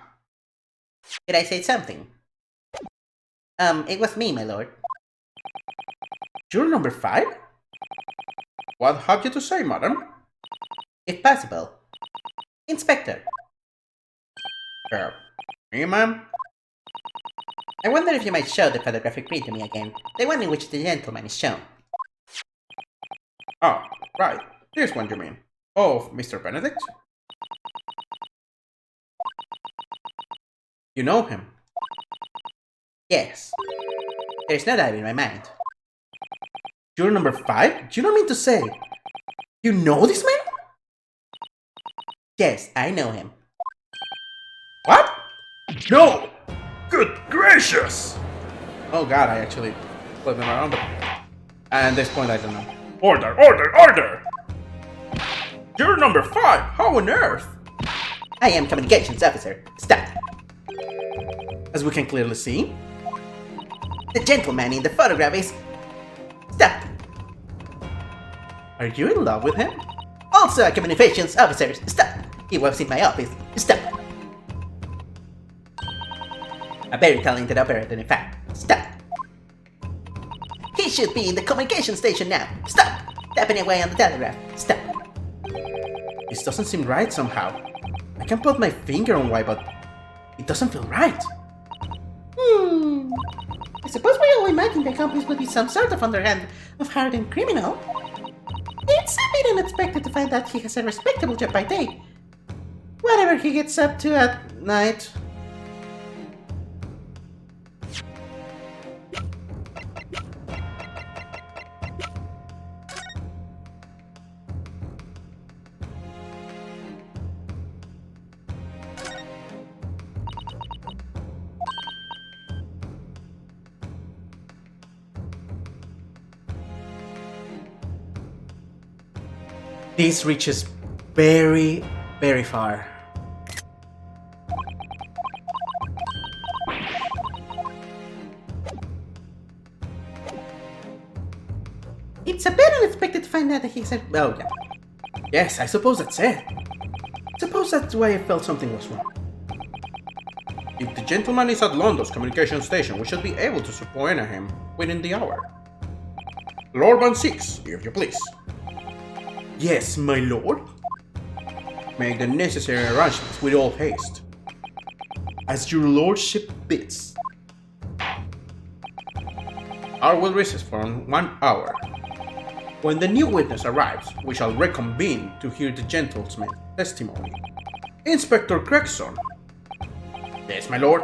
Did I say something? It was me, my lord. Juror number 5? What have you to say, madam? If possible. Inspector, Me, ma'am? I wonder if you might show the photographic print to me again, the one in which the gentleman is shown. Oh, right. This one, you mean? Of Mr. Benedict? You know him? Yes. There's no doubt in my mind. Juror number 5? Do you not mean to say you know this man? Yes, I know him. What? No! Good gracious! Oh god, I actually flipped them around, but... And at this point, I don't know. Order, order, order! Juror number 5? How on earth? I am communications officer. Stop. As we can clearly see. The gentleman in the photograph is... Stop. Are you in love with him? Also a communications officer. Stop. He works in my office. Stop. A very talented operator, in fact. Stop. He should be in the communication station now. Stop. Tapping away on the telegraph. Stop. This doesn't seem right somehow. I can put my finger on why, but it doesn't feel right. I suppose we all imagined the accomplice would be some sort of underhand of hardened criminal. It's a bit unexpected to find out he has a respectable job by day. Whatever he gets up to at night. This reaches very, very far. It's a bit unexpected to find out that he's a... Oh, yeah. Yes, I suppose that's it. Suppose that's why I felt something was wrong. If the gentleman is at Londo's communication station, we should be able to subpoena him within the hour. Lord Van Six, if you please. Yes, my lord. Make the necessary arrangements with all haste. As your lordship bids. I will recess for 1 hour. When the new witness arrives, we shall reconvene to hear the gentleman's testimony. Inspector Gregson. Yes, my lord.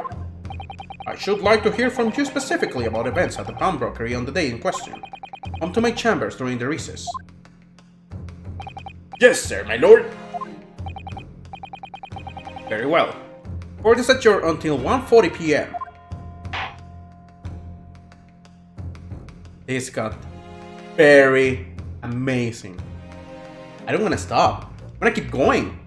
I should like to hear from you specifically about events at the pawnbrokery on the day in question. Come to my chambers during the recess. Yes, sir, my lord. Very well. Court is adjourned until 1:40 p.m. This got very amazing. I don't want to stop. I'm gonna keep going.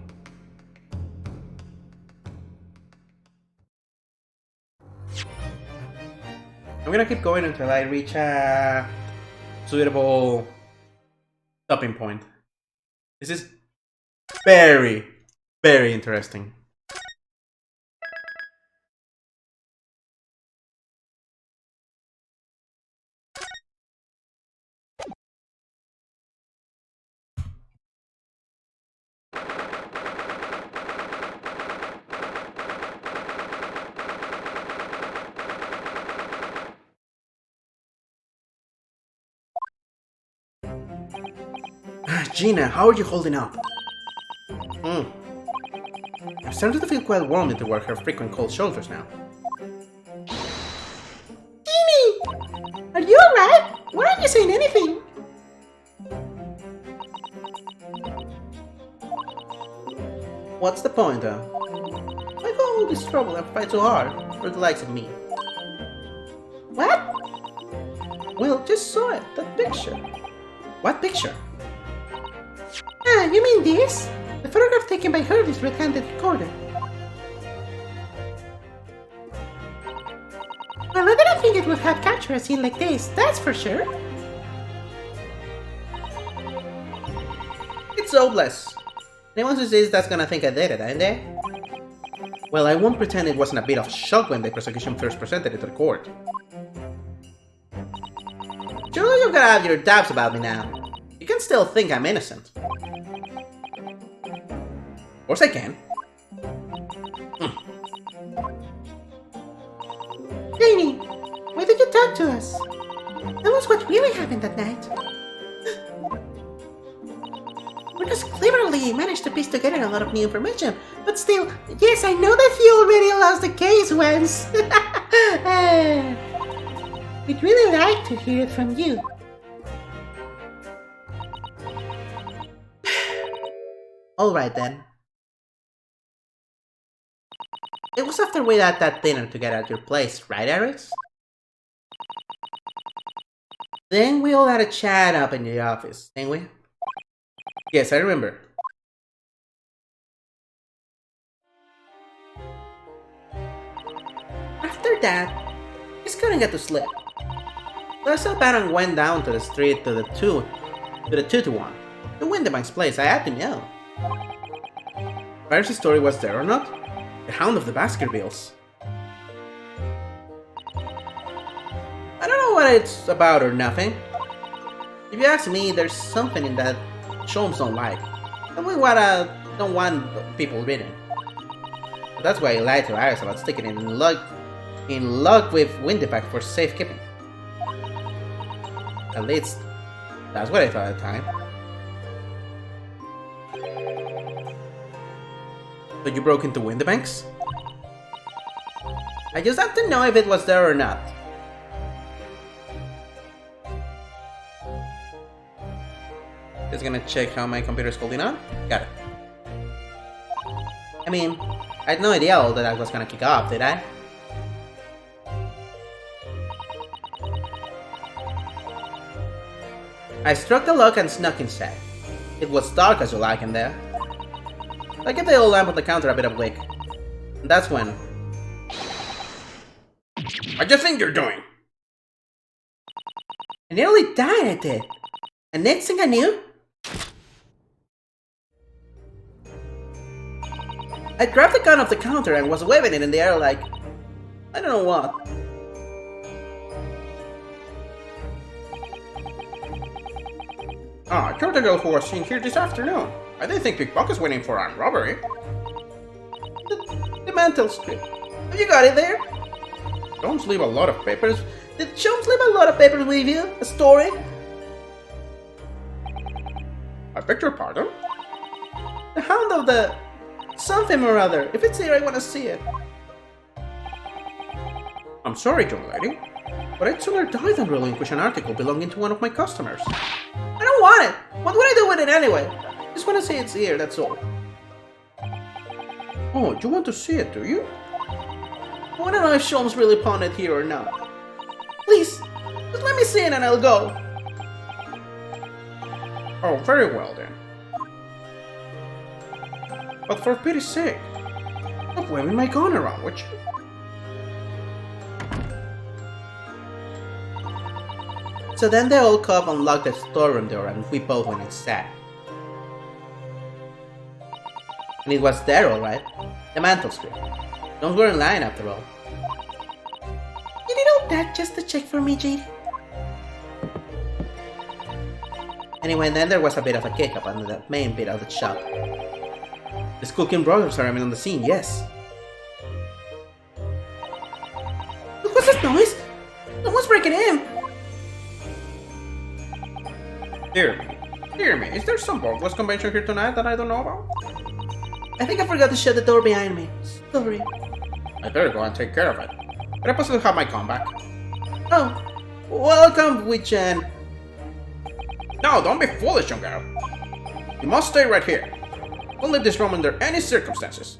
I'm gonna keep going until I reach a suitable stopping point. This is very, very interesting. Gina, how are you holding up? I'm starting to feel quite warm toward her frequent cold shoulders now. Jeannie! Are you alright? Why aren't you saying anything? What's the point, though? Why go all this trouble and fight so hard for the likes of me? What? Well, just saw it, that picture. What picture? Ah, you mean this? The photograph taken by her, this red-handed recorder. Well, I didn't think it would have captured a scene like this, that's for sure. It's hopeless. Anyone who says that's gonna think I did it, ain't they? Well, I won't pretend it wasn't a bit of a shock when the prosecution first presented it to the court. Surely you've gotta have your doubts about me now. You can still think I'm innocent. Of course I can. Janie, why did you talk to us? Tell us what really happened that night. We just cleverly managed to piece together a lot of new information, but still, yes, I know that you already lost the case once. We'd really like to hear it from you. Alright then. It was after we had that dinner together at your place, right, Ares? Then we all had a chat up in the office, didn't we? Yes, I remember. After that, I just couldn't get to sleep. So I saw Baron went down to the street to the 2-1. The Windybank's place, I had to know. Whether his story was there or not, the Hound of the Baskervilles. I don't know what it's about or nothing. If you ask me, there's something in that Sholmes don't like. And we don't want people reading. But that's why I lied to Iris about sticking it in luck with Windybank for safekeeping. At least, that's what I thought at the time. So you broke into Windybanks? I just had to know if it was there or not. Just gonna check how my computer's holding on. Got it. I mean, I had no idea all that I was gonna kick off, did I? I struck the lock and snuck inside. It was dark as you like in there. I give the old lamp on the counter a bit of wick. And that's when... What do you think you're doing? I nearly died, I did. And next thing I knew, I grabbed the gun off the counter and was waving it in the air like... I don't know what. Ah, you're the girl who was seen here this afternoon. I didn't think Big Buck is waiting for armed robbery. The mantle strip. Have you got it there? Don't leave a lot of papers. Did Chums leave a lot of papers with you? A story? I beg your pardon? The Hound of the... something or other. If it's here, I want to see it. I'm sorry, young lady, but I'd sooner die than relinquish an article belonging to one of my customers. I don't want it. What would I do with it anyway? Just want to see it's here, that's all. Oh, you want to see it, do you? I want to know if Sholmes really pawned it here or not. Please, just let me see it and I'll go. Oh, very well then. But for pity's sake, stop waving my gun around, would you? So then the old cop unlocked the storeroom door and we both went inside. And it was there, alright. The mantle strip. Don't go in line after all. you did all that just to check for me, JD. Anyway, then there was a bit of a kick-up under the main bit of the shop. The Skulking Brothers are on the scene, yes. What was that noise? Someone's breaking in. Dear me, is there some burglars convention here tonight that I don't know about? I think I forgot to shut the door behind me. Sorry. I better go and take care of it. Can I possibly have my gun back? Oh, welcome, Witch Ann. No, don't be foolish, young girl. You must stay right here. Don't leave this room under any circumstances.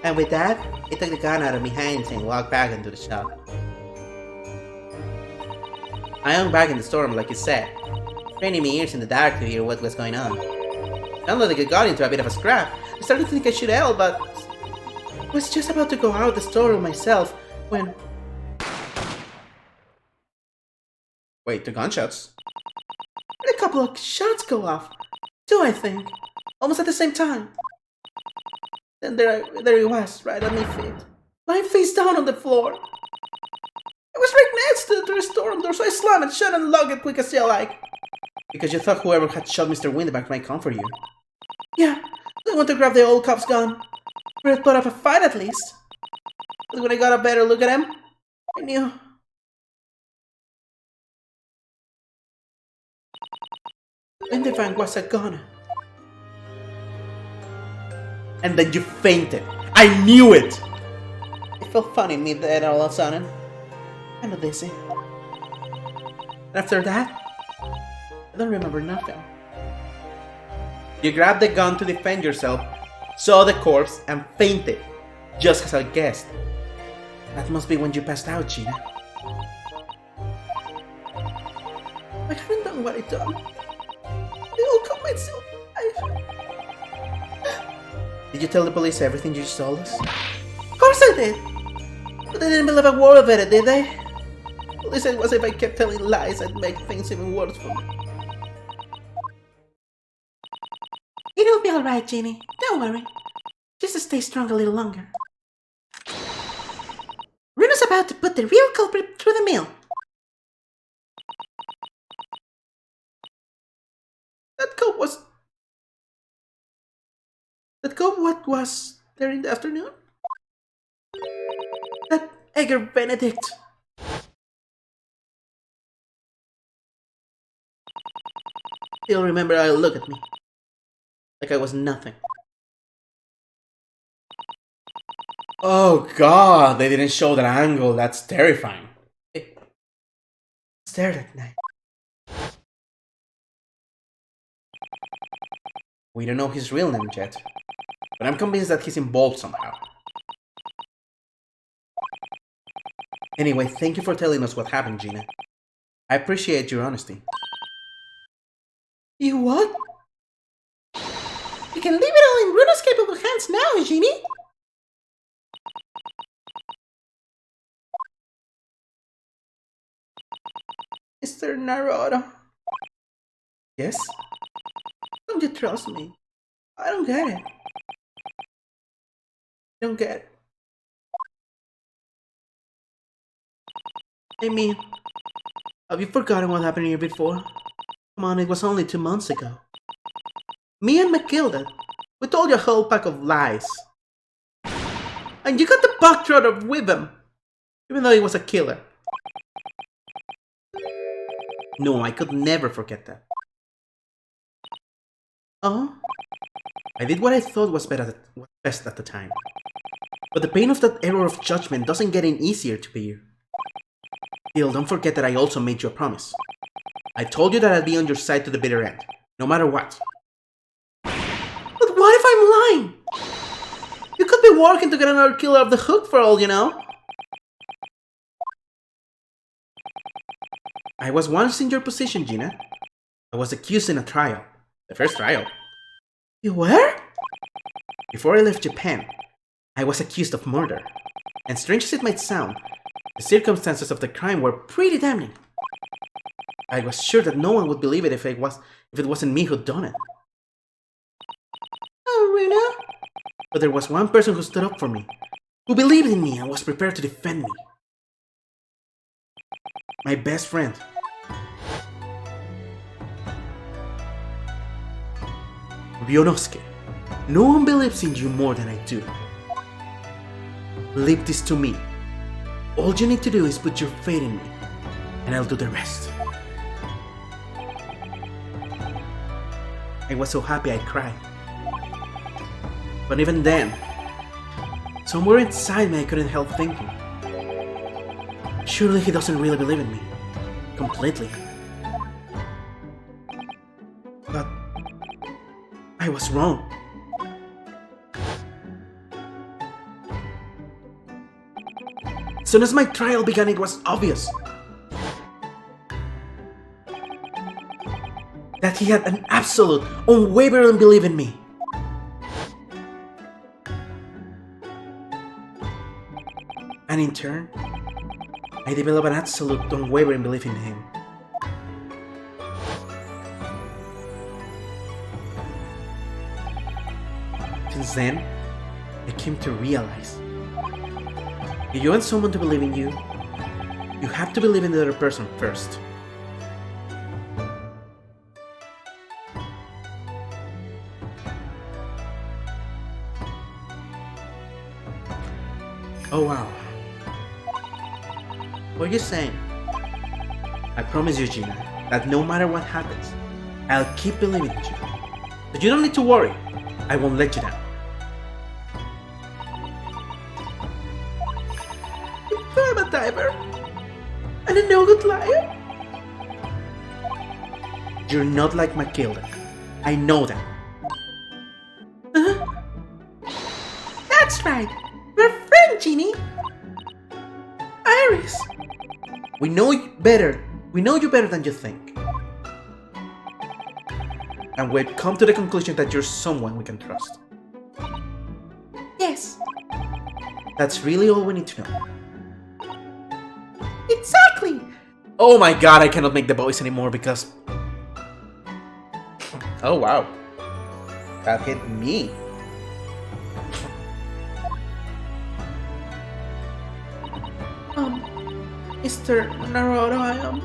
And with that, he took the gun out of behind and walked back into the shop. I hung back in the storm like you said, straining my ears in the dark to hear what was going on. Sounded like I got into a bit of a scrap. I started to think I should help, but I was just about to go out the storeroom myself when... Wait, 2 gunshots? a couple of shots go off. 2, I think. Almost at the same time. Then there he was, right at my feet. Lying face down on the floor. I was right next to the storeroom door, so I slammed it shut and locked it quick as you like. Because you thought whoever had shot Mr. Winterback might come for you. Yeah, I went to grab the old cop's gun. Or it put up a fight at least. But when I got a better look at him, I knew. Winterbank was a goner. And then you fainted. I knew it! It felt funny me dead all of a sudden. Kinda dizzy. And after that, I don't remember nothing. You grabbed the gun to defend yourself, saw the corpse, and fainted, just as I guessed. That must be when you passed out, Gina. I haven't done what I done. I will cut myself. Did you tell the police everything you just told us? Of course I did! But they didn't believe a word of it, did they? All they said was if I kept telling lies, I'd make things even worse for me. It'll be alright, Jeannie. Don't worry. Just stay strong a little longer. Runa's about to put the real culprit through the mill. That cope what was there in the afternoon? That Edgar Benedict. He'll remember I'll look at me. Like I was nothing. Oh god, they didn't show that angle. That's terrifying. I was there that night. We don't know his real name yet, but I'm convinced that he's involved somehow. Anyway, thank you for telling us what happened, Gina. I appreciate your honesty. What? You can leave it all in Runa's capable hands now, Genie. Mr. Naruto. Yes? Don't you trust me? I don't get it. Don't get it. I mean, have you forgotten what happened here before? Come on, it was only 2 months ago. Me and Matilda, we told you a whole pack of lies. And you got the bugtrotted with him, even though he was a killer. No, I could never forget that. Oh? I did what I thought was best at the time. But the pain of that error of judgment doesn't get any easier to bear. Still, don't forget that I also made you a promise. I told you that I'd be on your side to the bitter end, no matter what. But what if I'm lying? You could be working to get another killer off the hook for all you know. I was once in your position, Gina. I was accused in a trial. The first trial. You were? Before I left Japan, I was accused of murder. And strange as it might sound, the circumstances of the crime were pretty damning. I was sure that no one would believe it if it wasn't me who'd done it. Oh, Runa? But there was one person who stood up for me, who believed in me and was prepared to defend me. My best friend. Ryonosuke, no one believes in you more than I do. Leave this to me. All you need to do is put your faith in me, and I'll do the rest. I was so happy I cried. But even then, somewhere inside me I couldn't help thinking, surely he doesn't really believe in me. Completely. But I was wrong. As soon as my trial began, it was obvious that he had an absolute, unwavering belief in me. And in turn, I developed an absolute, unwavering belief in him. Since then, I came to realize, if you want someone to believe in you, you have to believe in the other person first. Oh wow. What are you saying? I promise you, Gina, that no matter what happens, I'll keep believing in you. But you don't need to worry. I won't let you down. I'm a diver and a no-good liar. You're not like Matilda. I know that. That's right. We're friends, Genie. Iris! We know you better. We know you better than you think. And we've come to the conclusion that you're someone we can trust. Yes, That's really all we need to know. exactly. Oh my god, I cannot make the voice anymore because... Oh wow. That hit me. Mr. Naruto,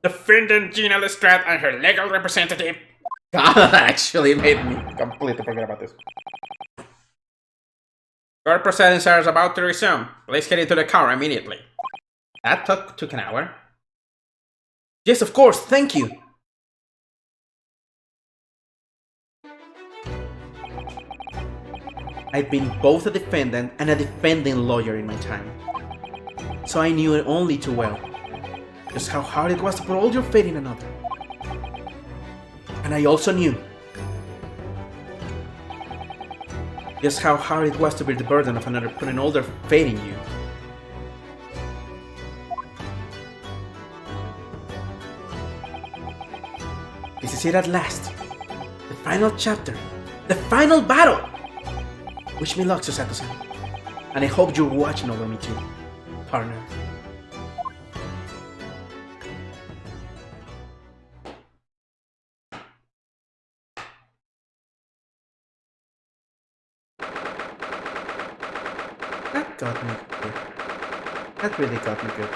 Defendant Gina Lestrade and her legal representative. God, that actually made me completely forget about this. Court proceedings are about to resume. Please get into the car immediately. That took an hour. Yes, of course, thank you. I've been both a defendant and a defending lawyer in my time. So I knew it only too well. Just how hard it was to put all your faith in another. And I also knew just how hard it was to bear the burden of another putting all their fate in you. This is it at last. The final chapter. The final battle! Wish me luck, Susato-san. And I hope you're watching over me too, partner. That got me good. That really got me good.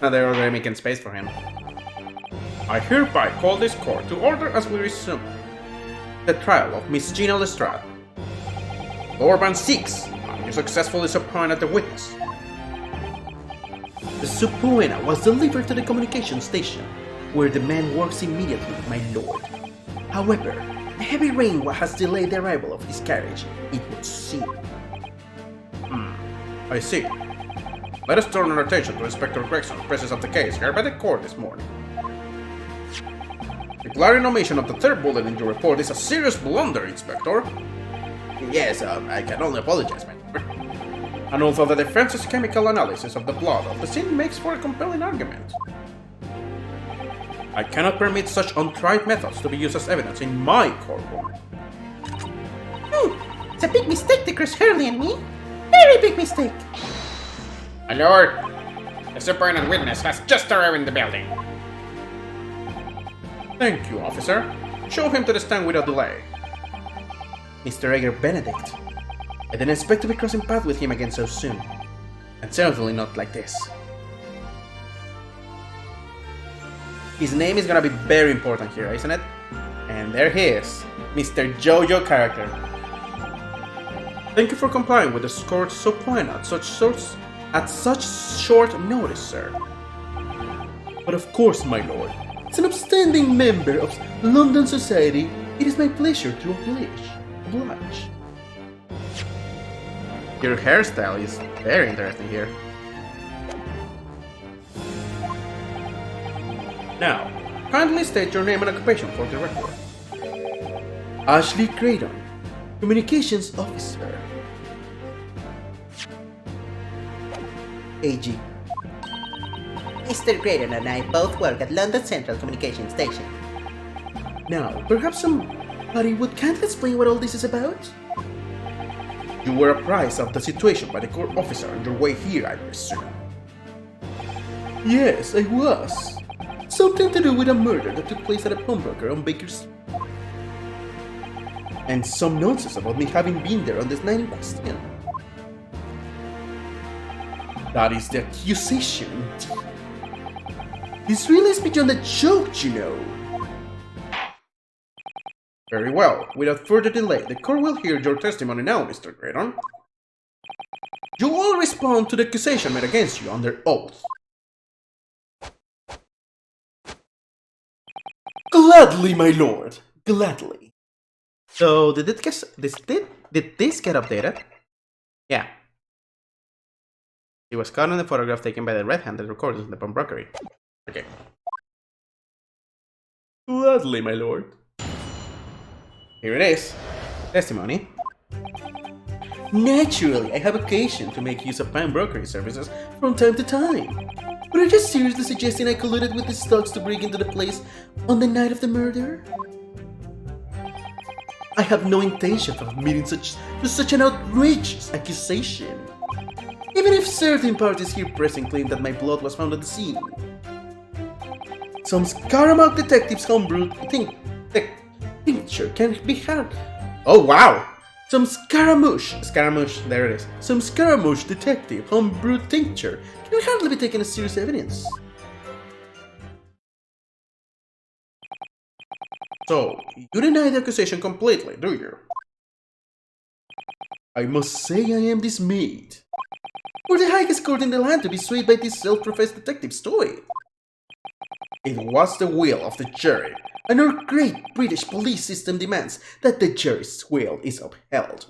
Now they're already making space for him. I hereby call this court to order as we resume The trial of Miss Gina Lestrade. Orban 6, you successfully subpoenaed the witness. The subpoena was delivered to the communication station, where the man works immediately, my lord. However, the heavy rain has delayed the arrival of his carriage, it would seem. I see. Let us turn our attention to Inspector Gregson's presence of the case here by the court this morning. The glaring omission of the third bullet in your report is a serious blunder, Inspector. Yes, I can only apologize, my lord. And although the defense's chemical analysis of the blood of the scene makes for a compelling argument, I cannot permit such untried methods to be used as evidence in my courtroom. It's a big mistake to cross Hurley and me. Very big mistake. My lord, the subpoenaed witness has just arrived in the building. Thank you, officer. Show him to the stand without delay. Mr. Edgar Benedict. I didn't expect to be crossing paths with him again so soon. And certainly not like this. His name is gonna be very important here, isn't it? And there he is, Mr. Jojo character. Thank you for complying with the court's subpoena at such short notice, sir. But of course, my lord. As an upstanding member of London society, it is my pleasure to oblige. Your hairstyle is very interesting here. Now, kindly state your name and occupation for the record. Ashley Creighton, Communications Officer. AG. Mr. Creighton and I both work at London Central Communication Station. Now, perhaps somebody would kindly explain what all this is about? You were apprised of the situation by the court officer on your way here, I presume. Yes, I was. Something to do with a murder that took place at a pawnbroker on Baker Street. And some nonsense about me having been there on this night in question. That is the accusation. This really is beyond a joke, you know. Very well. Without further delay, the court will hear your testimony now, Mr. Creighton. You will respond to the accusation made against you under oath. Gladly, my lord. Gladly. So, did this get updated? Yeah. He was caught in the photograph taken by the red-handed recorders in the pawnbrokery. Okay. Gladly, my lord. Here it is. Testimony. Naturally, I have occasion to make use of pawnbrokery services From time to time. But are you seriously suggesting I colluded with these thugs to break into the place on the night of the murder? I have no intention of admitting such an outrageous accusation. Even if certain parties here present claim that my blood was found at the scene. Some Scaramouche detectives homebrew tincture can be had. Oh wow! Some Scaramouche There it is. Some Scaramouche detective homebrew tincture can hardly be taken as serious evidence. So, you deny the accusation completely, do you? I must say I am dismayed. For the highest court in the land to be swayed by this self-professed detective's toy. It was the will of the jury. And our great British police system demands that the jury's will is upheld.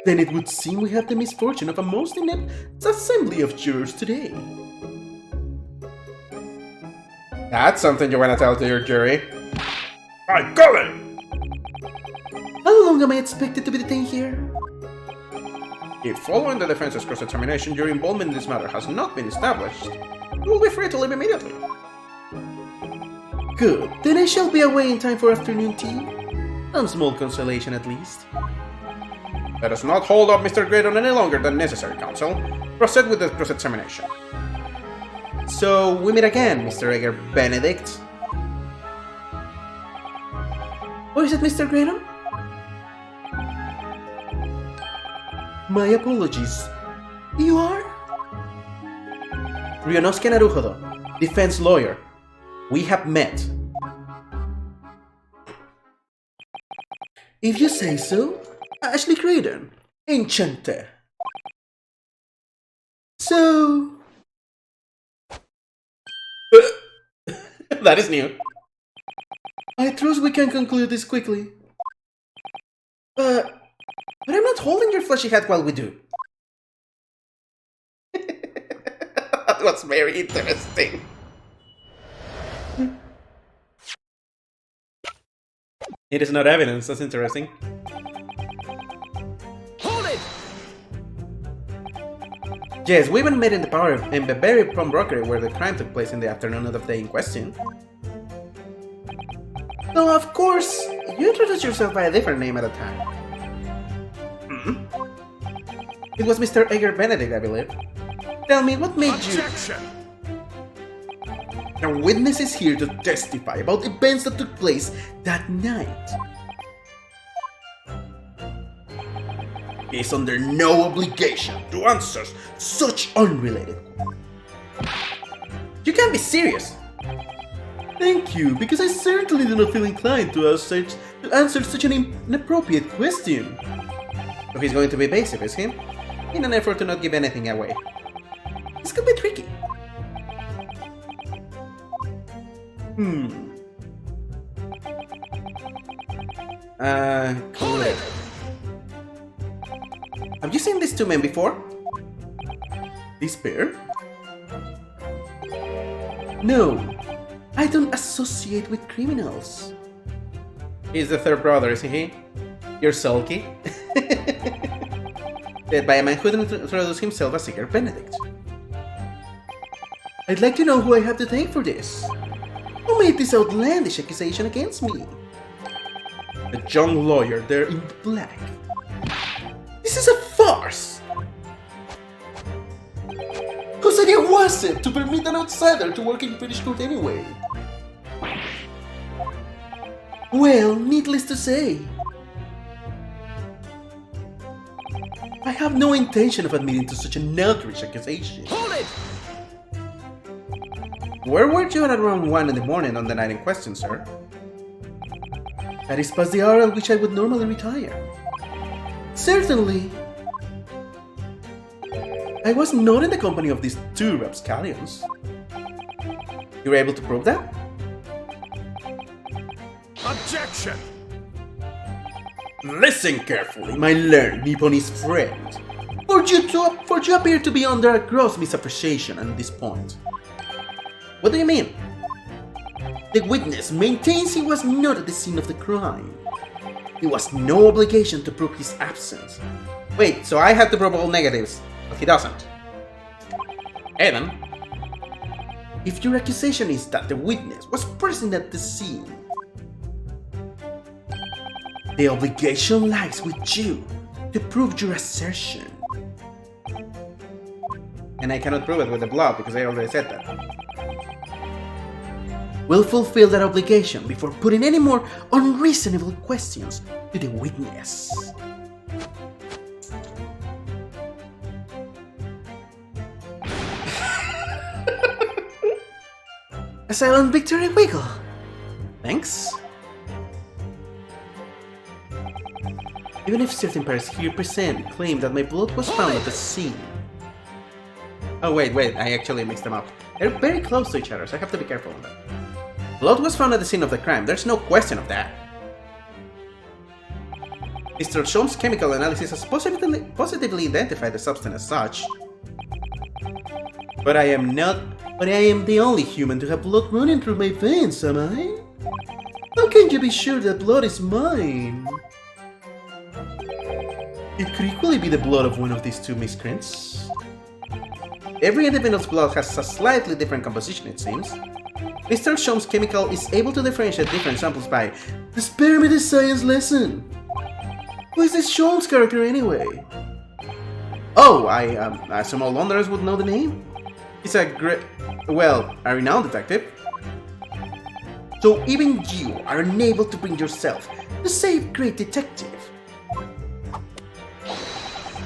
Then it would seem we have the misfortune of a most inept assembly of jurors today. That's something you wanna tell to your jury. By golly! How long am I expected to be detained here? If following the defense's cross-examination, your involvement in this matter has not been established, you will be free to leave immediately. Good. Then I shall be away in time for afternoon tea. Some small consolation at least. Let us not hold up Mr. Graydon any longer than necessary, counsel. Proceed with the cross-examination. So, we meet again, Mr. Edgar Benedict. Or is it Mr. Graydon? My apologies. You are? Ryunosuke Naruhodo, defense lawyer. We have met. If you say so. Ashley Graydon. Enchanté. So... That is new. I trust we can conclude this quickly. But I'm not holding your fleshy head while we do. That was very interesting. It is not evidence, that's interesting. Hold it! Yes, we even met in the very pawnbrokery where the crime took place in the afternoon of the day in question. Though, of course, you introduced yourself by a different name at the time. It was Mr. Edgar Benedict, I believe. Tell me, what made you... Objection! The witness is here to testify about events that took place that night. He is under no obligation to answer such unrelated questions. You can't be serious! Thank you, because I certainly do not feel inclined to answer such an inappropriate question. So he's going to be evasive, is he? In an effort to not give anything away. This could be tricky. Click. Have you seen these two men before? This pair? No, I don't associate with criminals. He's the third brother, isn't he? You're sulky? Led by a man who introduced himself as Edgar Benedict. I'd like to know who I have to thank for this. Who made this outlandish accusation against me? The young lawyer there in black. This is a farce! Whose idea was it to permit an outsider to work in British court anyway? Well, needless to say, I have no intention of admitting to such an outrageous accusation. Hold it! Where were you at around 1 in the morning on the night in question, sir? That is past the hour at which I would normally retire. Certainly, I was not in the company of these two rapscallions. You were able to prove that? Objection! Listen carefully, my learned Nipponese friend. For you appear to be under a gross misappreciation at this point. What do you mean? The witness maintains he was not at the scene of the crime. He was no obligation to prove his absence. Wait, so I have to prove all negatives, but he doesn't. Hey then. If your accusation is that the witness was present at the scene, the obligation lies with you to prove your assertion. And I cannot prove it with the blood because I already said that. We'll fulfill that obligation before putting any more unreasonable questions to the witness. A silent victory wiggle. Thanks. Even if certain parts here present claim that my blood was found at the scene. Oh wait, I actually mixed them up. They're very close to each other, so I have to be careful on that. Blood was found at the scene of the crime, there's no question of that. Mr. Sholmes' chemical analysis has positively identified the substance as such. But I am not But I am the only human to have blood running through my veins, am I? How can you be sure that blood is mine? It could equally be the blood of one of these two miscreants. Every individual's blood has a slightly different composition, it seems. Mr. Sholmes' chemical is able to differentiate different samples by the spare me the science lesson. Who is this Sholmes character anyway? Oh, I assume all Londoners would know the name. He's a a renowned detective. So even you are unable to bring yourself to save great detective.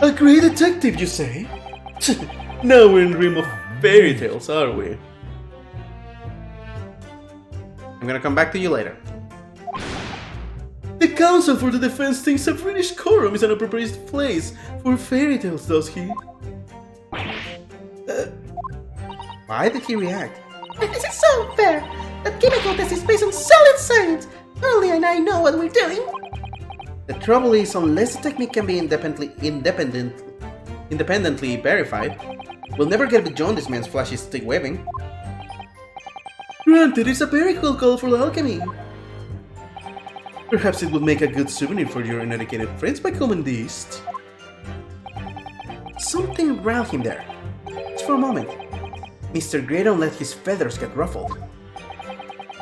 A great detective, you say? Now we're in the realm of fairy tales, are we? I'm gonna come back to you later. The Council for the Defense thinks a British quorum is an appropriate place for fairy tales, does he? Why did he react? This is so unfair! That chemical test is based on solid science! Only and I know what we're doing! The trouble is, unless the technique can be independently verified, we'll never get beyond this man's flashy stick waving. Granted, it's a very cool colorful alchemy. Perhaps it would make a good souvenir for your uneducated friends by Common East. Something riled him there. Just for a moment. Mr. Graydon let his feathers get ruffled.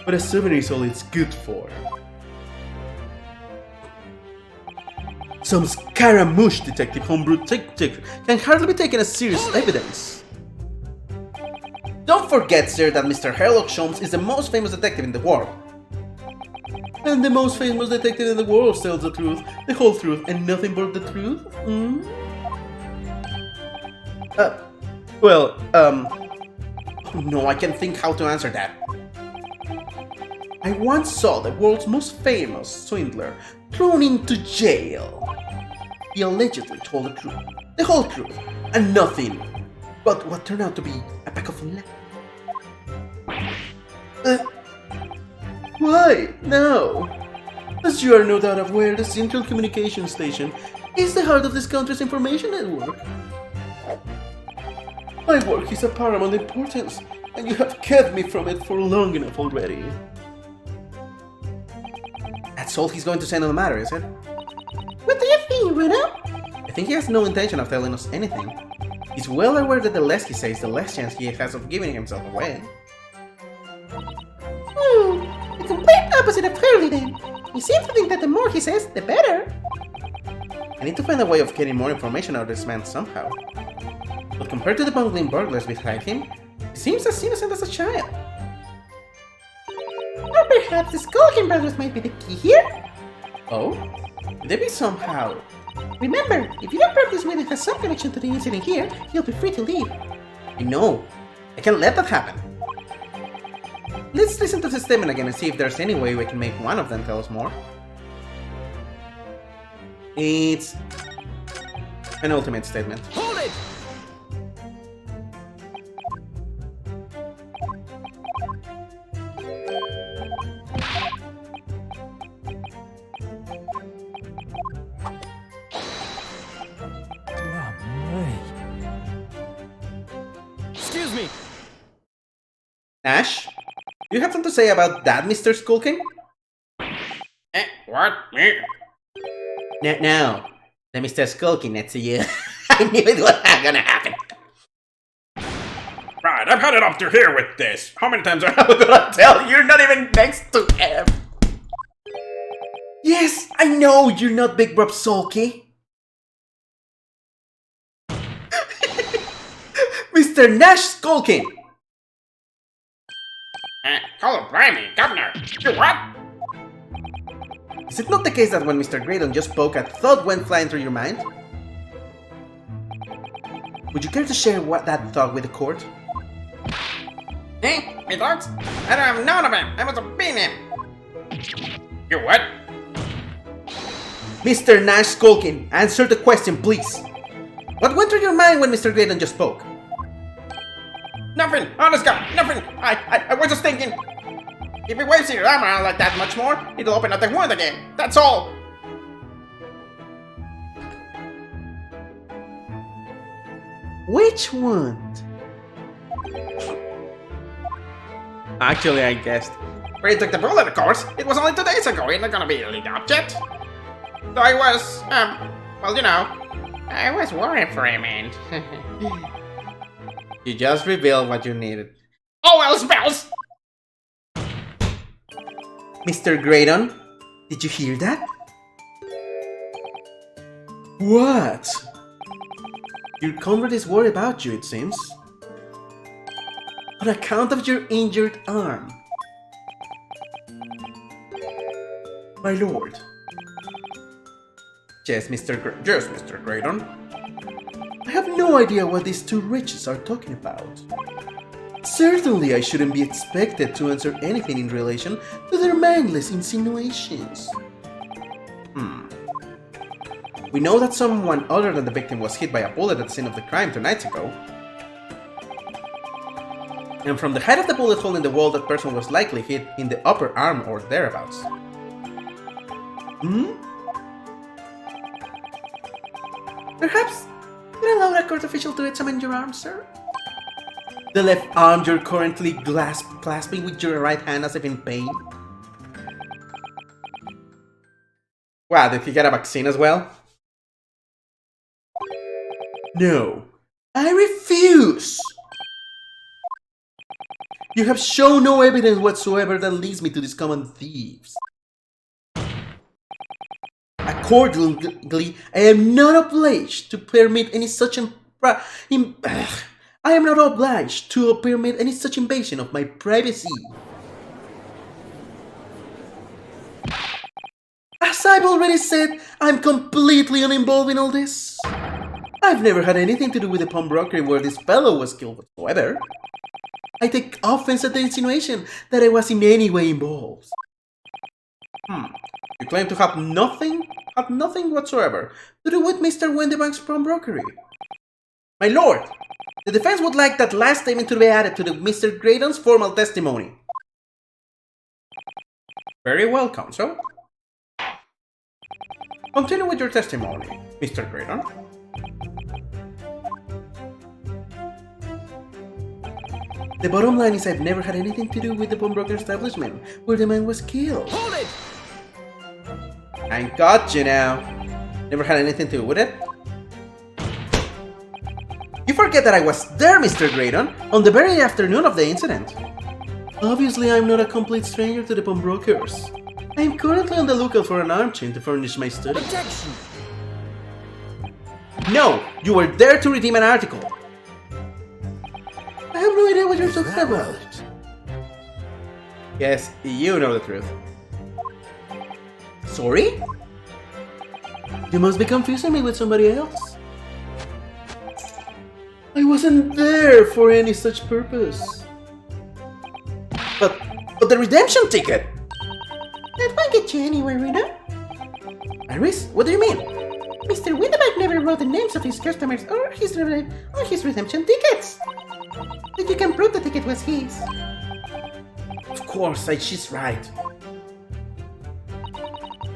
But a souvenir is all it's good for. Some Scaramouche detective homebrew detective can hardly be taken as serious evidence. Don't forget, sir, that Mr. Sherlock Sholmes is the most famous detective in the world. And the most famous detective in the world tells the truth, the whole truth, and nothing but the truth? Oh no, I can't think how to answer that. I once saw the world's most famous swindler thrown into jail. He allegedly told the truth, the whole truth, and nothing but what turned out to be a pack of lies. Why? No. As you are no doubt aware, the Central Communication Station is the heart of this country's information network. My work is of paramount importance, and you have kept me from it for long enough already. That's all he's going to say on the matter, is it? What do you think, Bruno? I think he has no intention of telling us anything. He's well aware that the less he says, the less chance he has of giving himself away. The complete opposite of Hurley then. He seems to think that the more he says, the better. I need to find a way of getting more information out of this man somehow. But compared to the bungling burglars behind him, he seems as innocent as a child. Or perhaps the Skulking brothers might be the key here? Oh? Could they be somehow? Remember, if you don't practice with it has some connection to the incident here, you'll be free to leave. I know. I can't let that happen. Let's listen to the statement again and see if there's any way we can make one of them tell us more. It's an ultimate statement. Hold it! Excuse me! Nash? Do you have something to say about that, Mr. Skulking? What? Me? No. The Mr. Skulking next to you. I knew it was gonna happen. Right, I've had it up to here with this. How many times I'm gonna tell you're not even next to him. Yes, I know you're not Big Rob Sulky. Mr. Nash Skulking! Hello, blimey, Governor! You what? Is it not the case that when Mr. Graydon just spoke, a thought went flying through your mind? Would you care to share that thought with the court? Me thoughts? I don't have none of him! I must have been him! You what? Mr. Nash Skulking, answer the question, please! What went through your mind when Mr. Graydon just spoke? Nothing! Honest God, nothing! I was just thinking... If he waves your arm around like that much more, it'll open up the wound again. That's all! Which one? Actually, I guessed. Where he took the bullet, of course. It was only 2 days ago. He's not gonna be a lead object. So I was, well, you know, I was worried for him, and... You just revealed what you needed. Oh, well, spells! Mr. Graydon, did you hear that? What? Your comrade is worried about you, it seems. On account of your injured arm. My lord. Yes, Mr. Graydon. I have no idea what these two wretches are talking about. Certainly I shouldn't be expected to answer anything in relation to their mindless insinuations. We know that someone other than the victim was hit by a bullet at the scene of the crime 2 nights ago. And from the height of the bullet hole in the wall, that person was likely hit in the upper arm or thereabouts. Perhaps you allow a court official to examine your arm, sir? The left arm you're currently clasping with your right hand as if in pain? Wow, did he get a vaccine as well? No, I refuse! You have shown no evidence whatsoever that leads me to these common thieves. Accordingly, I am not obliged to permit any such invasion of my privacy. As I've already said, I'm completely uninvolved in all this. I've never had anything to do with the pawnbrokery where this fellow was killed whatsoever. I take offense at the insinuation that I was in any way involved. You claim to have nothing whatsoever to do with Mr. Windybank's pawnbrokery. My lord, the defense would like that last statement to be added to the Mr. Graydon's formal testimony. Very well, counsel. Continue with your testimony, Mr. Graydon. The bottom line is I've never had anything to do with the pawnbroker establishment where the man was killed. Hold it! I got you now. Never had anything to do with it? You forget that I was there, Mr. Graydon, on the very afternoon of the incident. Obviously, I'm not a complete stranger to the pawnbrokers. I am currently on the lookout for an arm chain to furnish my study. Objection! No! You were there to redeem an article! I have no idea what you're talking about. Yes, you know the truth. Sorry? You must be confusing me with somebody else. I wasn't there for any such purpose. But the redemption ticket! That won't get you anywhere, Reno. Iris, what do you mean? Mr. Windybank never wrote the names of his customers or his redemption tickets. But you can prove the ticket was his. Of course, she's right.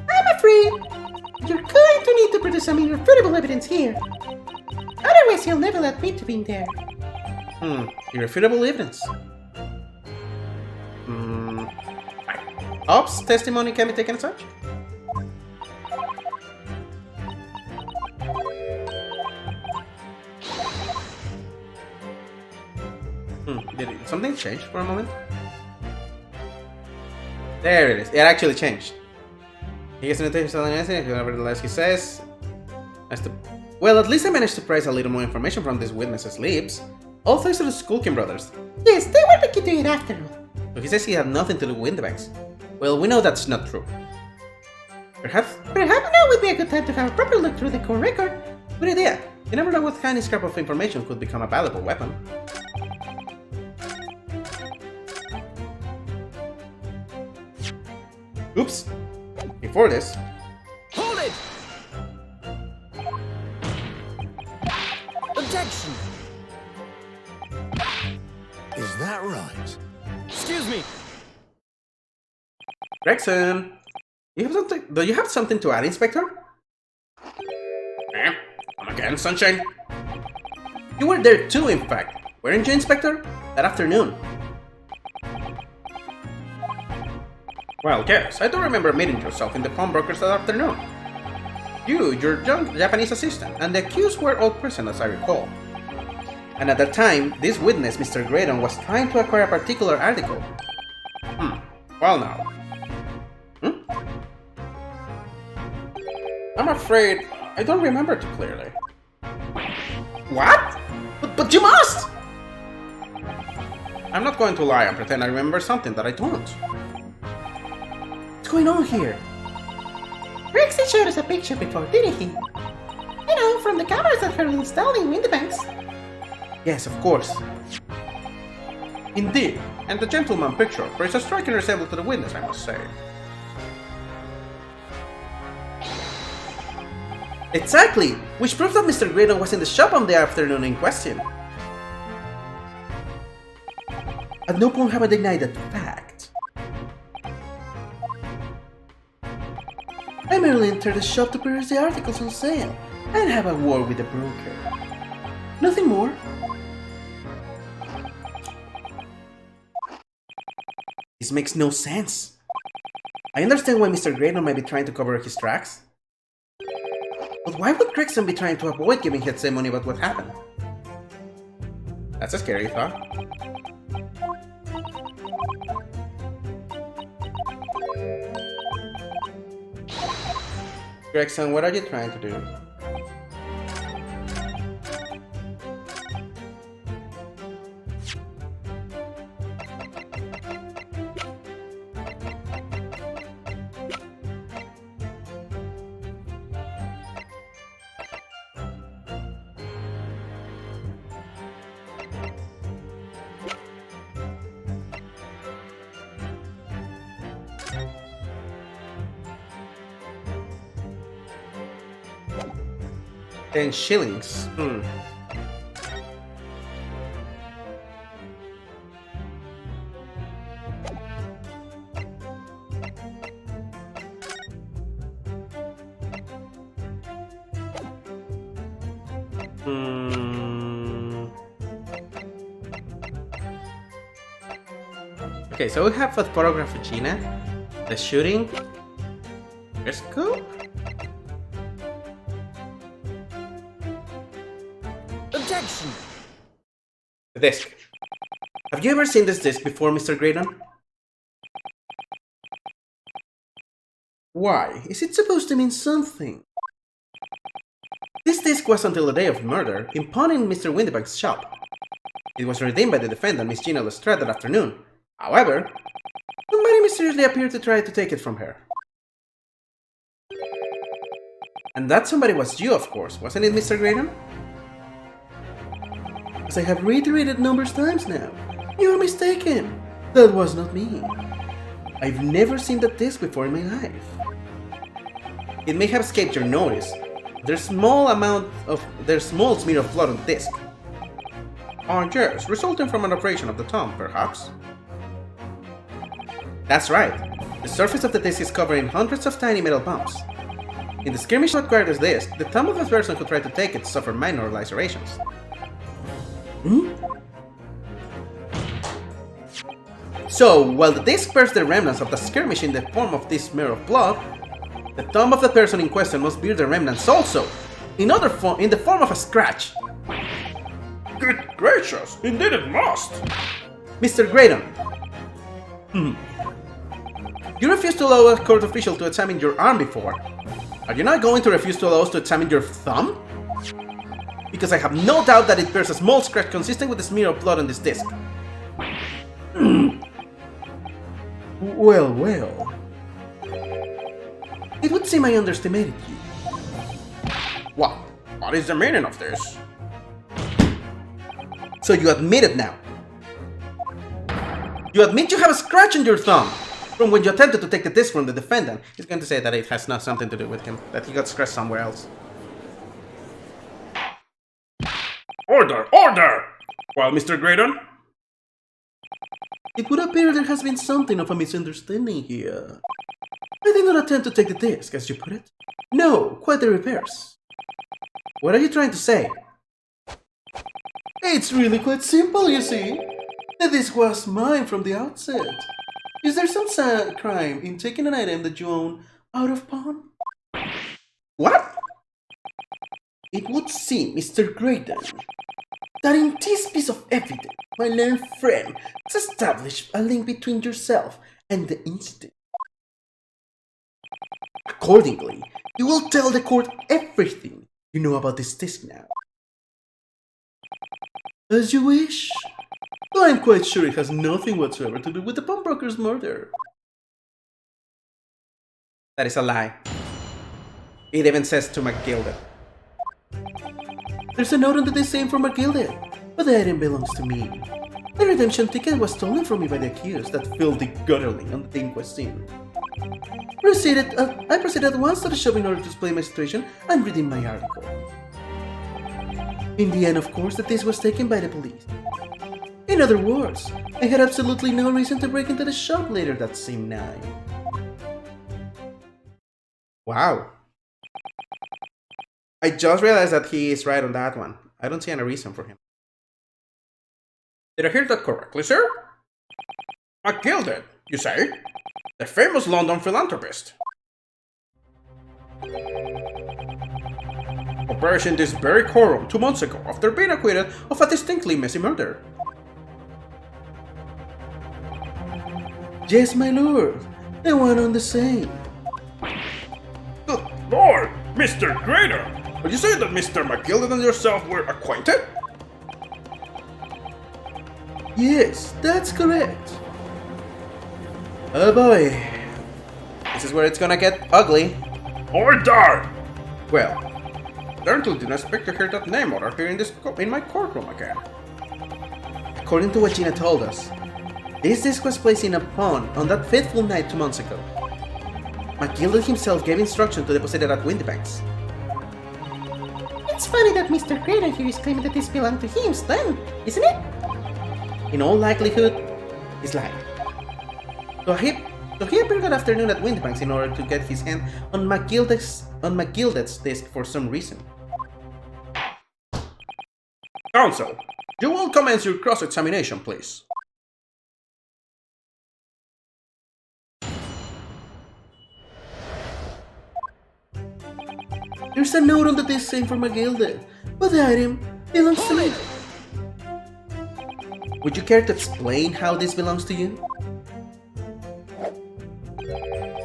I'm afraid you're going to need to produce some irrefutable evidence here. Otherwise, you'll never admit to being there. Irrefutable evidence. Ops testimony can be taken as such? Did something change for a moment? There it is. It actually changed. He gets an attention telling anything, nevertheless he says... Well, at least I managed to prise a little more information from these witnesses' lips. All thanks to the Skulking brothers. Yes, they were the key to it after all. So he says he had nothing to do with Windybanks. Well, we know that's not true. Perhaps now would be a good time to have a proper look through the core record. good idea. You never know what tiny scrap of information could become a valuable weapon. Oops. Before this... Hold it! Objection! Is that right? Excuse me! Gregson! Do you have something to add, Inspector? Come again, Sunshine? You were there too, in fact. Weren't you, Inspector? That afternoon. Well, yes, I do remember meeting yourself in the pawnbrokers that afternoon. You, your young Japanese assistant, and the accused were all present as I recall. And at that time, this witness, Mr. Graydon, was trying to acquire a particular article. Well now. I'm afraid I don't remember too clearly. What? But you must! I'm not going to lie and pretend I remember something that I don't. What's going on here? Rexy showed us a picture before, didn't he? You know, from the cameras that are installed in Windybanks. Yes, of course. Indeed, and the gentleman picture bears a striking resemblance to the witness, I must say. Exactly! Which proves that Mr. Graydon was in the shop on the afternoon in question. At no point have I denied that fact. I merely entered the shop to peruse the articles on sale and have a word with the broker. Nothing more. This makes no sense. I understand why Mr. Graydon might be trying to cover his tracks. But why would Gregson be trying to avoid giving testimony about what happened? That's a scary thought. Gregson, what are you trying to do? $10. Okay, so we have a photograph of Gina, the shooting, scope. Objection! The disc. Have you ever seen this disc before, Mr. Graydon? Why? Is it supposed to mean something? This disc was until the day of murder in pawn in Mr. Windybank's shop. It was redeemed by the defendant, Miss Gina Lestrade, that afternoon. However, somebody mysteriously appeared to try to take it from her. And that somebody was you, of course, wasn't it, Mr. Graydon? As I have reiterated numerous times now, you are mistaken. That was not me. I've never seen that disc before in my life. It may have escaped your notice. There's small smear of blood on the disc. Oh yes, resulting from an operation of the thumb, perhaps. That's right. The surface of the disc is covered in hundreds of tiny metal bumps. In the skirmish that acquired this disc, the thumb of the person who tried to take it suffered minor lacerations. So, while the disc bears the remnants of the skirmish in the form of this smear of blood, the thumb of the person in question must bear the remnants also, in the form of a scratch. Good gracious, indeed it must! Mr. Graydon, you refused to allow a court official to examine your arm before. Are you not going to refuse to allow us to examine your thumb? Because I have no doubt that it bears a small scratch consistent with the smear of blood on this disc. Well, well. It would seem I underestimated you. What is the meaning of this? So you admit it now. You admit you have a scratch on your thumb from when you attempted to take the disc from the defendant. He's going to say that it has not something to do with him, that he got scratched somewhere else. Order! Order! Well, Mr. Graydon? It would appear there has been something of a misunderstanding here. I did not attempt to take the disc, as you put it. No, quite the reverse. What are you trying to say? It's really quite simple, you see. The disc was mine from the outset. Is there some crime in taking an item that you own out of pawn? What? It would seem, Mr. Graydon, that in this piece of evidence, my learned friend has established a link between yourself and the incident. Accordingly, you will tell the court everything you know about this disc now. As you wish. Though I'm quite sure it has nothing whatsoever to do with the pawnbroker's murder. That is a lie. It even says to McGilded. There's a note on the disc saying for McGilded, but the item belongs to me. The redemption ticket was stolen from me by the accused, that filthy gutterling on the day in question. I proceeded at once to the shop in order to explain my situation and redeem my article. In the end, of course, the disc was taken by the police. In other words, I had absolutely no reason to break into the shop later that same night. Wow. I just realized that he is right on that one. I don't see any reason for him. Did I hear that correctly, sir? McGilded, you say? The famous London philanthropist. Operation this very courtroom 2 months ago after being acquitted of a distinctly messy murder. Yes, my lord. The one on the same. Good lord, Mr. Grader! Would you say that Mr. McGilded and yourself were acquainted? Yes, that's correct. Oh boy. This is where it's gonna get ugly. Or die! Well, Certainly didn't expect to hear that name uttered here in my courtroom again. according to what Gina told us, this disc was placed in a pawn on that fateful night 2 months ago. McGilded himself gave instruction to deposit it at Windybanks. It's funny that Mr. Graydon here is claiming that this belonged to him, then, isn't it? In all likelihood, he's lying. So he appeared that afternoon at Windybanks in order to get his hand on McGilded's disc for some reason. Counsel, you will commence your cross-examination, please. There's a note on the disc saying for McGilded, but the item belongs to me. Would you care to explain how this belongs to you?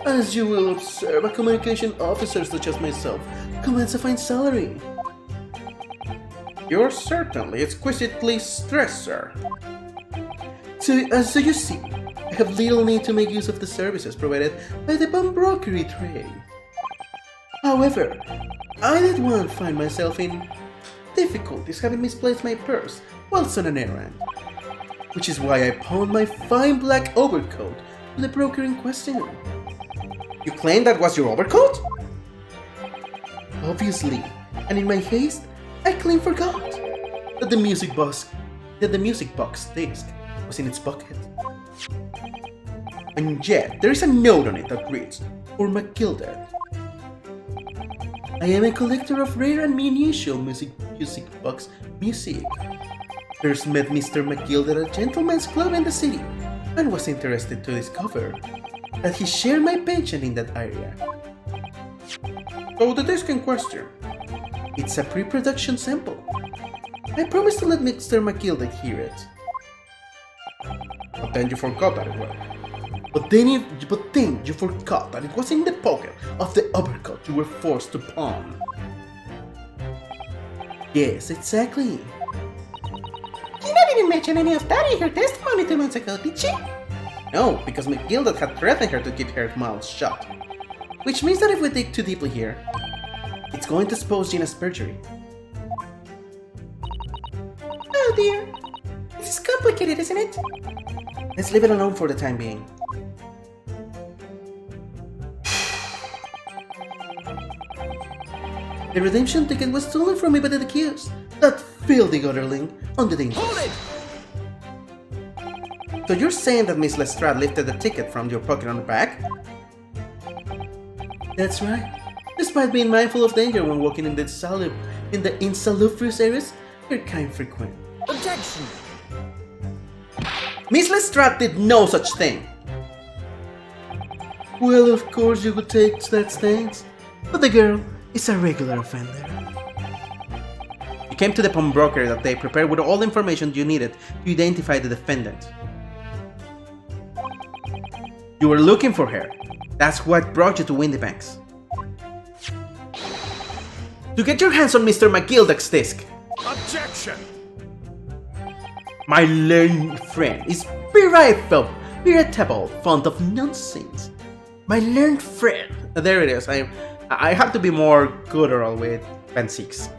As you will observe, a communication officer such as myself commands a fine salary. You're certainly exquisitely stressed, sir. So you see, I have little need to make use of the services provided by the pawnbrokery trade. However, I did once find myself in difficulties having misplaced my purse whilst on an errand, which is why I pawned my fine black overcoat to the broker in question. You claim that was your overcoat? Obviously, and in my haste, I clean forgot that the music box disc was in its pocket. And yet, there is a note on it that reads, for McGilded. I am a collector of rare and unusual music box music. First met Mr. McGilded at a gentleman's club in the city, and was interested to discover that he shared my penchant in that area. So the disc in question. It's a pre-production sample. I promised to let Mr. McGilded hear it. But then you forgot that it was. But then you forgot that it was in the pocket of the overcoat you were forced to pawn. Yes, exactly. Gina didn't mention any of that in her testimony 2 months ago, did she? No, because McGilded had threatened her to keep her mouth shut. Which means that if we dig too deeply here, it's going to expose Gina's perjury. Oh dear. This is complicated, isn't it? Let's leave it alone for the time being. The redemption ticket was stolen from me by the accused. That filthy gutterling on the danger. Hold it! So you're saying that Miss Lestrade lifted the ticket from your pocket on the back? That's right. Despite being mindful of danger when walking in the insalubrious areas, you're kind frequent. Objection! Miss Lestrade did no such thing. Well, of course you could take that stance, but the girl is a regular offender. You came to the pawnbroker that day prepared with all the information you needed to identify the defendant. You were looking for her. That's what brought you to Windybanks. To get your hands on Mr. McGilduck's disc. Objection! My learned friend is veritable fond of nonsense. My learned friend. There it is. I have to be more guttural with Ben 6.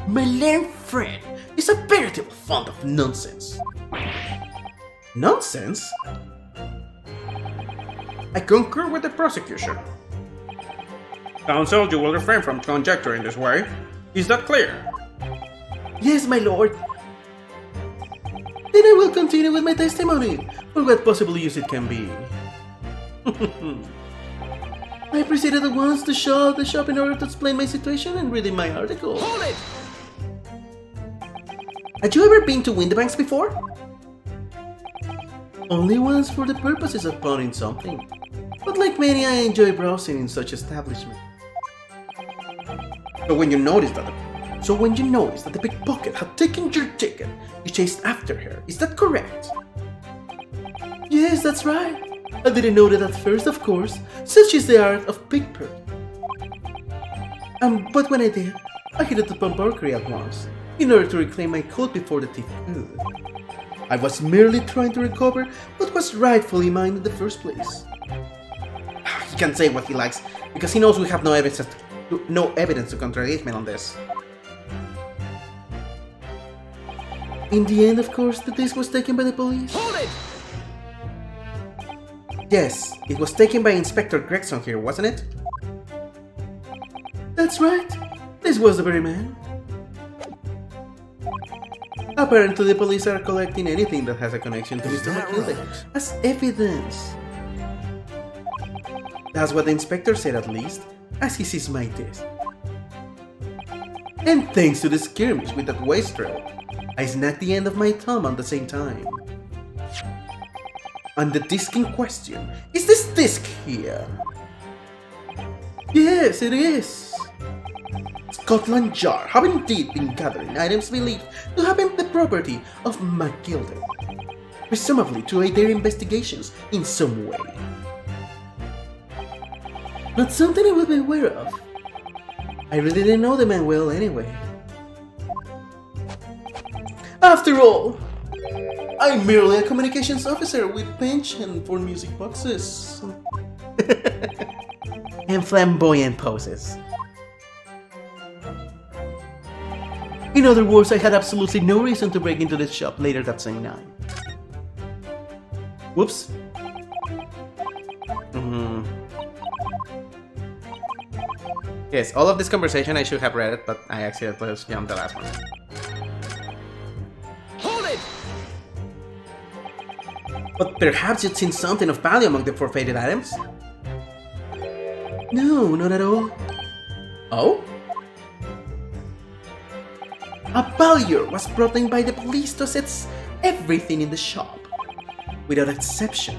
My learned friend is a veritable fond of nonsense. Nonsense? I concur with the prosecution. Counsel, you will refrain from conjecture in this way. Is that clear? Yes, my lord. Then I will continue with my testimony, for what possible use it can be. I proceeded at once to the shop in order to explain my situation and reading my article. Hold it! Had you ever been to Windybanks before? Only once for the purposes of pawning something. But like many, I enjoy browsing in such establishments. So when you noticed that the pickpocket had taken your ticket, you chased after her. Is that correct? Yes, that's right. I didn't know that at first, of course. Such is the art of pickpocketing. But when I did, I hit the pawnbrokery at once, in order to reclaim my coat before the thief could. I was merely trying to recover what was rightfully mine in the first place. He can say what he likes, because he knows we have no evidence to contradict me on this. In the end, of course, the disc was taken by the police. Hold it! Yes, it was taken by Inspector Gregson here, wasn't it? That's right. This was the very man. Apparently, the police are collecting anything that has a connection to Mr. McGilduck as evidence. That's what the inspector said, at least, as he sees my disc. And thanks to the skirmish with that wastrel, I snagged the end of my thumb at the same time. And the disc in question is this disc here. Yes, it is. Scotland Yard have indeed been gathering items believed to have been the property of McGilduck, presumably to aid their investigations in some way. Not something I would be aware of. I really didn't know the man well anyway. After all, I'm merely a communications officer with penchant for music boxes. And flamboyant poses. In other words, I had absolutely no reason to break into the shop later that same night. Whoops. Yes, all of this conversation I should have read it, but I accidentally jumped the last one. Hold it! But perhaps you'd seen something of value among the forfeited items? No, not at all. Oh? A valuer was brought in by the police to assess everything in the shop. Without exception,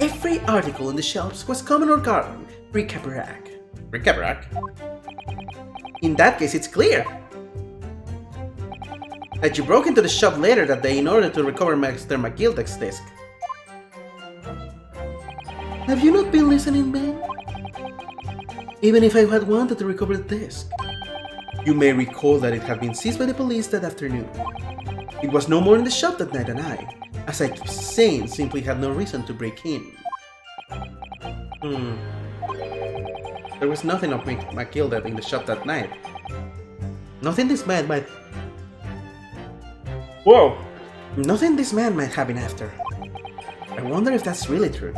every article on the shelves was common or garden, bric-a-brac. Bric-a-brac? In that case, it's clear that you broke into the shop later that day in order to recover Mr. McGilduck's disc. Have you not been listening, Ben? Even if I had wanted to recover the disc, you may recall that it had been seized by the police that afternoon. It was no more in the shop that night, and I, as I keep saying, simply had no reason to break in. There was nothing of McGilduck in the shop that night. Nothing this man might... Whoa! Nothing this man might have been after. I wonder if that's really true.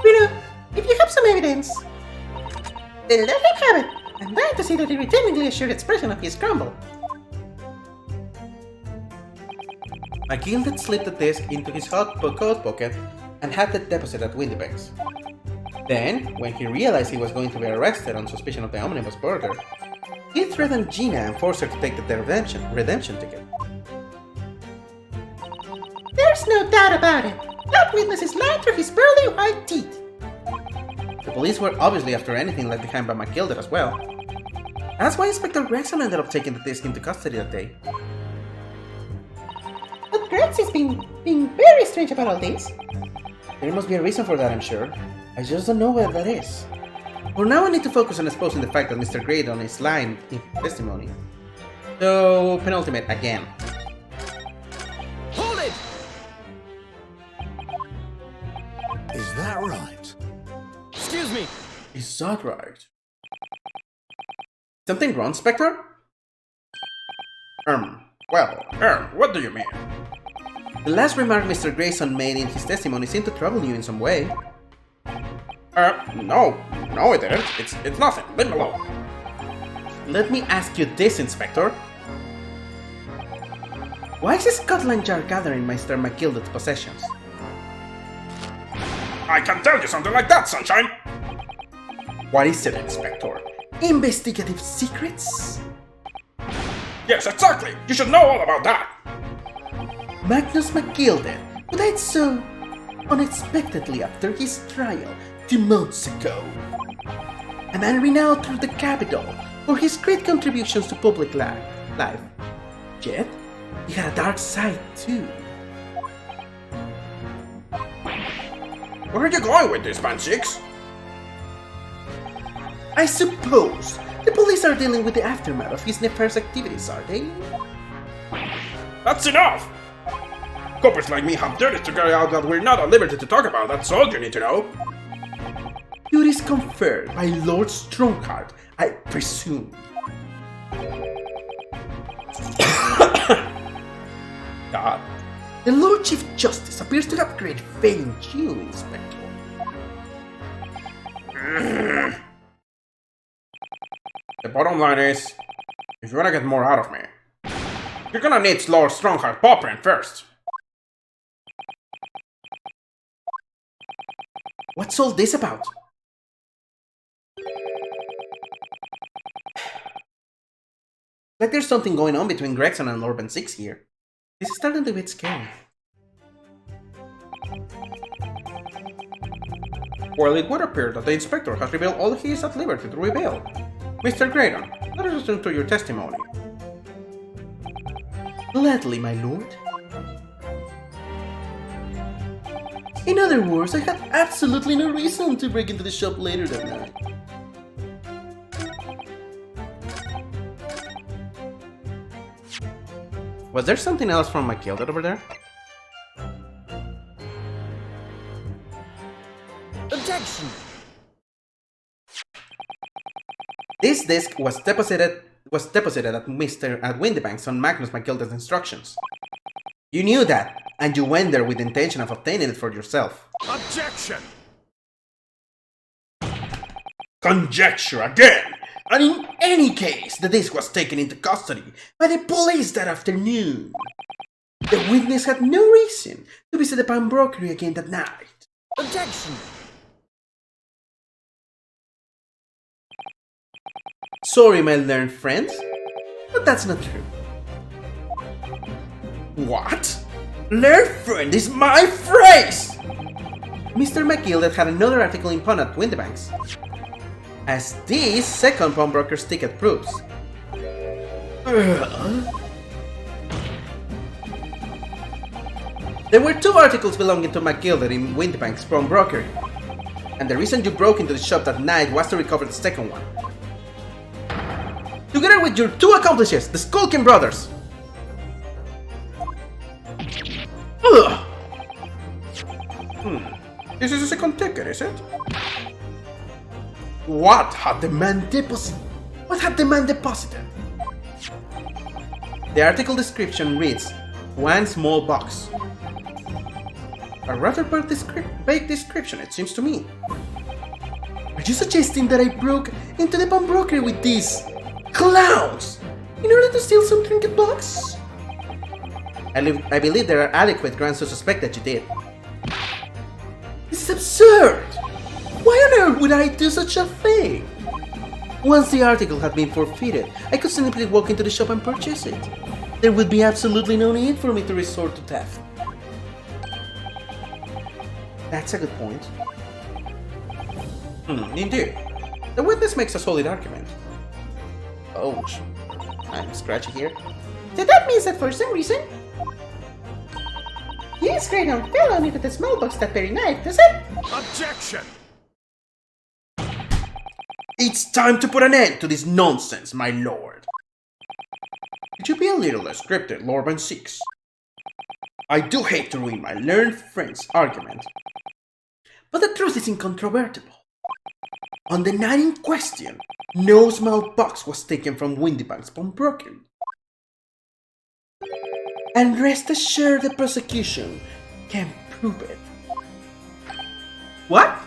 Rita, if you have some evidence, then let him have it. I'm dying to see that irritatingly assured expression of his crumble. McGilduck slipped the disc into his coat pocket and had it deposited at Windybanks. Then, when he realized he was going to be arrested on suspicion of the omnibus burger, he threatened Gina and forced her to take the redemption ticket. There's no doubt about it. That witness is lying through his pearly white teeth. police were obviously after anything left behind by McGilded as well. That's why Inspector Gregson ended up taking the disc into custody that day. But Grex has been being very strange about all this. There must be a reason for that, I'm sure. I just don't know where that is. For now, I need to focus on exposing the fact that Mr. Graydon is lying in his testimony. So, penultimate again. Hold it! Is that right? Excuse me. Is that right? Something wrong, Spectre? What do you mean? The last remark Mr. Grayson made in his testimony seemed to trouble you in some way. No, it didn't. It's nothing. Leave me alone. Let me ask you this, Inspector. Why is Scotland Yard gathering Mr. McGilded's possessions? I can tell you something like that, Sunshine. What is it, Inspector? Investigative secrets? Yes, exactly. You should know all about that. Magnus McGilded, who died so unexpectedly after his trial 2 months ago. A man renowned through the capital for his great contributions to public life. Yet, he had a dark side too. Where are you going with this, Man 6? I suppose the police are dealing with the aftermath of his nefarious activities, are they? That's enough! Coppers like me have duties to carry out that we're not at liberty to talk about. That's all you need to know. Duties conferred by Lord Strongheart, I presume. God. The Lord Chief Justice appears to have great faith in you, Inspector. The bottom line is, if you wanna get more out of me, you're gonna need Lord Strongheart Poprin first. What's all this about? Like there's something going on between Gregson and Lord Ben 6 here. This is starting to get scary. Well, it would appear that the Inspector has revealed all he is at liberty to reveal. Mr. Graydon, let us listen to your testimony. Gladly, my lord. In other words, I had absolutely no reason to break into the shop later that night. Was there something else from McGilded over there? Objection! This disc was deposited at Windybanks on Magnus McGilded's instructions. You knew that, and you went there with the intention of obtaining it for yourself. Objection! Conjecture again! And in any case, the disc was taken into custody by the police that afternoon. The witness had no reason to visit the pawnbrokery again that night. Objection! Sorry, my learned friends, but that's not true. What? Learned friend is my phrase! Mr. McGilded had another article in pawn at Windybanks, as this second pawnbroker's ticket proves. There were 2 articles belonging to McGilded in Windybanks' pawnbrokery, and the reason you broke into the shop that night was to recover the second one. Together with your 2 accomplices, the Skulking Brothers. Ugh. This is a second ticket, is it? What had the man deposited? The article description reads, 1 small box. A rather vague description, it seems to me. Are you suggesting that I broke into the pawnbrokery with these clowns in order to steal some trinket box? I believe there are adequate grounds to suspect that you did. This is absurd! Why on earth would I do such a thing? Once the article had been forfeited, I could simply walk into the shop and purchase it. There would be absolutely no need for me to resort to theft. That's a good point. Indeed. The witness makes a solid argument. Ouch. I'm scratchy here. So that means that for some reason, his cranium fell on into the small box that very night, does it? Objection! It's time to put an end to this nonsense, my lord. Could you be a little less scripted, Lord Van Six? I do hate to ruin my learned friend's argument, but the truth is incontrovertible. On the night in question, no small box was taken from Windybank's pawnbroker. And rest assured the prosecution can prove it. What?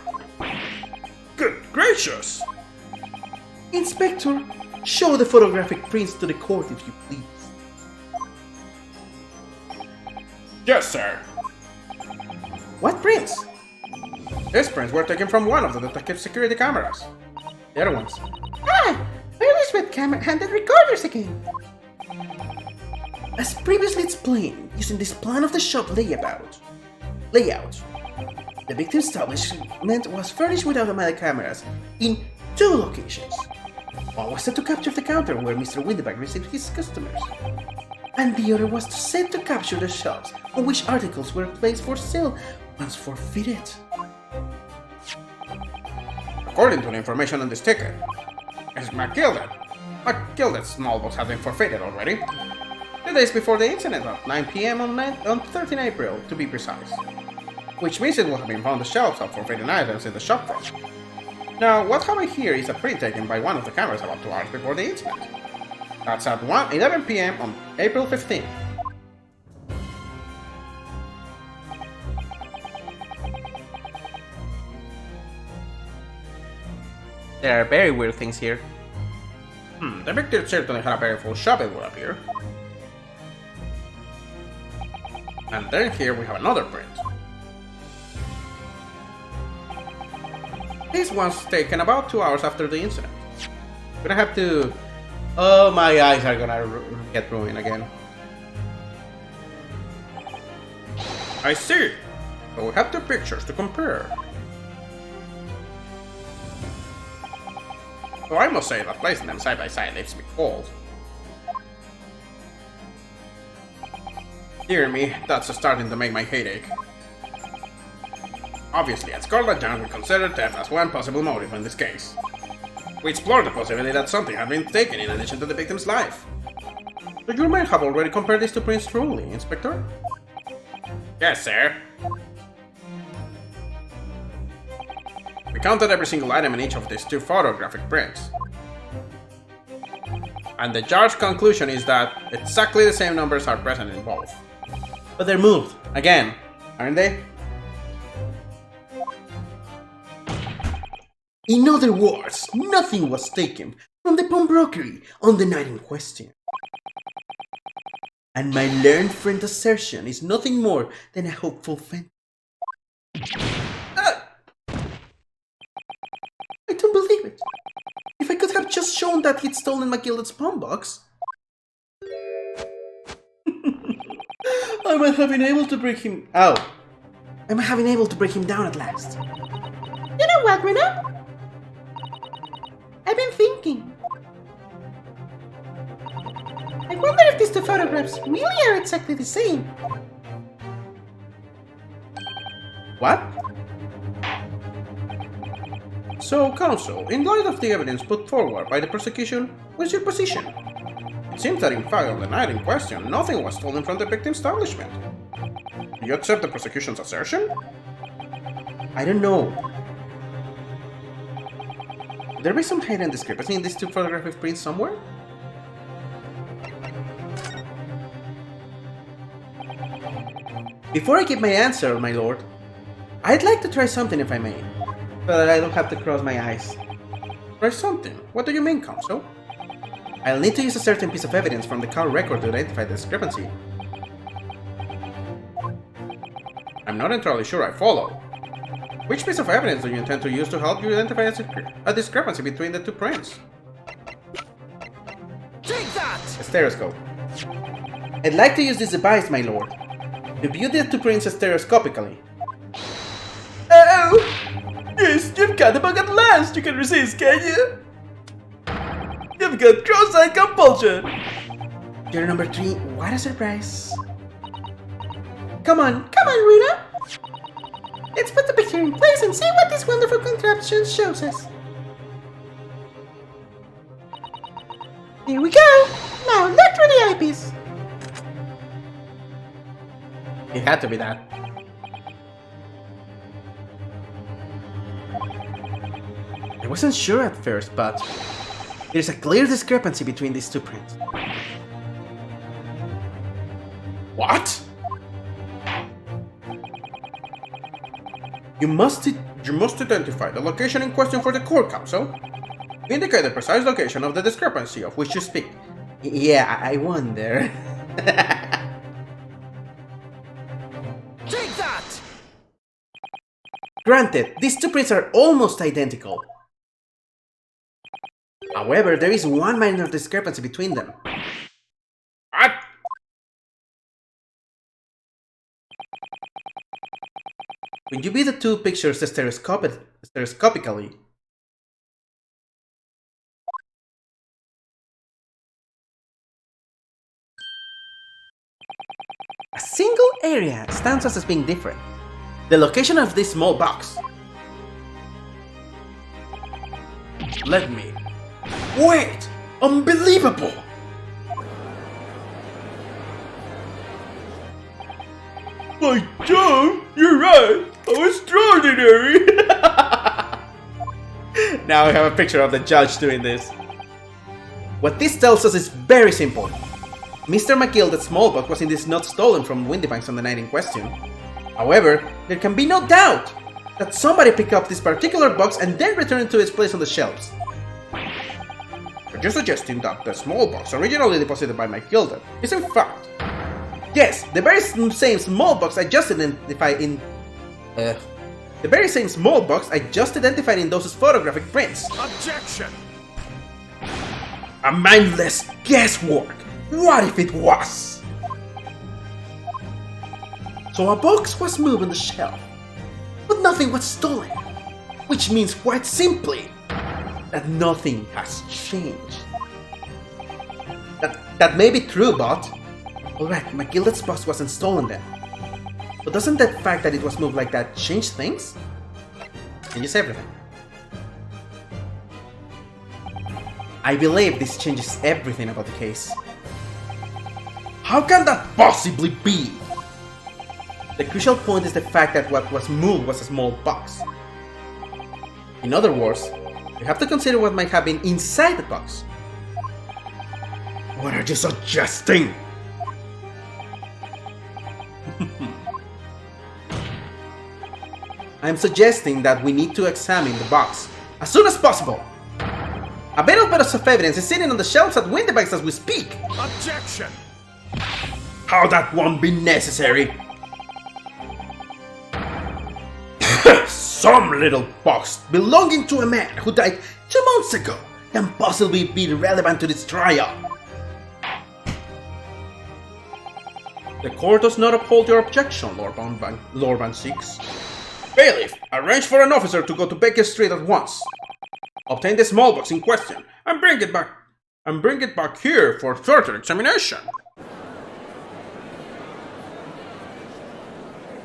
Good gracious! Inspector, show the photographic prints to the court if you please. Yes, sir. What prints? These prints were taken from one of the detective security cameras. The other ones. Ah, Early's with camera-handed recorders again. As previously explained, using this plan of the shop layout, the victim's establishment was furnished with automatic cameras in 2 locations. One was set to capture the counter where Mr. Windybank received his customers, and the other was set to capture the shops on which articles were placed for sale once forfeited. According to the information on this ticket, it's McGilded's small box has been forfeited already. 2 days before the incident, at 9 PM on 13 April, to be precise. Which means it will have been found the shelves of forfeited items in the shop front. Now, what have I here is a print taken by one of the cameras about 2 hours before the incident. That's at 11 PM on April 15th. There are very weird things here. The victim certainly had a very full shop, it would appear. And then here we have another print. This was taken about 2 hours after the incident. Gonna have to... Oh, my eyes are gonna get ruined again. I see. So we have 2 pictures to compare. So I must say that placing them side by side leaves me cold. Dear me, that's starting to make my head ache. Obviously, at Scotland Yard we consider theft as one possible motive in this case. We explored the possibility that something had been taken in addition to the victim's life. So you might have already compared these 2 prints truly, Inspector? Yes, sir. We counted every single item in each of these 2 photographic prints. And the judge's conclusion is that exactly the same numbers are present in both. But they're moved, again, aren't they? In other words, nothing was taken from the pawnbrokery on the night in question. And my learned friend's assertion is nothing more than a hopeful fantasy. I don't believe it. If I could have just shown that he'd stolen McGilded's pawn box, I might have been able to break him out. I might have been able to break him down at last. You know what, Reno? I've been thinking. I wonder if these 2 photographs really are exactly the same. What? So, counsel, in light of the evidence put forward by the prosecution, what's your position? It seems that in fact on the night in question, nothing was stolen from the victim's establishment. Do you accept the prosecution's assertion? I don't know. Could there be some hidden discrepancy in these 2 photographic prints somewhere? Before I give my answer, my lord, I'd like to try something if I may, so that I don't have to cross my eyes. Try something? What do you mean, counsel? I'll need to use a certain piece of evidence from the car record to identify the discrepancy. I'm not entirely sure I follow. Which piece of evidence do you intend to use to help you identify a discrepancy between the 2 prints? Take that! A stereoscope. I'd like to use this device, my lord, to view the 2 prints stereoscopically. Oh! Yes, you've got the bug at last! You can resist, can you? You've got cross-eyed compulsion! Year number 3, what a surprise. Come on, Rita. Let's put the picture in place and see what this wonderful contraption shows us. Here we go. Now look through the eyepiece. It had to be that. I wasn't sure at first, but there's a clear discrepancy between these two prints. What? You must identify the location in question for the court counsel. Indicate the precise location of the discrepancy of which you speak. Yeah, I wonder. Take that! Granted, these two prints are almost identical. However, there is one minor discrepancy between them. What? When you view the two pictures stereoscopically, a single area stands out as being different. The location of this small box. Let me. Wait! Unbelievable! By Jove, you're right! How extraordinary! Now we have a picture of the judge doing this. What this tells us is very simple. Mr. McGilda's small box was indeed not stolen from Windybanks on the night in question. However, there can be no doubt that somebody picked up this particular box and then returned it to its place on the shelves. Are you suggesting that the small box originally deposited by McGilda is in fact... Yes, the very same small box I just identified in... the very same small box I just identified in those photographic prints. Objection! A mindless guesswork! What if it was? So a box was moved on the shelf, but nothing was stolen. Which means quite simply that nothing has changed. That may be true, but... Alright, McGilda's box wasn't stolen then. But doesn't that fact that it was moved like that change things? Changes everything. I believe this changes everything about the case. How can that possibly be? The crucial point is the fact that what was moved was a small box. In other words, you have to consider what might have been inside the box. What are you suggesting? I'm suggesting that we need to examine the box as soon as possible. A bit of evidence is sitting on the shelves at Windybanks as we speak. Objection! How that won't be necessary? Some little box belonging to a man who died 2 months ago can possibly be relevant to this trial. The court does not uphold your objection, Lord Van Six. Bailiff, arrange for an officer to go to Baker Street at once. Obtain the small box in question and bring it back here for further examination.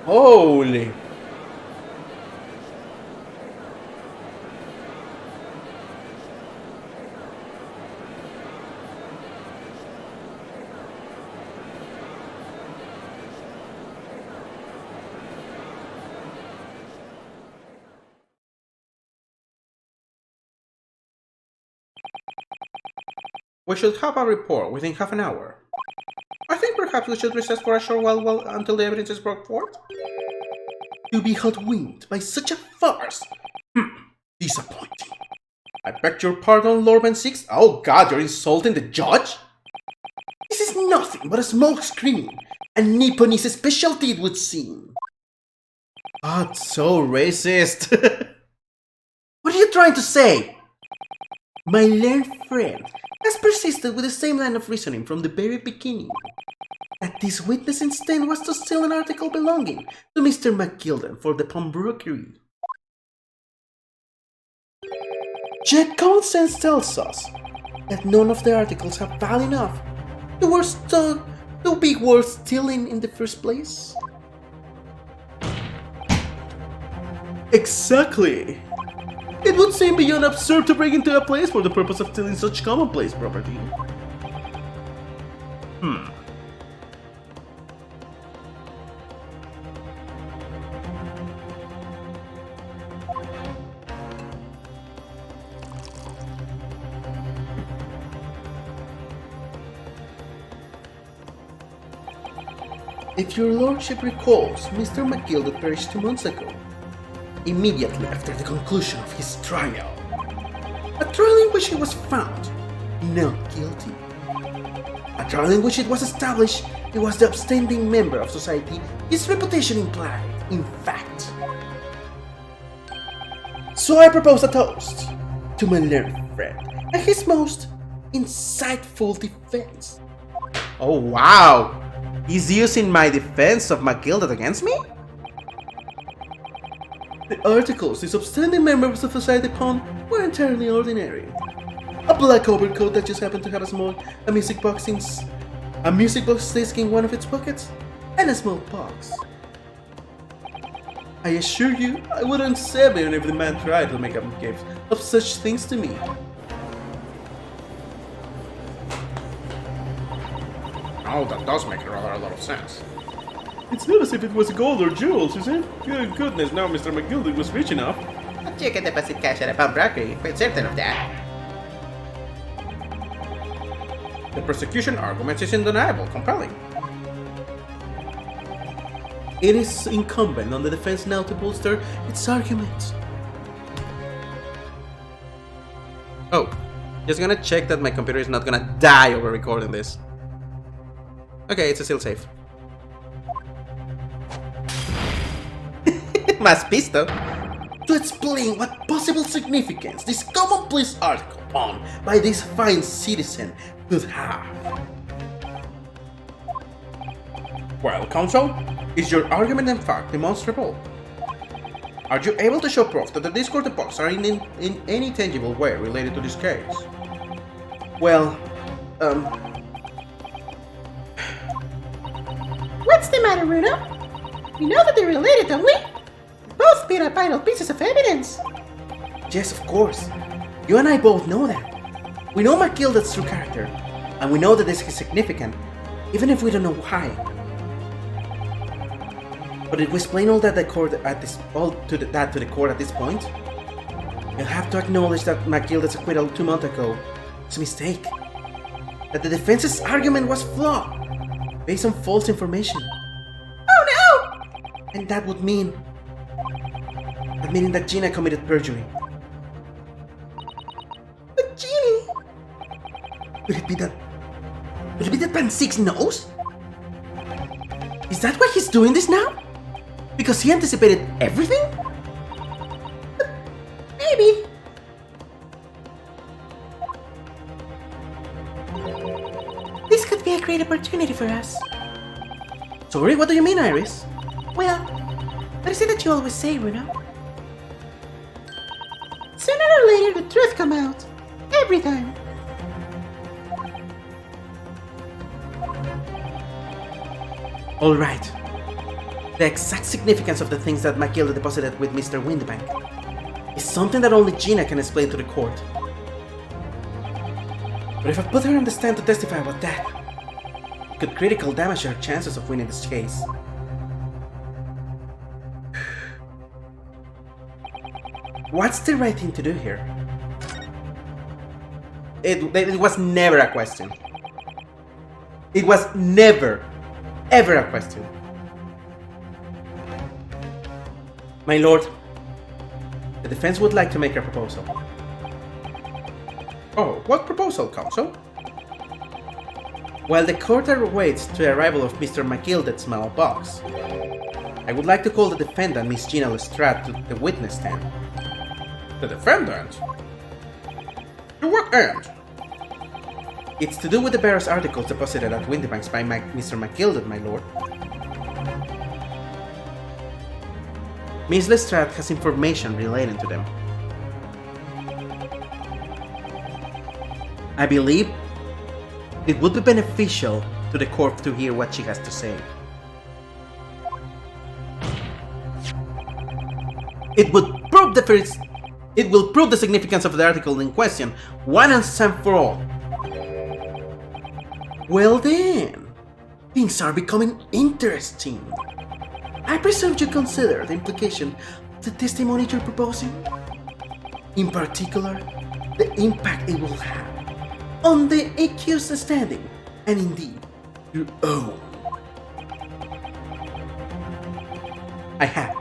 Holy. We should have a report within half an hour. I think perhaps we should recess for a short while until the evidence is brought forth. To be hoodwinked by such a farce. Disappointing. I beg your pardon, Lord Van Six. Oh God, you're insulting the judge? This is nothing but a smoke screen, and Nipponese specialty it would seem. That's so racist. What are you trying to say? My learned friend has persisted with the same line of reasoning from the very beginning. That this witness instead was to steal an article belonging to Mr. McGilda for the pawnbrokery. Yet common sense tells us that none of the articles are valid enough to be worth stealing in the first place. Exactly. It would seem beyond absurd to break into a place for the purpose of stealing such commonplace property. If your lordship recalls, Mr. McGilda perished 2 months ago, immediately after the conclusion of his trial. A trial in which he was found not guilty. A trial in which it was established he was the upstanding member of society his reputation implied, in fact. So I propose a toast to my learned friend and his most insightful defense. Oh wow! He's using my defense of McGilda against me? The articles these upstanding members of society pawned were entirely ordinary. A black overcoat that just happened to have a music box disc in one of its pockets, and a small box. I assure you, I wouldn't save even if the man tried to make a gift of such things to me. Oh, that does make rather a lot of sense. It's not as if it was gold or jewels, is it? Good goodness, now Mr. McGilda was rich enough. But you can deposit cash at a pawnbroker, quite certain of that. The prosecution argument is undeniable, compelling. It is incumbent on the defense now to bolster its arguments. Oh, just gonna check that my computer is not gonna die over recording this. Okay, it's still safe. Más pisto. To explain what possible significance this commonplace article pawned by this fine citizen could have. Well, counsel, is your argument in fact demonstrable? Are you able to show proof that the Discord deposits are in any tangible way related to this case? Well, What's the matter, Bruno? We know that they're related, don't we? Both beat up vital pieces of evidence. yes, of course. You and I both know that. We know McGilda's true character, and we know that this is significant, even if we don't know why. But if we explain all that to the court at this point, you'll have to acknowledge that McGilda's acquittal 2 months ago was a mistake. That the defense's argument was flawed, based on false information. Oh no! And that would mean admitting that Gina committed perjury. But Jeannie... Could it be that Pan 6 knows? Is that why he's doing this now? Because he anticipated everything? Maybe. This could be a great opportunity for us. Sorry, what do you mean, Iris? Well, what is it that you always say, Bruno? Sooner or later, the truth come out. Every time. Alright. The exact significance of the things that McGilda deposited with Mr. Windbank is something that only Gina can explain to the court. But if I put her on the stand to testify about that, it could critically damage her chances of winning this case. What's the right thing to do here? It was never a question. It was never, ever a question. My lord, the defense would like to make a proposal. Oh, what proposal, counsel? While the court awaits the arrival of Mr. McGilda's small box, I would like to call the defendant, Miss Gina Lestrade, to the witness stand. The defendant? To what end? It's to do with the various articles deposited at Windybanks by Mr. McGilda, my lord. Miss Lestrade has information relating to them. I believe it would be beneficial to the court to hear what she has to say. It will prove the significance of the article in question, one and for all. Well then, things are becoming interesting. I presume you consider the implication of the testimony you're proposing? In particular, the impact it will have on the accused standing, and indeed, your own. I have.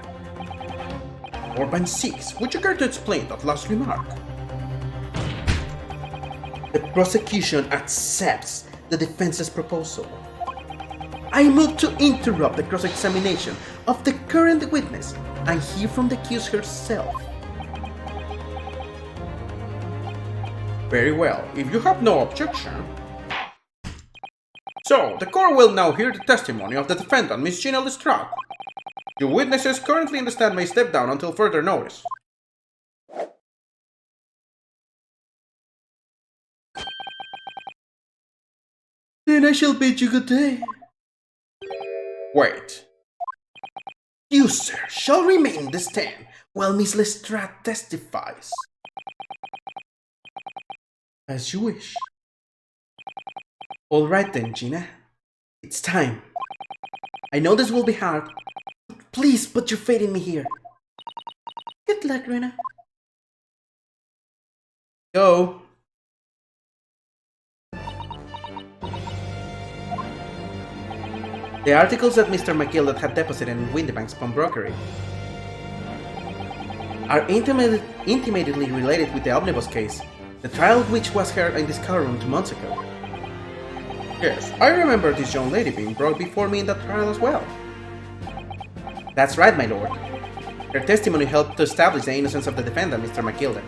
Orban 6, would you care to explain that last remark? The prosecution accepts the defense's proposal. I move to interrupt the cross-examination of the current witness and hear from the accused herself. Very well, if you have no objection. So, the court will now hear the testimony of the defendant, Miss Gina Lestrade. Your witnesses currently in the stand may step down until further notice. Then I shall bid you good day. Wait. You, sir, shall remain in the stand while Miss Lestrade testifies. As you wish. All right then, Gina. It's time. I know this will be hard, but please put your faith in me here. Good luck, Rena. Go. The articles that Mr. McGillet had deposited in Windybank's pawnbrokery are intimately related with the Omnibus case, the trial of which was heard in this courtroom 2 months ago. Yes, I remember this young lady being brought before me in that trial as well. That's right, my lord. Her testimony helped to establish the innocence of the defendant, Mr. McGildet.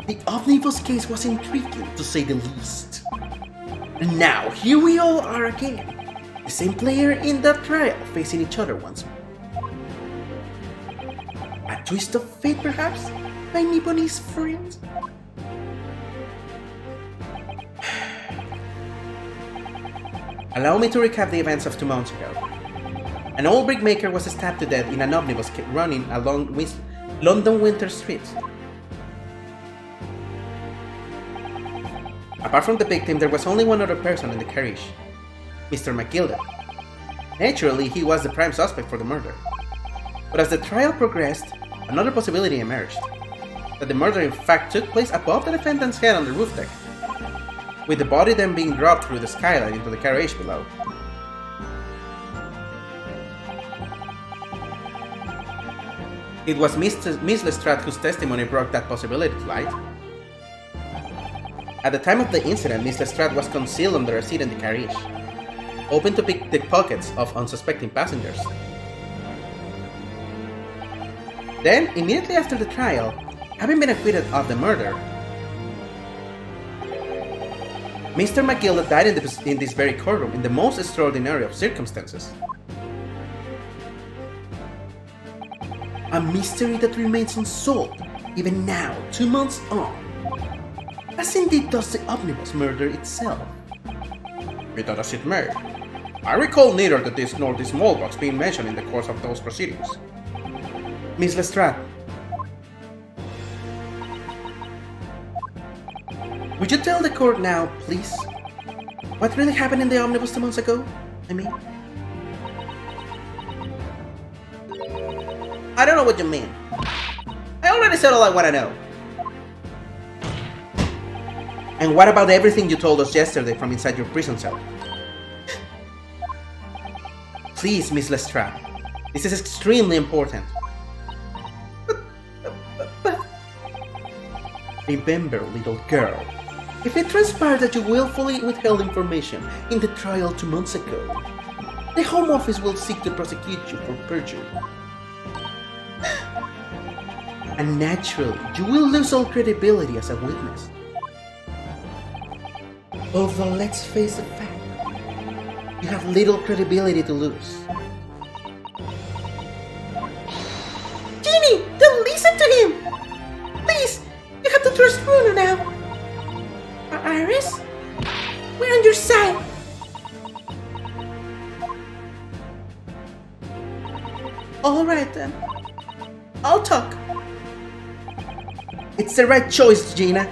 The Omnibus case was intriguing, to say the least. And now, here we all are again, the same player in that trial, facing each other once more. A twist of fate, perhaps, by Nipponi's friend? Allow me to recap the events of 2 months ago. An old brickmaker was stabbed to death in an omnibus running along London Winter Street. Apart from the victim, there was only one other person in the carriage, Mr. McGildet. Naturally, he was the prime suspect for the murder. But as the trial progressed, another possibility emerged, that the murder in fact took place above the defendant's head on the roof deck, with the body then being dropped through the skylight into the carriage below. It was Miss Lestrade whose testimony brought that possibility to light. At the time of the incident, Miss Lestrade was concealed under a seat in the carriage, open to pick the pockets of unsuspecting passengers. Then, immediately after the trial, having been acquitted of the murder, Mr. McGillet died in this very courtroom in the most extraordinary of circumstances. A mystery that remains unsolved even now, 2 months on, as indeed does the omnibus murder itself. Be that as it may, I recall neither the disc nor the small box being mentioned in the course of those proceedings. Miss Lestrade, would you tell the court now, please, what really happened in the omnibus 2 months ago? I mean, I don't know what you mean. I already said all I want to know. And what about everything you told us yesterday from inside your prison cell? Please, Miss Lestrade, this is extremely important. But remember, little girl, if it transpires that you willfully withheld information in the trial 2 months ago, the Home Office will seek to prosecute you for perjury. And naturally, you will lose all credibility as a witness. Although, let's face the fact, you have little credibility to lose. Ginny, don't listen to him! Please, you Runo now. Iris? We're on your side. Alright then. I'll talk. It's the right choice, Gina.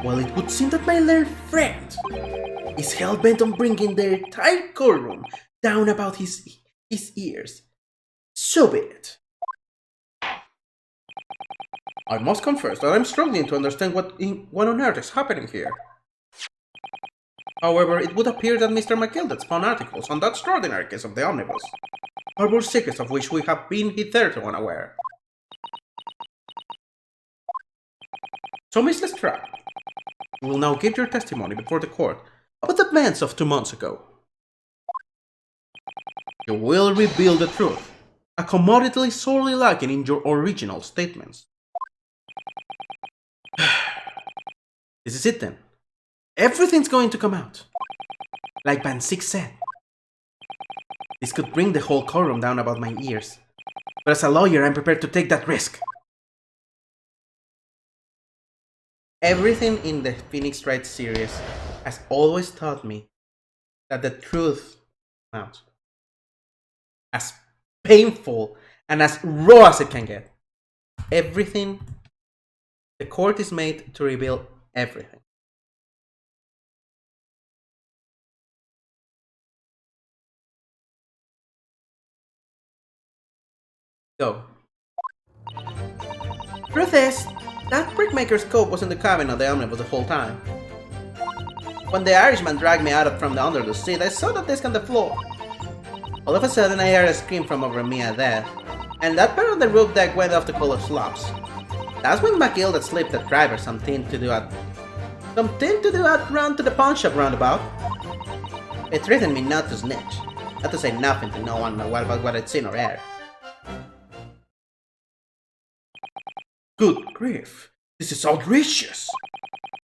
Well, it would seem that my learned friend is hell-bent on bringing the entire courtroom down about his ears. So be it. I must confess that I'm struggling to understand what on earth is happening here. However, it would appear that Mr. McGilded spawned articles on that extraordinary case of the Omnibus, harbor secrets of which we have been hitherto unaware. So, Miss Lestrade, you will now give your testimony before the court about the events of 2 months ago. You will reveal the truth, a commodity sorely lacking in your original statements. This is it then. Everything's going to come out. Like Band 6 said. This could bring the whole courtroom down about my ears. But as a lawyer, I'm prepared to take that risk. Everything in the Phoenix Wright series has always taught me that the truth comes out. As painful and as raw as it can get. Everything, the court is made to reveal everything. Go. Truth is, that brickmaker's coat was in the cabin of the Omnibus the whole time. When the Irishman dragged me out from under the seat, I saw the disc on the floor. All of a sudden, I heard a scream from over me at death, and that part of the roof deck went off to call of slobs. That's when McGilded slipped the driver something to do at run to the pawn shop roundabout. It threatened me not to snitch, not to say nothing to no one about what I'd seen or heard. Good grief, this is outrageous!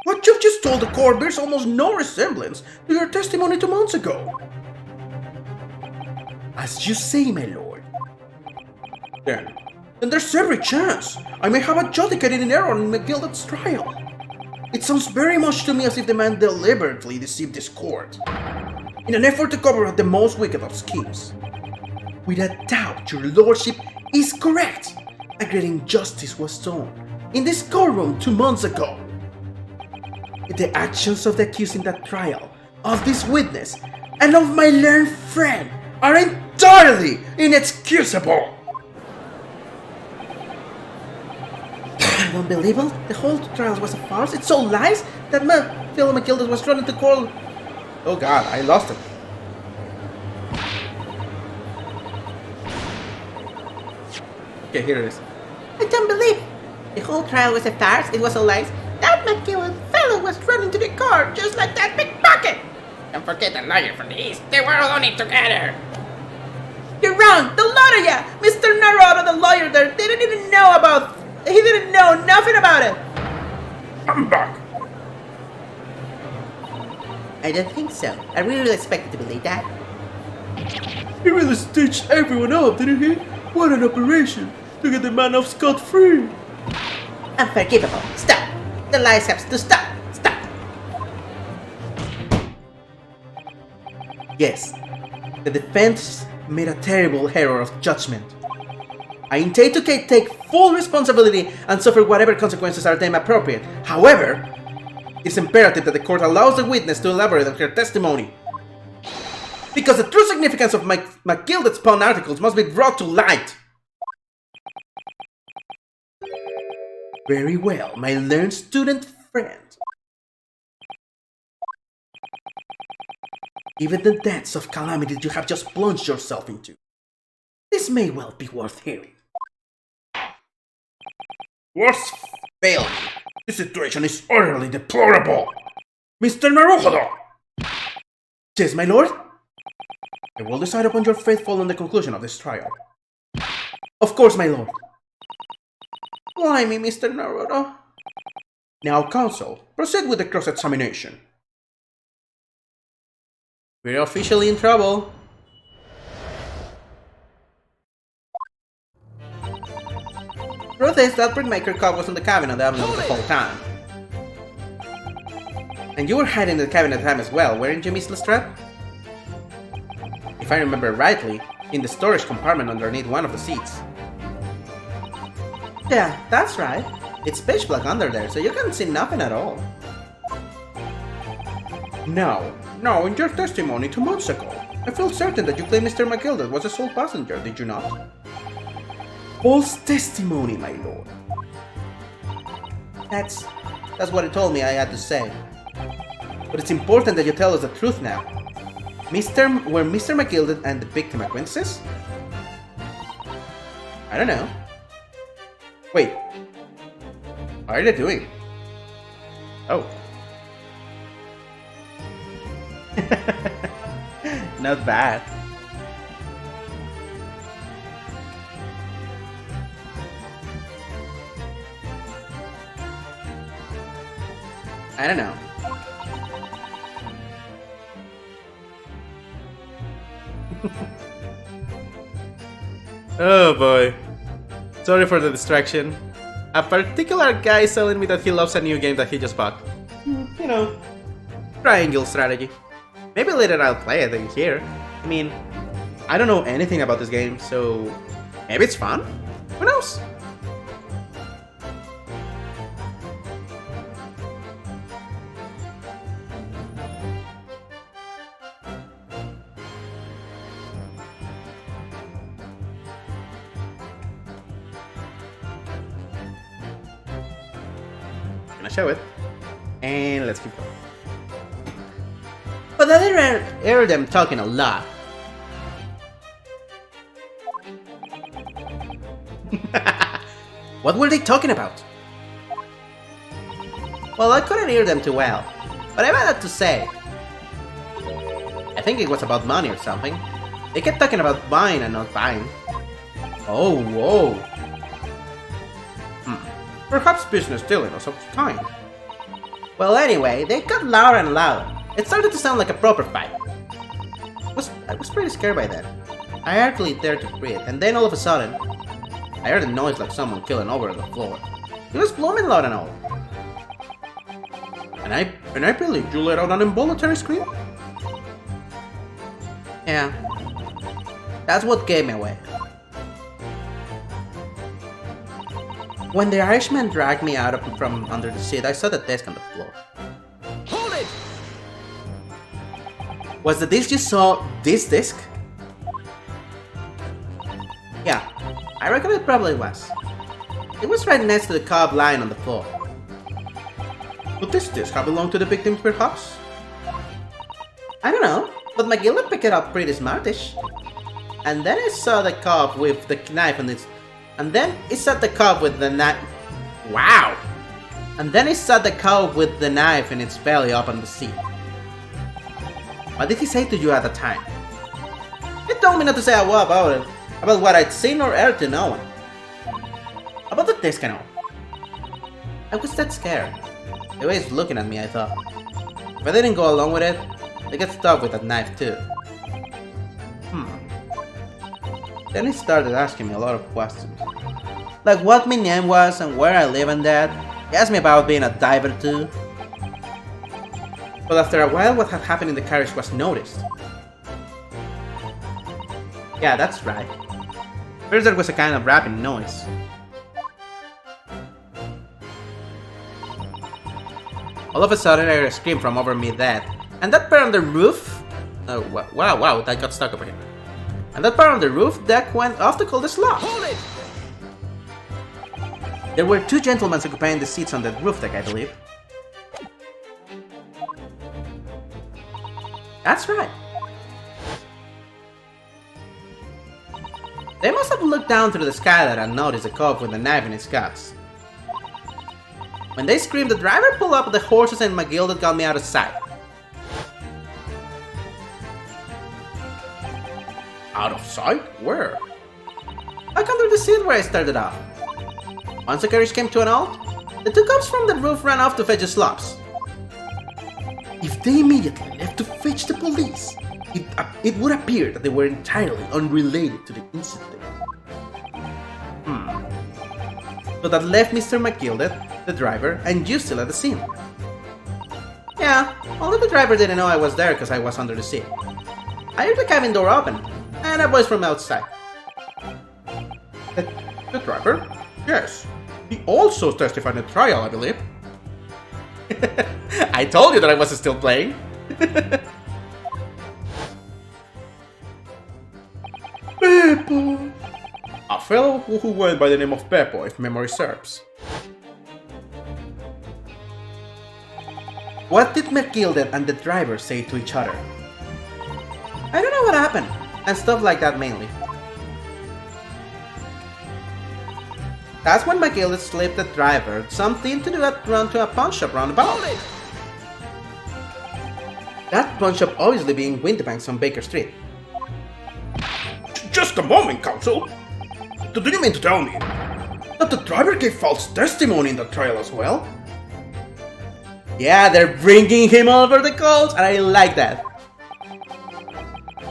What you've just told the court bears almost no resemblance to your testimony 2 months ago. As you say, my lord. Then there's every chance I may have adjudicated in error in McGilded's trial. It sounds very much to me as if the man deliberately deceived this court, in an effort to cover up the most wicked of schemes. Without doubt, your lordship is correct. A great injustice was done in this courtroom 2 months ago. The actions of the accused in that trial, of this witness, and of my learned friend are entirely inexcusable. Unbelievable, the whole trial was a farce. It's all lies that Phil McGilded was running to call. Oh god, I lost it. Okay, here it is. I don't believe it. The whole trial was a farce, it was all lies. That McGilded fellow was running to the car just like that pickpocket. Don't forget the lawyer from the east. They were all on it together. You're wrong, the lot of ya! Mr. Naruto, the lawyer there, didn't even know about. He didn't know nothing about it. I'm back. I don't think so. I really expected to believe that. He really stitched everyone up, didn't he? What an operation to get the man off scot-free. Unforgivable. Stop. The lies have to stop. Stop. Yes, the defense made a terrible error of judgment. I intend to take full responsibility and suffer whatever consequences are deemed appropriate. However, it's imperative that the court allows the witness to elaborate on her testimony. Because the true significance of McGilded's pawn articles must be brought to light. Very well, my learned student friend. Given the depths of calamity you have just plunged yourself into, this may well be worth hearing. Worst failure. This situation is utterly deplorable. Mr. Naruhodo! Yes, my lord? I will decide upon your fate following the conclusion of this trial. Of course, my lord. Why me, Mr. Naruto? Now, counsel, proceed with the cross-examination. We're officially in trouble. Truth is that Brickmaker Cop was in the cabin on the avenue the whole time. And you were hiding in the cabin at the time as well, weren't you, Miss Lestrade? If I remember rightly, in the storage compartment underneath one of the seats. Yeah, that's right. It's pitch black under there, so you can see nothing at all. No, in your testimony 2 months ago, I feel certain that you claimed Mr. McGilded was a sole passenger, did you not? False testimony, my lord. That's what he told me I had to say. But it's important that you tell us the truth now. Were Mr. McGilded and the victim acquaintances? I don't know. Wait. What are they doing? Oh. Not bad. I don't know. Oh boy. Sorry for the distraction. A particular guy is telling me that he loves a new game that he just bought. You know, triangle strategy. Maybe later I'll play it in here. I mean, I don't know anything about this game, so maybe it's fun? Who knows? Gonna show it. And let's keep going. But I didn't hear them talking a lot. What were they talking about? Well, I couldn't hear them too well, but I had to say. I think it was about money or something. They kept talking about buying and not buying. Oh, whoa. Perhaps business dealing of some kind. Well, anyway, they got louder and louder. It started to sound like a proper fight. I was pretty scared by that. I hardly dared to breathe, and then all of a sudden, I heard a noise like someone killing over on the floor. It was blooming loud and all. And I believe you let out an involuntary scream? Yeah. That's what gave me away. When the Irishman dragged me out from under the seat, I saw the desk on the floor. Hold it! Was the disc you saw this disc? Yeah, I reckon it probably was. It was right next to the cob lying on the floor. Would this disc have belonged to the victim, perhaps? I don't know, but McGillen picked it up pretty smartish. And then I saw the cob with the knife on its... And then he saw the cob with the knife... Wow! And then he saw the cob with the knife in its belly up on the seat. What did he say to you at the time? He told me not to say a word about it, about what I'd seen or heard to no one. About the disc and all. I was that scared. The way he's looking at me, I thought. If I didn't go along with it, I'd get stuck with that knife too. Then he started asking me a lot of questions. Like what my name was and where I live and that. He asked me about being a diver too. But after a while, what had happened in the carriage was noticed. Yeah, that's right. First there was a kind of rapping noise. All of a sudden I heard a scream from over me that, and that part on the roof... Oh, wow, that got stuck over here. And that part on the roof deck went off to call the slot. Hold it! There were 2 gentlemen occupying the seats on that roof deck, I believe. That's right. They must have looked down through the skylight and noticed a cop with a knife in his guts. When they screamed, the driver pulled up the horses and McGilded got me out of sight. Out of sight? Where? Back under the seat where I started off. Once the carriage came to an halt, the 2 cops from the roof ran off to fetch the slops. If they immediately left to fetch the police, it would appear that they were entirely unrelated to the incident. So that left Mr. McGilded, the driver, and you still at the scene. Yeah, only the driver didn't know I was there because I was under the seat. I heard the cabin door open, and a voice from outside. The driver? Yes. He also testified in the trial, I believe. I told you that I was still playing. Beppo. A fellow who went by the name of Beppo, if memory serves. What did McGilded and the driver say to each other? I don't know what happened, and stuff like that mainly. That's when McGilded slipped the driver something to do that run to a pawn shop roundabout. That pawn shop obviously being Winterbanks on Baker Street. Just a moment, counsel. Do you mean to tell me that the driver gave false testimony in the trial as well? Yeah, they're bringing him over the coals, and I like that.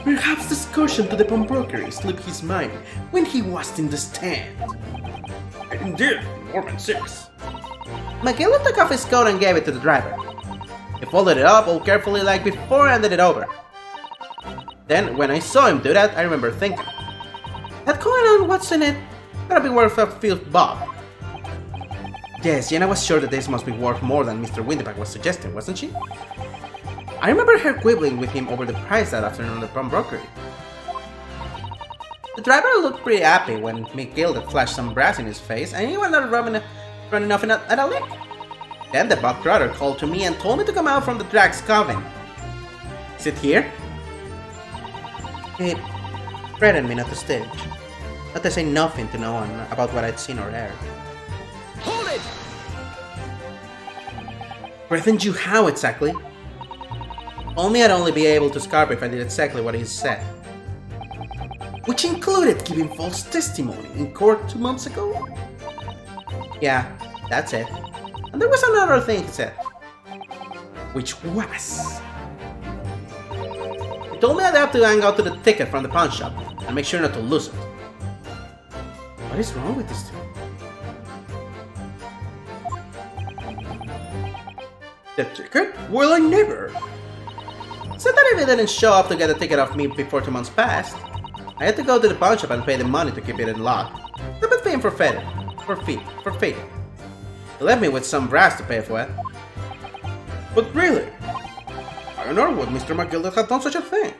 Perhaps the excursion to the pawnbrokery slipped his mind when he was in the stand. Indeed, Mormon 6. McGilded took off his coat and gave it to the driver. He folded it up all carefully like before and handed it over. Then, when I saw him do that, I remember thinking, that coin on what's in it gotta be worth a few bob. Yes, Jenna was sure that this must be worth more than Mr. Winterbank was suggesting, wasn't she? I remember her quibbling with him over the price that afternoon at the pawnbrokery. The driver looked pretty happy when McGilded flashed some brass in his face and he went out running off at a lick. Then the Buck Trotter called to me and told me to come out from the drag's coven. Is it here? He threatened me not to stage, not to say nothing to no one about what I'd seen or heard. Hold it! Threatened you how exactly? Only I'd only be able to scarp if I did exactly what he said. Which included giving false testimony in court 2 months ago? Yeah, that's it. And there was another thing he said. Which was... He told me I'd have to hang out to the ticket from the pawn shop and make sure not to lose it. What is wrong with this two? The ticket? Well, I never. Said that if he didn't show up to get the ticket off me before 2 months passed, I had to go to the pawn shop and pay the money to keep it in lock. I've been paying for fee. He left me with some brass to pay for it. But really, I don't know what Mr. McGilded had done such a thing.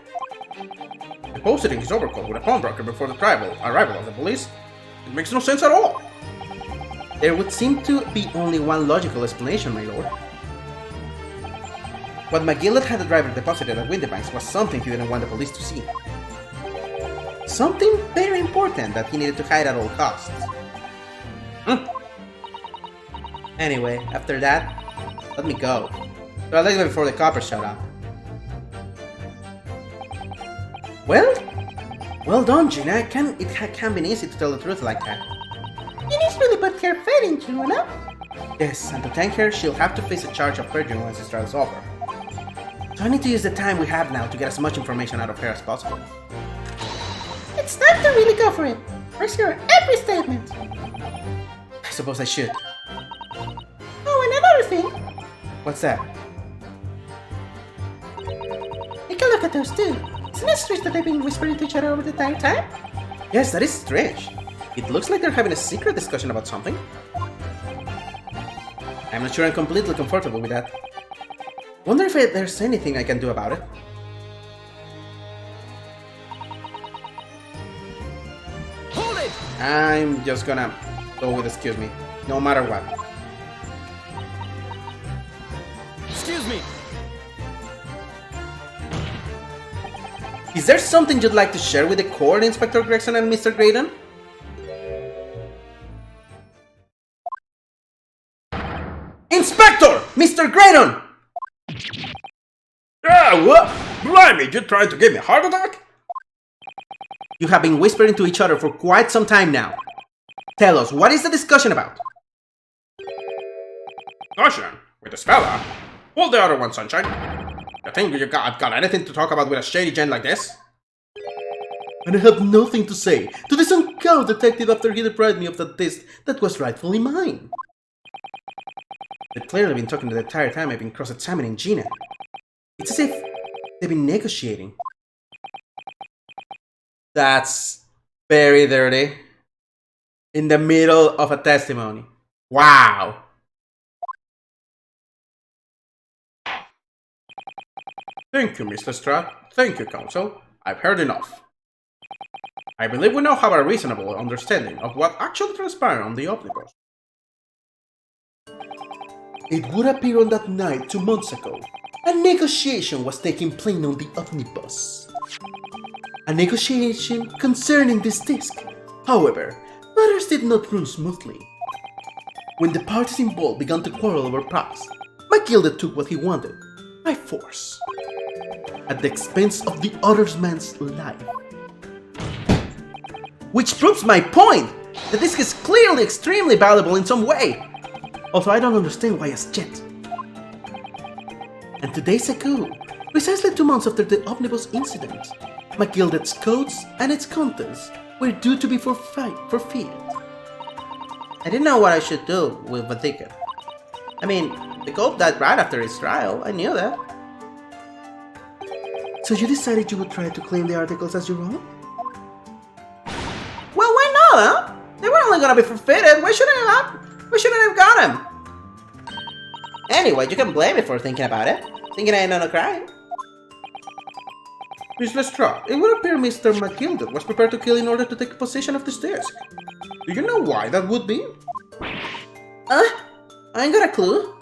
Depositing his overcoat with a pawnbroker before the arrival of the police, it makes no sense at all. There would seem to be only one logical explanation, my lord. What McGilded had the driver deposited at Winterbanks was something he didn't want the police to see. Something very important that he needed to hide at all costs. Anyway, after that, let me go. So I left before the coppers showed up. Well done, Gina. It can't be easy to tell the truth like that. Ginny's really put her faith into you, no? Yes, and to thank her, she'll have to face a charge of perjury once this trial's over. So I need to use the time we have now to get as much information out of her as possible. It's time to really go for it. First hear every statement. I suppose I should. Oh, and another thing. What's that? Take a look at those two. Isn't it strange that they've been whispering to each other over the entire time? Yes, that is strange. It looks like they're having a secret discussion about something. I'm not sure I'm completely comfortable with that. Wonder if there's anything I can do about it. Hold it! I'm just gonna go with excuse me, no matter what. Excuse me. Is there something you'd like to share with the court, Inspector Gregson and Mr. Graydon? Inspector! Mr. Graydon! Yeah, what? Blimey, you trying to give me a heart attack? You have been whispering to each other for quite some time now. Tell us, what is the discussion about? Discussion? With this fella? Hold the other one, Sunshine. You think I've got anything to talk about with a shady gent like this? And I have nothing to say to this out, detective, after he deprived me of the disc that was rightfully mine. They've clearly been talking the entire time I've been cross-examining Gina. It's as if they've been negotiating. That's very dirty. In the middle of a testimony. Wow. Thank you, Mr. Stratt. Thank you, Counsel. I've heard enough. I believe we now have a reasonable understanding of what actually transpired on the omnibus. It would appear on that night 2 months ago, a negotiation was taking place on the omnibus. A negotiation concerning this disc. However, matters did not run smoothly. When the parties involved began to quarrel over price, Matilda took what he wanted, by force, at the expense of the other man's life. Which proves my point! The disc is clearly extremely valuable in some way! Although I don't understand why as yet. And 2 days ago, precisely 2 months after the omnibus incident, Magilda's coats and its contents were due to be forfeited. I didn't know what I should do with the ticket. I mean, the Gold died right after his trial, I knew that. So you decided you would try to claim the articles as your own? Well, why not, huh? They were only gonna be forfeited, why shouldn't I have got them? Anyway, you can blame me for thinking about it. Thinking I ain't no crime. Miss Lestrade, it would appear Mr. McGilder was prepared to kill in order to take possession of this disc. Do you know why that would be? I ain't got a clue.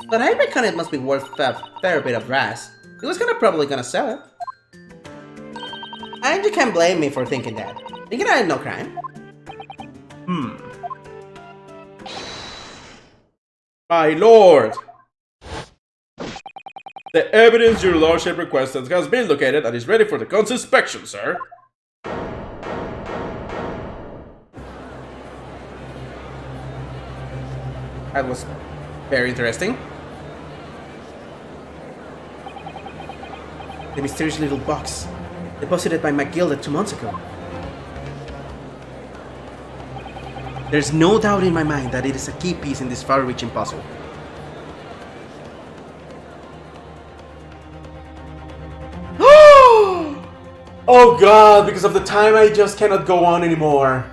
But I reckon it must be worth a fair bit of brass. He was probably gonna sell it. And you can't blame me for thinking that. Thinking I had no crime. My lord! The evidence your lordship requested has been located and is ready for the court's inspection, sir. That was very interesting. The mysterious little box, deposited by Magilda 2 months ago. There's no doubt in my mind that it is a key piece in this far-reaching puzzle. Oh god, because of the time I just cannot go on anymore.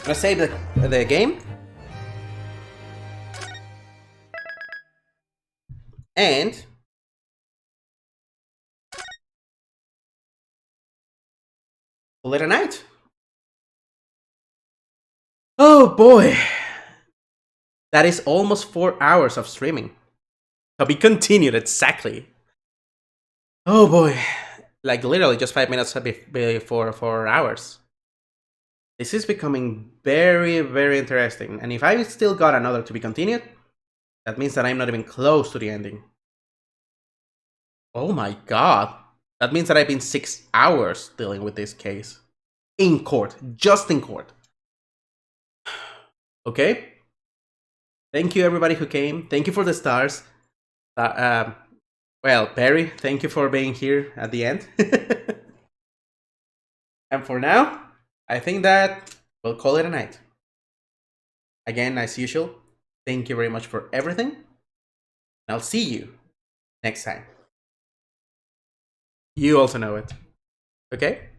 Gonna save the game. And call it a night. Oh boy! That is almost 4 hours of streaming. To be continued, exactly. Oh boy. Like literally just 5 minutes before 4 hours. This is becoming very, very interesting. And if I still got another to be continued, that means that I'm not even close to the ending. Oh my god. That means that I've been 6 hours dealing with this case. In court. Just in court. Okay? Thank you everybody who came. Thank you for the stars. Well, Barry, thank you for being here at the end. And for now, I think that we'll call it a night. Again, as usual, thank you very much for everything. And I'll see you next time. You also know it. Okay?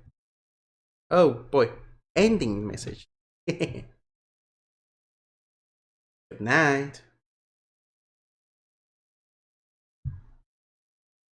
Oh boy, ending message. Good night.